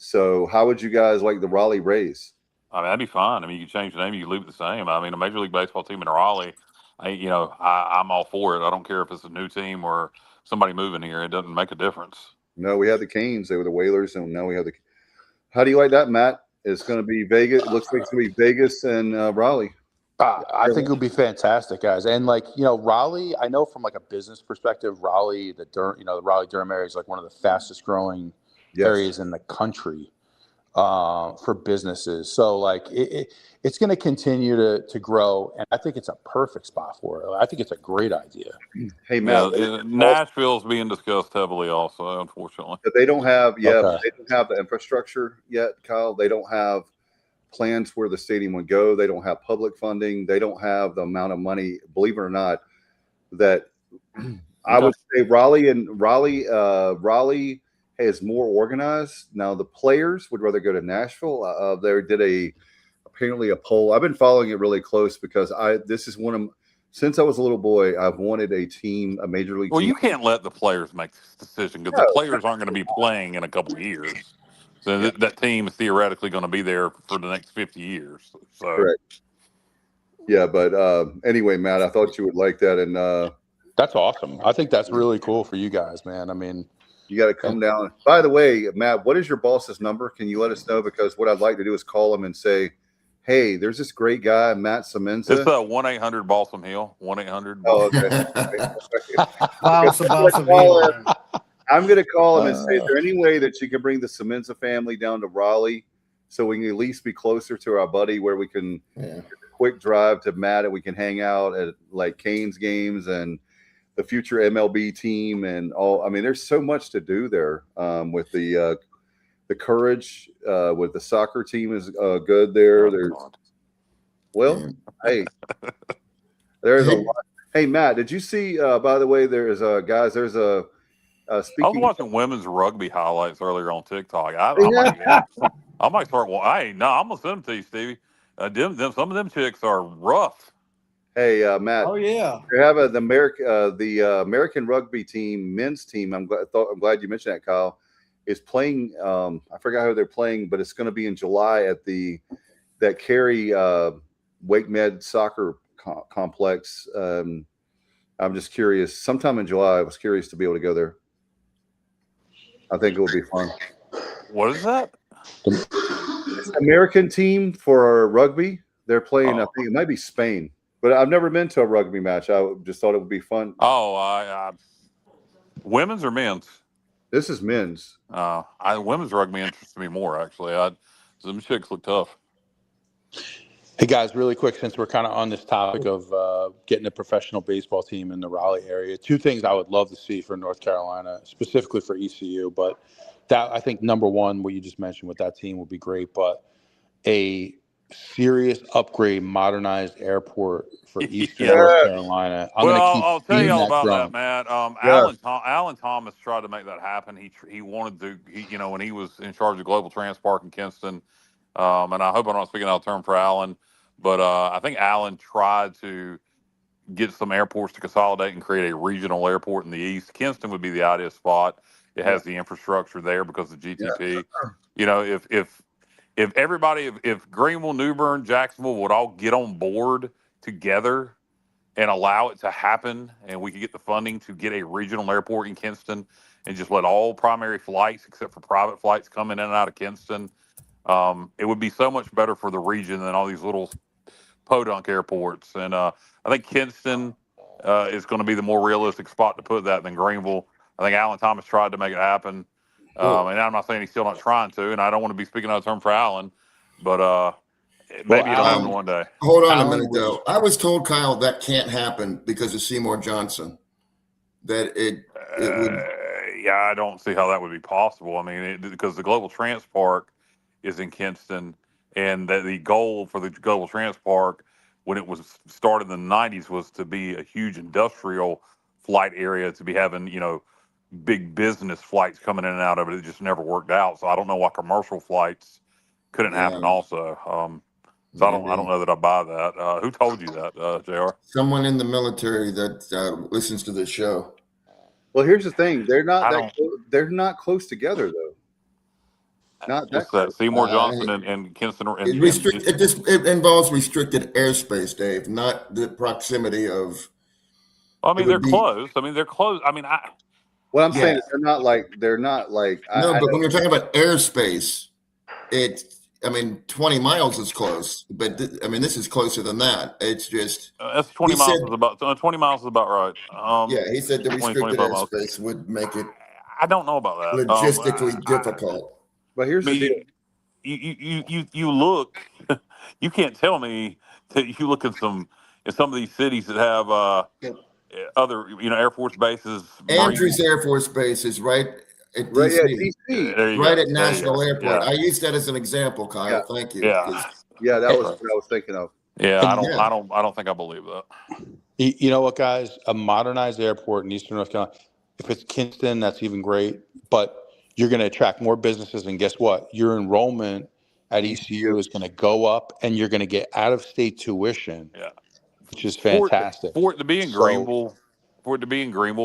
So how would you guys like the Raleigh Rays? I mean, that'd be fine. I mean, you can change the name, you can leave it the same. I mean, a Major League Baseball team in Raleigh, I'm all for it. I don't care if it's a new team or somebody moving here. It doesn't make a difference. No, we had the Canes. They were the Whalers, and now we have the – how do you like that, Matt? It's going to be Vegas. It looks like it's going to be Vegas and Raleigh. I think it would be fantastic, guys. And Raleigh, I know from like a business perspective, Raleigh, the Raleigh-Durham area is like one of the fastest growing areas in the country for businesses. So it's going to continue to grow, and I think it's a perfect spot for it. I think it's a great idea. Hey, Matt, Nashville's being discussed heavily also, unfortunately. But they don't have they don't have the infrastructure yet, Kyle. They don't have plans where the stadium would go. They don't have public funding. They don't have the amount of money, believe it or not, that I would say Raleigh is more organized. Now the players would rather go to Nashville. They did apparently a poll. I've been following it really close because since I was a little boy, I've wanted a Major League team. Well, you can't let the players make this decision because the players aren't going to be playing in a couple of years. So that team is theoretically going to be there for the next 50 years. So, correct. Yeah, but anyway, Matt, I thought you would like that, and that's awesome. I think that's really cool for you guys, man. I mean, you got to come down. By the way, Matt, what is your boss's number? Can you let us know? Because what I'd like to do is call him and say, hey, there's this great guy, Matt Semenza. It's 1-800 Balsam Hill. 1-800. Oh, okay. I'm going to call him and say, is there any way that you can bring the Semenza family down to Raleigh so we can at least be closer to our buddy, where we can quick drive to Matt and we can hang out at like Canes games and the future MLB team and all. I mean, there's so much to do there with the Courage, with the soccer team is good there. Hey, there's a lot. Hey, Matt, did you see, by the way, there's guys, there's a speaking. I was watching women's rugby highlights earlier on TikTok. I might start. I'm gonna send them to you, Stevie. Some of them chicks are rough. Hey, Matt. Oh yeah. You have the American rugby team, men's team. I'm glad you mentioned that, Kyle. Is playing. I forgot who they're playing, but it's going to be in July at that Cary Wake Med soccer complex. I'm just curious. Sometime in July, I was curious to be able to go there. I think it will be fun. What is that? It's the American team for rugby. They're playing. I think it might be Spain, but I've never been to a rugby match. I just thought it would be fun. Women's or men's? This is men's. Women's rugby interests me more, actually. Some chicks look tough. Hey, guys, really quick, since we're kind of on this topic of getting a professional baseball team in the Raleigh area, two things I would love to see for North Carolina, specifically for ECU. But that, I think, number one, what you just mentioned with that team would be great. But a serious upgrade, modernized airport for Eastern North Carolina. I'll tell you all about that, Matt. Alan Thomas tried to make that happen. He wanted to, when he was in charge of Global Trans Park in Kinston, and I hope I'm not speaking out of turn for Alan, but I think Alan tried to get some airports to consolidate and create a regional airport in the East. Kinston would be the ideal spot. It has the infrastructure there because of GTP. If everybody, if Greenville, New Bern, Jacksonville would all get on board together and allow it to happen, and we could get the funding to get a regional airport in Kinston and just let all primary flights, except for private flights, come in and out of Kinston, it would be so much better for the region than all these little podunk airports. And I think Kinston is going to be the more realistic spot to put that than Greenville. I think Alan Thomas tried to make it happen. And I'm not saying he's still not trying to, and I don't want to be speaking out of turn for Alan, but maybe it'll happen one day. Hold on a minute, though. I was told, Kyle, that can't happen because of Seymour Johnson. That it would. Yeah, I don't see how that would be possible. I mean, because the Global Trans Park is in Kinston, and that the goal for the Global Trans Park when it was started in the 90s was to be a huge industrial flight area, to be having, big business flights coming in and out of it. It just never worked out. So I don't know why commercial flights couldn't happen also. So I don't know that I buy that. Who told you that, JR? Someone in the military that listens to this show. Well, here's the thing. They're not not close together though. Not that Seymour Johnson and Kinston. It involves restricted airspace, Dave, not the proximity of. I mean, they're close. They're close. What I'm saying is they're not like. No, but when you're talking about airspace, 20 miles is close, but this is closer than that. It's just that's 20 miles is about 20 miles is about right. He said the restricted airspace would make it. I don't know about that. Logistically difficult. But here's the deal. You look. You can't tell me that you look in some of these cities that have other Air Force bases. Andrews Air Force Base is right at DC. Right at National Airport. Yeah. I used that as an example, Kyle. Yeah. Thank you. Yeah, that was what I was thinking of. Yeah, I don't think I believe that. You know what, guys? A modernized airport in Eastern North Carolina. If it's Kinston, that's even great. But you're going to attract more businesses, and guess what? Your enrollment at ECU is going to go up, and you're going to get out-of-state tuition. Yeah. Which is fantastic. For it to be in Greenville,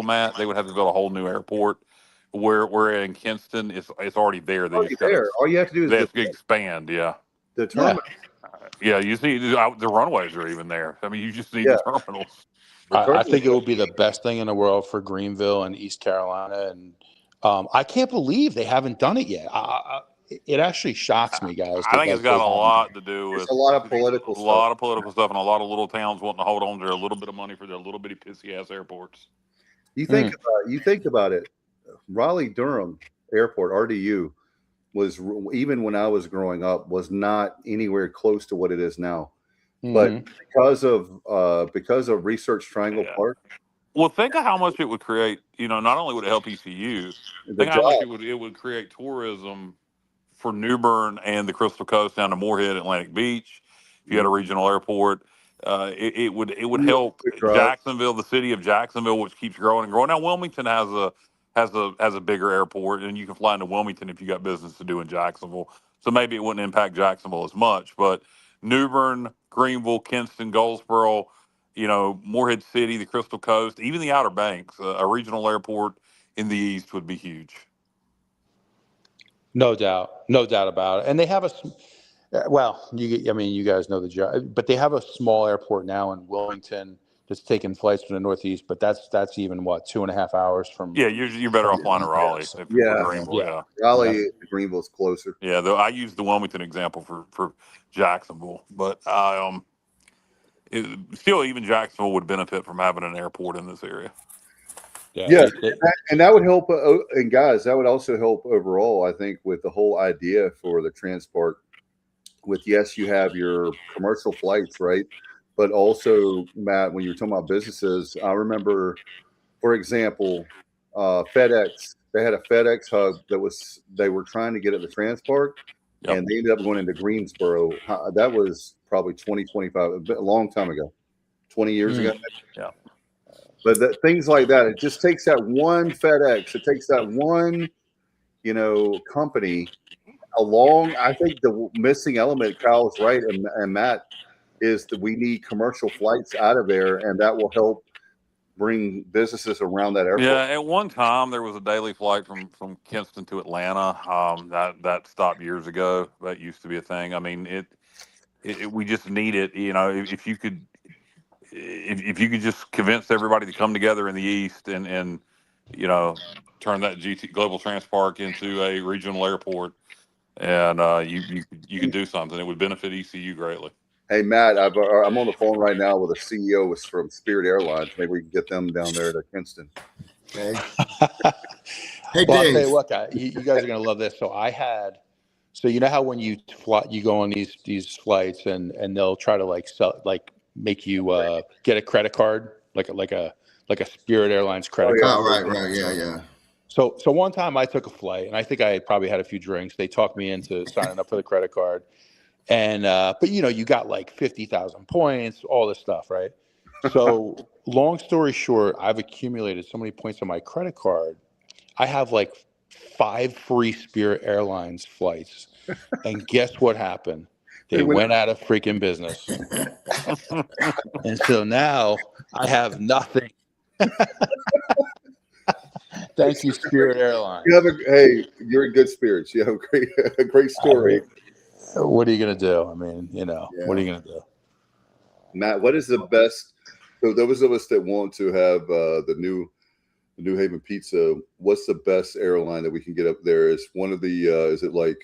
Matt, they would have to build a whole new airport. Where in Kinston, it's already there. All you have to do is expand. Yeah. determine. Yeah, you see, the runways are even there. I mean, you just need Yeah. the terminals. I think it would be the best thing in the world for Greenville and East Carolina, and I can't believe they haven't done it yet. It actually shocks me, guys. I think it's got a lot to do with a lot of political stuff. A lot of political stuff, and a lot of little towns wanting to hold on to a little bit of money for their little bitty pissy ass airports. You think about it. Raleigh Durham Airport, RDU, was, even when I was growing up, was not anywhere close to what it is now. But because of Research Triangle Park. Well, think of how much it would create. Not only would it help ECU, think how much it would create tourism for New Bern and the Crystal Coast down to Moorhead, Atlantic Beach. If you had a regional airport, it would help Jacksonville, the city of Jacksonville, which keeps growing and growing. Now Wilmington has a bigger airport, and you can fly into Wilmington if you got business to do in Jacksonville. So maybe it wouldn't impact Jacksonville as much, but New Bern, Greenville, Kinston, Goldsboro, Moorhead City, the Crystal Coast, even the Outer Banks, a regional airport in the east would be huge. No doubt about it. And they have you guys know the job, but they have a small airport now in Wilmington that's taking flights from the Northeast, but that's even 2.5 hours from. Yeah, you're better off flying to Raleigh. Greenville, Raleigh, Greenville's closer. Yeah, though I use the Wilmington example for Jacksonville, but still, even Jacksonville would benefit from having an airport in this area. Yeah, and that would help. And guys, that would also help overall, I think, with the whole idea for the transport. With, yes, you have your commercial flights, right? But also, Matt, when you're talking about businesses, I remember, for example, FedEx. They had a FedEx hub they were trying to get at the transport, and they ended up going into Greensboro. That was probably 2025, a long time ago, 20 years ago. Yeah. But things like that, it just takes that one FedEx. It takes that one, company along. I think the missing element, Kyle's right, and Matt, is that we need commercial flights out of there, and that will help bring businesses around that airport. Yeah, at one time there was a daily flight from Kinston to Atlanta. That stopped years ago. That used to be a thing. I mean, we just need it. If you could. If you could just convince everybody to come together in the East and turn that Global Trans Park into a regional airport, and you could do something, it would benefit ECU greatly. Hey Matt, I'm on the phone right now with a CEO from Spirit Airlines. Maybe we can get them down there to Kinston. Okay. Hey, well, Dave. I'll tell you what, guys, you guys are gonna love this. So you know how when you go on these flights and they'll try to make you get a credit card, like a Spirit Airlines credit card. Oh, right, yeah. So one time I took a flight, and I think I probably had a few drinks. They talked me into signing up for the credit card, and but you got like 50,000 points, all this stuff, right? So long story short, I've accumulated so many points on my credit card. I have like 5 free Spirit Airlines flights, and guess what happened? They went out of freaking business. And so now I have nothing. Thank you, Spirit Airlines. You're in good spirits. You have a great story. What are you going to do? I mean, what are you going to do? Matt, what is the best? So those of us that want to have the New Haven pizza, what's the best airline that we can get up there? Is one of the, is it like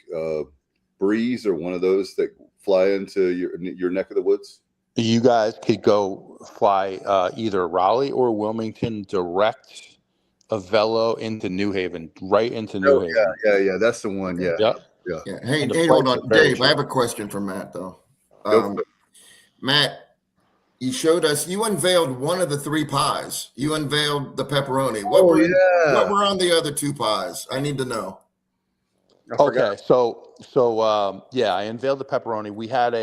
Breeze or one of those that fly into your neck of the woods? You guys could go fly either Raleigh or Wilmington direct a Velo into New Haven, right into New Haven. Yeah. That's the one. Yeah. Yep. Yeah. Hey, hold on, Dave. I have a question for Matt though. Matt, you unveiled one of the 3 pies. You unveiled the pepperoni. What were on the other 2 pies? I need to know. Okay, so I unveiled the pepperoni. We had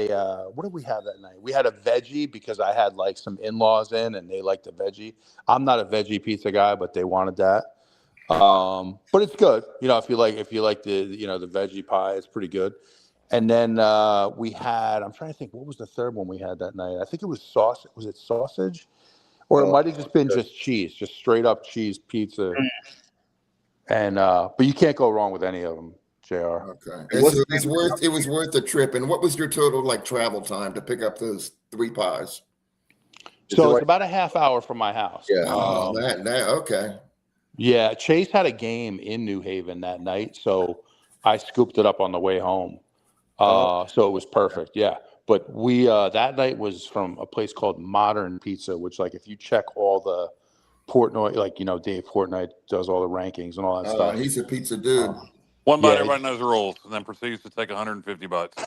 what did we have that night? We had a veggie because I had like some in-laws in and they liked the veggie. I'm not a veggie pizza guy, but they wanted that. But it's good. If you like the the veggie pie, it's pretty good. And then we had, I'm trying to think, what was the third one we had that night? I think it was sausage. Was it sausage? Or it might have just been just cheese, just straight up cheese pizza. And but you can't go wrong with any of them. JR. Okay. And so it was worth the trip. And what was your total like travel time to pick up those 3 pies? So it's about a half hour from my house. Yeah. Okay. Yeah, Chase had a game in New Haven that night, so I scooped it up on the way home. So it was perfect. Yeah. But we that night was from a place called Modern Pizza, which like if you check all the Portnoy, like Dave Portnoy does all the rankings and all that stuff. He's a pizza dude. One bite, everybody knows the rules, and then proceeds to take 150 bites.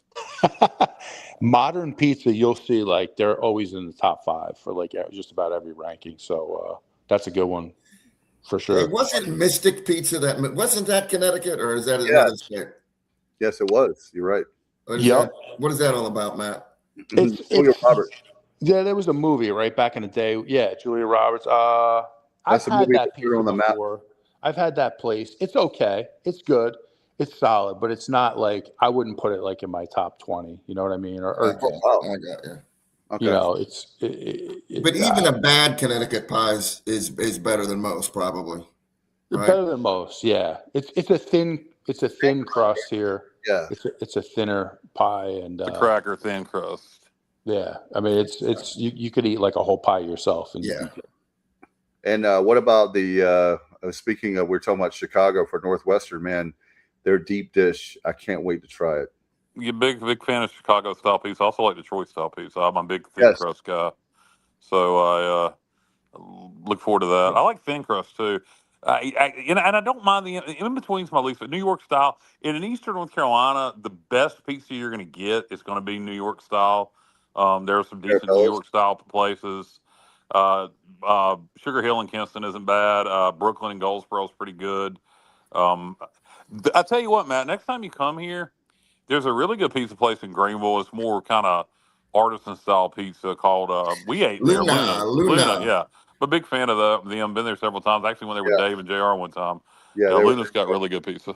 Modern Pizza, you'll see like they're always in the top 5 for like just about every ranking. So that's a good one for sure. It wasn't Mystic Pizza wasn't that Connecticut, or is that another state? Yes, it was. You're right. What is that all about, Matt? It's Julia Roberts. Yeah, there was a movie right back in the day. Yeah, Julia Roberts. That's I've a had movie that pizza on the before. map. I've had that place. It's okay. It's good. It's solid, but it's not like I wouldn't put it like in my top 20. You know what I mean? I got you. Okay. But even a bad Connecticut pie is better than most, probably. Right? Better than most, yeah. It's a thin crust here. Yeah. It's a thinner pie and the cracker thin crust. Yeah, I mean it's you could eat like a whole pie yourself. And And what about the speaking of, we're talking about Chicago for Northwestern, man, their deep dish. I can't wait to try it. You're big fan of Chicago style pizza. I also like Detroit style pizza. I'm a big thin crust guy, so I look forward to that. I like thin crust too. And I don't mind the in between's my least, but New York style. In Eastern North Carolina, the best pizza you're going to get is going to be New York style. There are some decent New York style places. Sugar Hill and Kinston isn't bad. Brooklyn and Goldsboro is pretty good. I tell you what, Matt, next time you come here, there's a really good pizza place in Greenville. It's more kind of artisan style pizza called we ate there. Luna, yeah. I'm a big fan of them. Been there several times. Actually, when they were Dave and JR one time. Yeah, Luna's got really good pizza.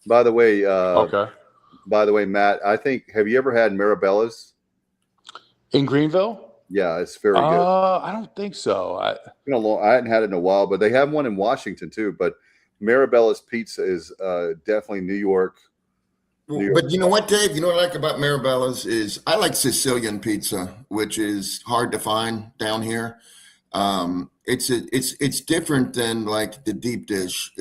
By the way, Matt, have you ever had Mirabella's in Greenville? Yeah, it's very good. I don't think so. I hadn't had it in a while, but they have one in Washington too. But Mirabella's pizza is definitely New York. But you know what, Dave? You know what I like about Mirabella's is I like Sicilian pizza, which is hard to find down here. It's different than like the deep dish.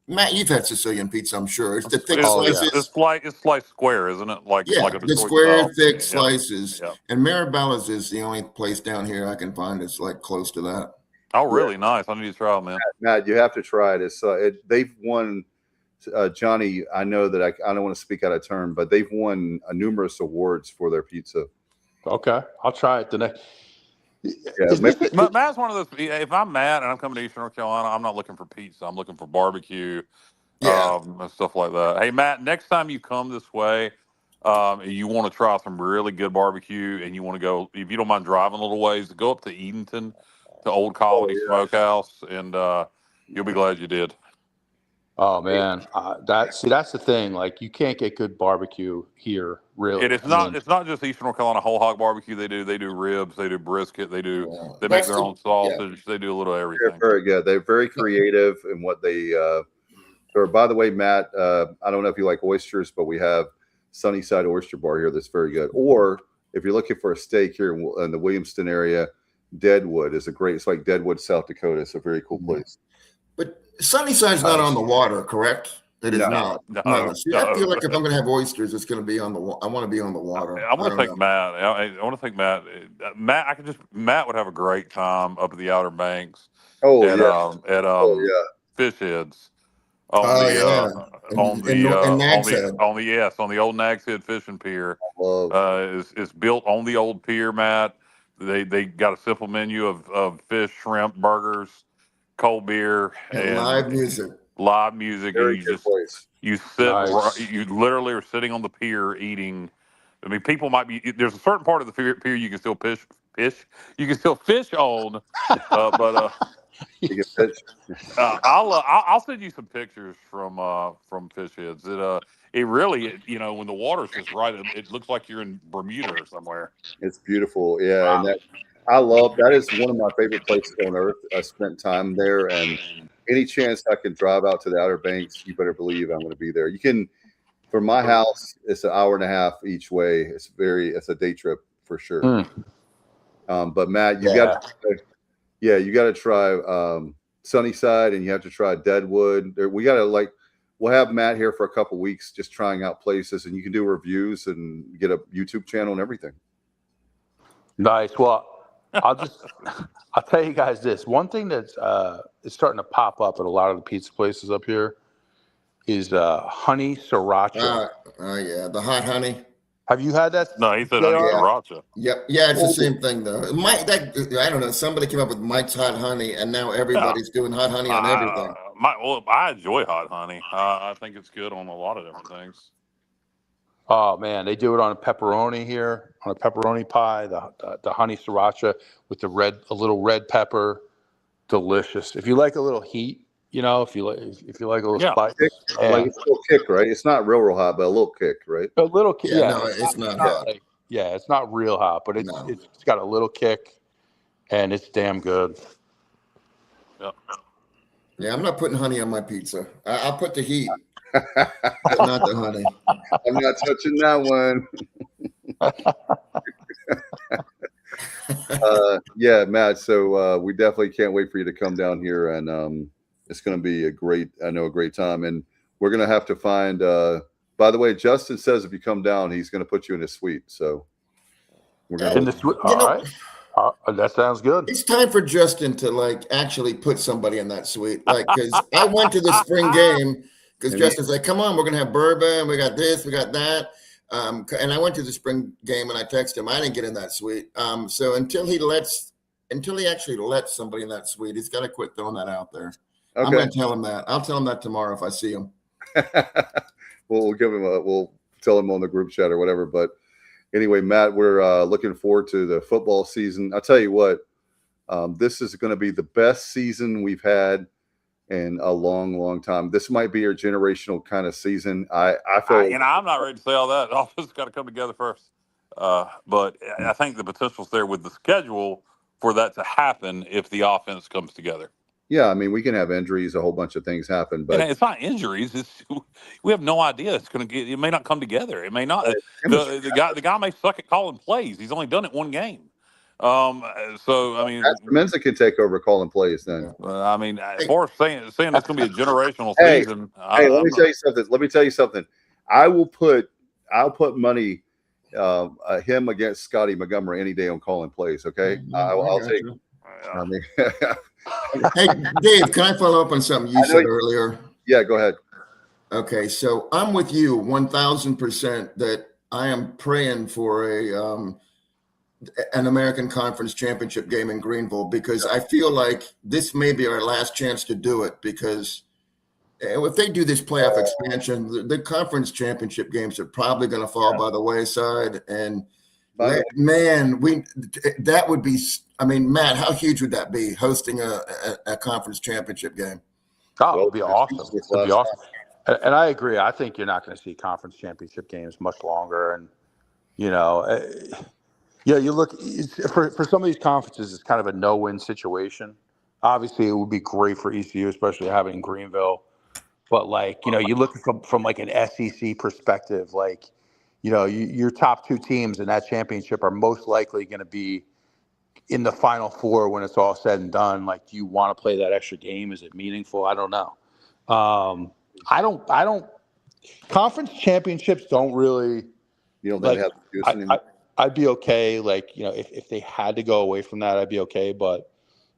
Matt, you've had Sicilian pizza, I'm sure. It's the thick slices. Yeah. It's sliced square, isn't it? Like the square, thick slices. Yeah. And Mirabella's is the only place down here I can find that's like close to that. Oh, really? Nice. I need to try it, man. Matt, you have to try it. They've won. Johnny, I know that I don't want to speak out of turn, but they've won numerous awards for their pizza. Okay, I'll try it the next. Yeah, Matt's one of those. If I'm Matt and I'm coming to Eastern North Carolina, I'm not looking for pizza. I'm looking for barbecue, and stuff like that. Hey, Matt, next time you come this way, you want to try some really good barbecue, and you want to go, if you don't mind driving a little ways, go up to Edenton, to Old Colony Smokehouse, and you'll be glad you did. Oh man, that's the thing. Like you can't get good barbecue here, really. It's not just Eastern North Carolina whole hog barbecue. They do ribs, they do brisket, they make their own sausage. They do a little everything. They're very good. They're very creative in what they. By the way, Matt, I don't know if you like oysters, but we have Sunnyside Oyster Bar here that's very good. Or if you're looking for a steak here in the Williamston area, Deadwood is a great. It's like Deadwood, South Dakota. It's a very cool place. But Sunnyside's not on the water, correct? It is not. No. See, I feel like if I'm going to have oysters, it's going to be on the. I want to be on the water. I want to think Matt. I want to think Matt. Matt would have a great time up at the Outer Banks. At Fish Heads. On the old Nag's Head fishing pier. Is built on the old pier, Matt. They got a simple menu of fish, shrimp, burgers, cold beer, and live music. Very good place. You literally are sitting on the pier eating. I mean, people might be. There's a certain part of the pier you can still fish. You can still fish on, but you can fish. I'll send you some pictures from Fish Heads. It really, when the water's just right, it looks like you're in Bermuda or somewhere. It's beautiful, yeah. Wow. And that is one of my favorite places on earth. I spent time there, and any chance I can drive out to the Outer Banks, you better believe I'm going to be there. You can from my house, it's an hour and a half each way. It's a day trip for sure. But Matt, you got to try Sunnyside, and you have to try Deadwood. We'll have Matt here for a couple weeks, just trying out places, and you can do reviews and get a YouTube channel and everything. Nice. Well, I'll tell you guys this. One thing that's is starting to pop up at a lot of the pizza places up here is honey sriracha. Yeah, the hot honey. Have you had that? No, he said honey sriracha. Yep. Yeah, it's the same thing though. I don't know. Somebody came up with Mike's hot honey, and now everybody's doing hot honey on everything. I enjoy hot honey. I think it's good on a lot of different things. Oh man, they do it on a pepperoni here, on a pepperoni pie. The honey sriracha with a little red pepper, delicious. If you like a little heat, if you like a little spice, like it's a little kick, right? It's not real hot, but a little kick, right? A little kick. Yeah, no, it's not hot. It's not real hot, but it's got a little kick, and it's damn good. Yep. Yeah, I'm not putting honey on my pizza. I'll put the heat, but not the honey. I'm not touching that one. Yeah, Matt. So we definitely can't wait for you to come down here, and it's going to be a great time. And we're going to have to find. By the way, Justin says if you come down, he's going to put you in his suite. So we're going in the suite. All right. That sounds good. It's time for Justin to actually put somebody in that suite. Because I went to the spring game because Justin's like, come on, we're going to have bourbon. We got this, we got that. And I went to the spring game and I texted him. I didn't get in that suite. So until he actually lets somebody in that suite, he's got to quit throwing that out there. Okay. I'm going to tell him that. I'll tell him that tomorrow if I see him. We'll tell him on the group chat or whatever. But anyway, Matt, we're looking forward to the football season. I'll tell you what, this is going to be the best season we've had in a long, long time. This might be your generational kind of season. I feel, I'm not ready to say all that. All this has got to come together first. But I think the potential's there with the schedule for that to happen if the offense comes together. Yeah, I mean, we can have injuries, a whole bunch of things happen, but it's not injuries. We have no idea it's going to get. It may not come together. It may not. The guy may suck at calling plays. He's only done it one game. So I mean, Mensa can take over calling plays then. I mean, for saying it's going to be a generational season. Let me tell you something. I'll put money him against Scotty Montgomery any day on calling plays. Okay, I'll take. I mean, hey, Dave, can I follow up on something you said earlier? Yeah, go ahead. Okay, so I'm with you 1,000% that I am praying for an American Conference Championship game in Greenville because I feel like this may be our last chance to do it because if they do this playoff expansion, the conference championship games are probably going to fall by the wayside. And that would be, I mean, Matt, how huge would that be hosting a conference championship game? Oh, it would be awesome. It would be awesome. And I agree. I think you're not going to see conference championship games much longer. And, you look for some of these conferences, it's kind of a no-win situation. Obviously, it would be great for ECU, especially having it in Greenville. But, you look from like an SEC perspective, your top two teams in that championship are most likely going to be in the Final Four when it's all said and done. Do you want to play that extra game? Is it meaningful? I don't know. I don't. Conference championships don't really. You don't have to do this anymore. I'd be okay. If they had to go away from that, I'd be okay. But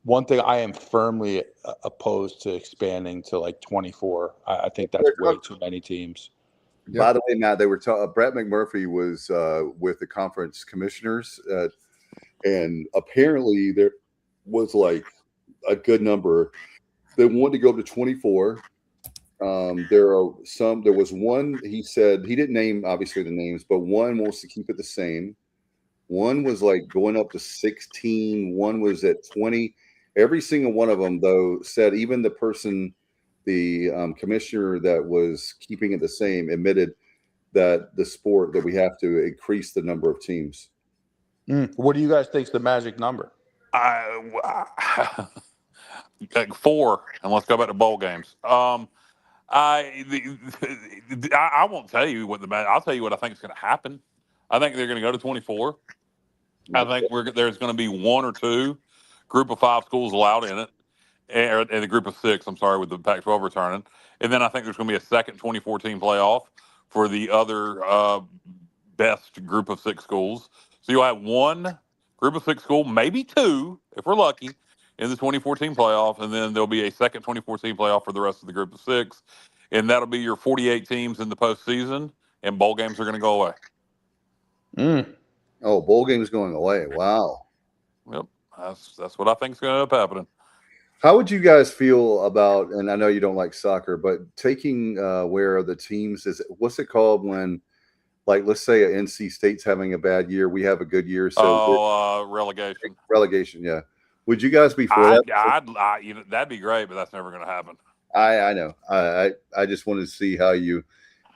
one thing I am firmly opposed to expanding to 24. I think that's way too many teams. By the way, Matt, they were Brett McMurphy was with the conference commissioners, and apparently there was a good number. They wanted to go up to 24. There was one, he said, he didn't name obviously the names, but one wants to keep it the same. One was going up to 16. One was at 20. Every single one of them, though, said even the person, the commissioner that was keeping it the same, admitted that that we have to increase the number of teams. What do you guys think is the magic number? 4, and let's go back to bowl games. I won't tell you what I'll tell you what I think is going to happen. I think they're going to go to 24. I think there's going to be 1 or 2 group of 5 schools allowed in it, and a group of 6. I'm sorry, with the Pac-12 returning, and then I think there's going to be a second 24-team playoff for the other best group of 6 schools. So you'll have 1 group of 6 school, maybe 2 if we're lucky, in the 24-team playoff, and then there'll be a second 24-team playoff for the rest of the group of 6, and that'll be your 48 teams in the postseason, and bowl games are going to go away. Oh, bowl games going away. Wow. Yep, that's what I think is going to end up happening. How would you guys feel about, and I know you don't like soccer, but taking where the teams what's it called when, like, let's say a NC State's having a bad year, we have a good year, so relegation. Relegation, yeah. Would you guys be for that? You know, that'd be great, but that's never going to happen. I know. I just wanted to see how you.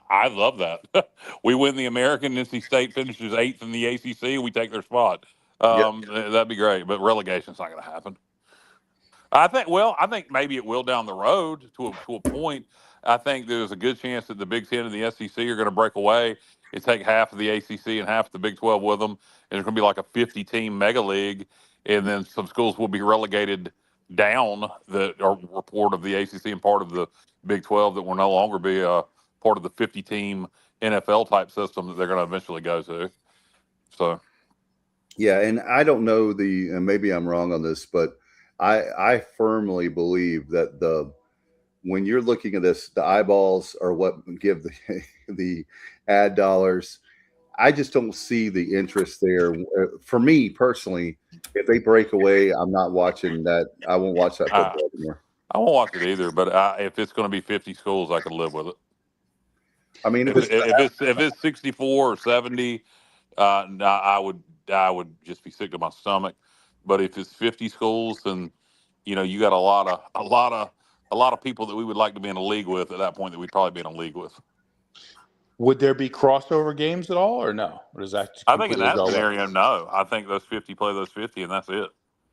I love that. We win the American. NC State finishes 8th in the ACC. We take their spot. That'd be great, but relegation's not going to happen. I think maybe it will down the road to a point. I think there's a good chance that the Big Ten and the SEC are going to break away and take half of the ACC and half of the Big 12 with them, and it's going to be like a 50-team mega league, and then some schools will be relegated down that are part of the ACC and part of the Big 12 that will no longer be part of the 50-team NFL type system that they're going to eventually go to. So, yeah, and I don't know and maybe I'm wrong on this, but I firmly believe that when you're looking at this, the eyeballs are what give the ad dollars. I just don't see the interest there. For me personally, if they break away, I'm not watching that. I won't watch that football anymore. I won't watch it either. But if it's going to be 50 schools, I could live with it. I mean, if it's 64 or 70, I would just be sick to my stomach. But if it's 50 schools, then you got a lot of people that we would like to be in a league with at that point that we'd probably be in a league with. Would there be crossover games at all, or no? Or does that? I think in that scenario, no. I think those 50 play those 50, and that's it.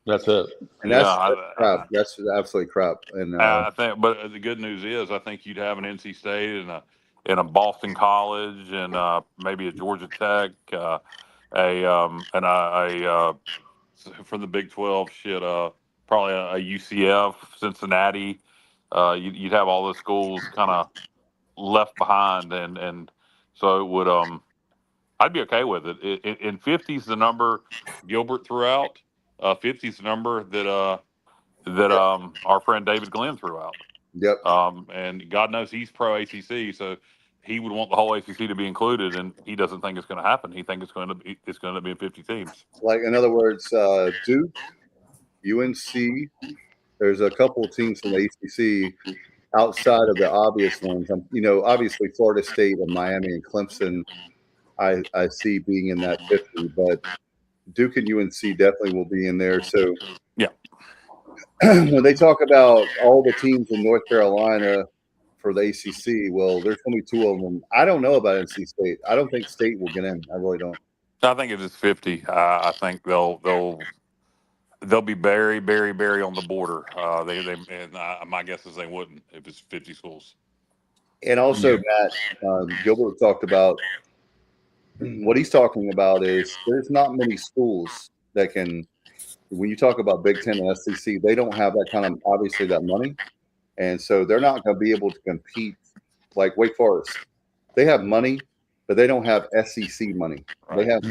That's it. And that's crap. That's absolutely crap. And I think, but the good news is, I think you'd have an NC State and a Boston College and maybe a Georgia Tech, from the Big 12, probably a UCF, Cincinnati. You'd have all those schools kind of left behind, and so it would. I'd be okay with it. In 50 is the number Gilbert threw out. 50 is the number that our friend David Glenn threw out. Yep. And God knows he's pro ACC, so he would want the whole ACC to be included, and he doesn't think it's going to happen. He thinks it's going to be 50 teams. Like, in other words, Duke, UNC. There's a couple of teams from the ACC outside of the obvious ones. Obviously Florida State and Miami and Clemson, I see being in that 50, but Duke and UNC definitely will be in there. So, yeah. When they talk about all the teams in North Carolina for the ACC, well, there's only 2 of them. I don't know about NC State. I don't think State will get in. I really don't. I think if it's 50, I think they'll be very, very, very on the border. My guess is they wouldn't if it's 50 schools. And also, Matt, Gilbert talked about what he's talking about is there's not many schools that can. When you talk about Big Ten and SEC, they don't have that kind of, obviously, that money. And so they're not going to be able to compete like Wake Forest. They have money, but they don't have SEC money. Right. They have,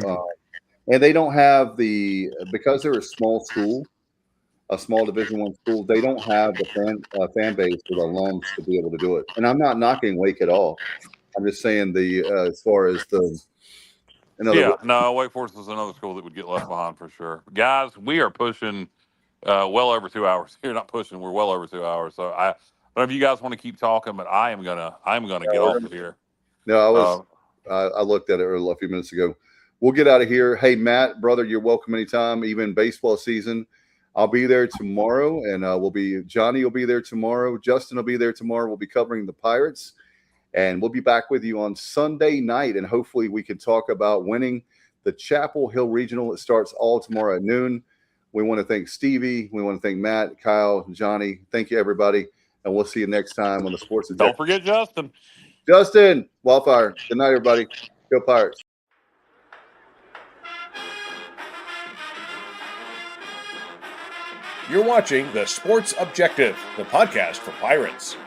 and they don't have because they're a small school, a small Division I school, they don't have the fan base or the alums to be able to do it. And I'm not knocking Wake at all. I'm just saying as far as Wake Forest is another school that would get left behind for sure. Guys, we are pushing well over 2 hours. You're not pushing. We're well over 2 hours. So I don't know if you guys want to keep talking, but I'm gonna get off of here. No, I looked at it a few minutes ago. We'll get out of here. Hey, Matt, brother, you're welcome anytime. Even baseball season, I'll be there tomorrow, and Johnny will be there tomorrow. Justin will be there tomorrow. We'll be covering the Pirates. And we'll be back with you on Sunday night, and hopefully we can talk about winning the Chapel Hill Regional. It starts all tomorrow at noon. We want to thank Stevie. We want to thank Matt, Kyle, Johnny. Thank you, everybody. and we'll see you next time on the Sports Don't Objective. forget Justin. Justin, Wildfire. Good night, everybody. Go Pirates. You're watching the Sports Objective, the podcast for Pirates.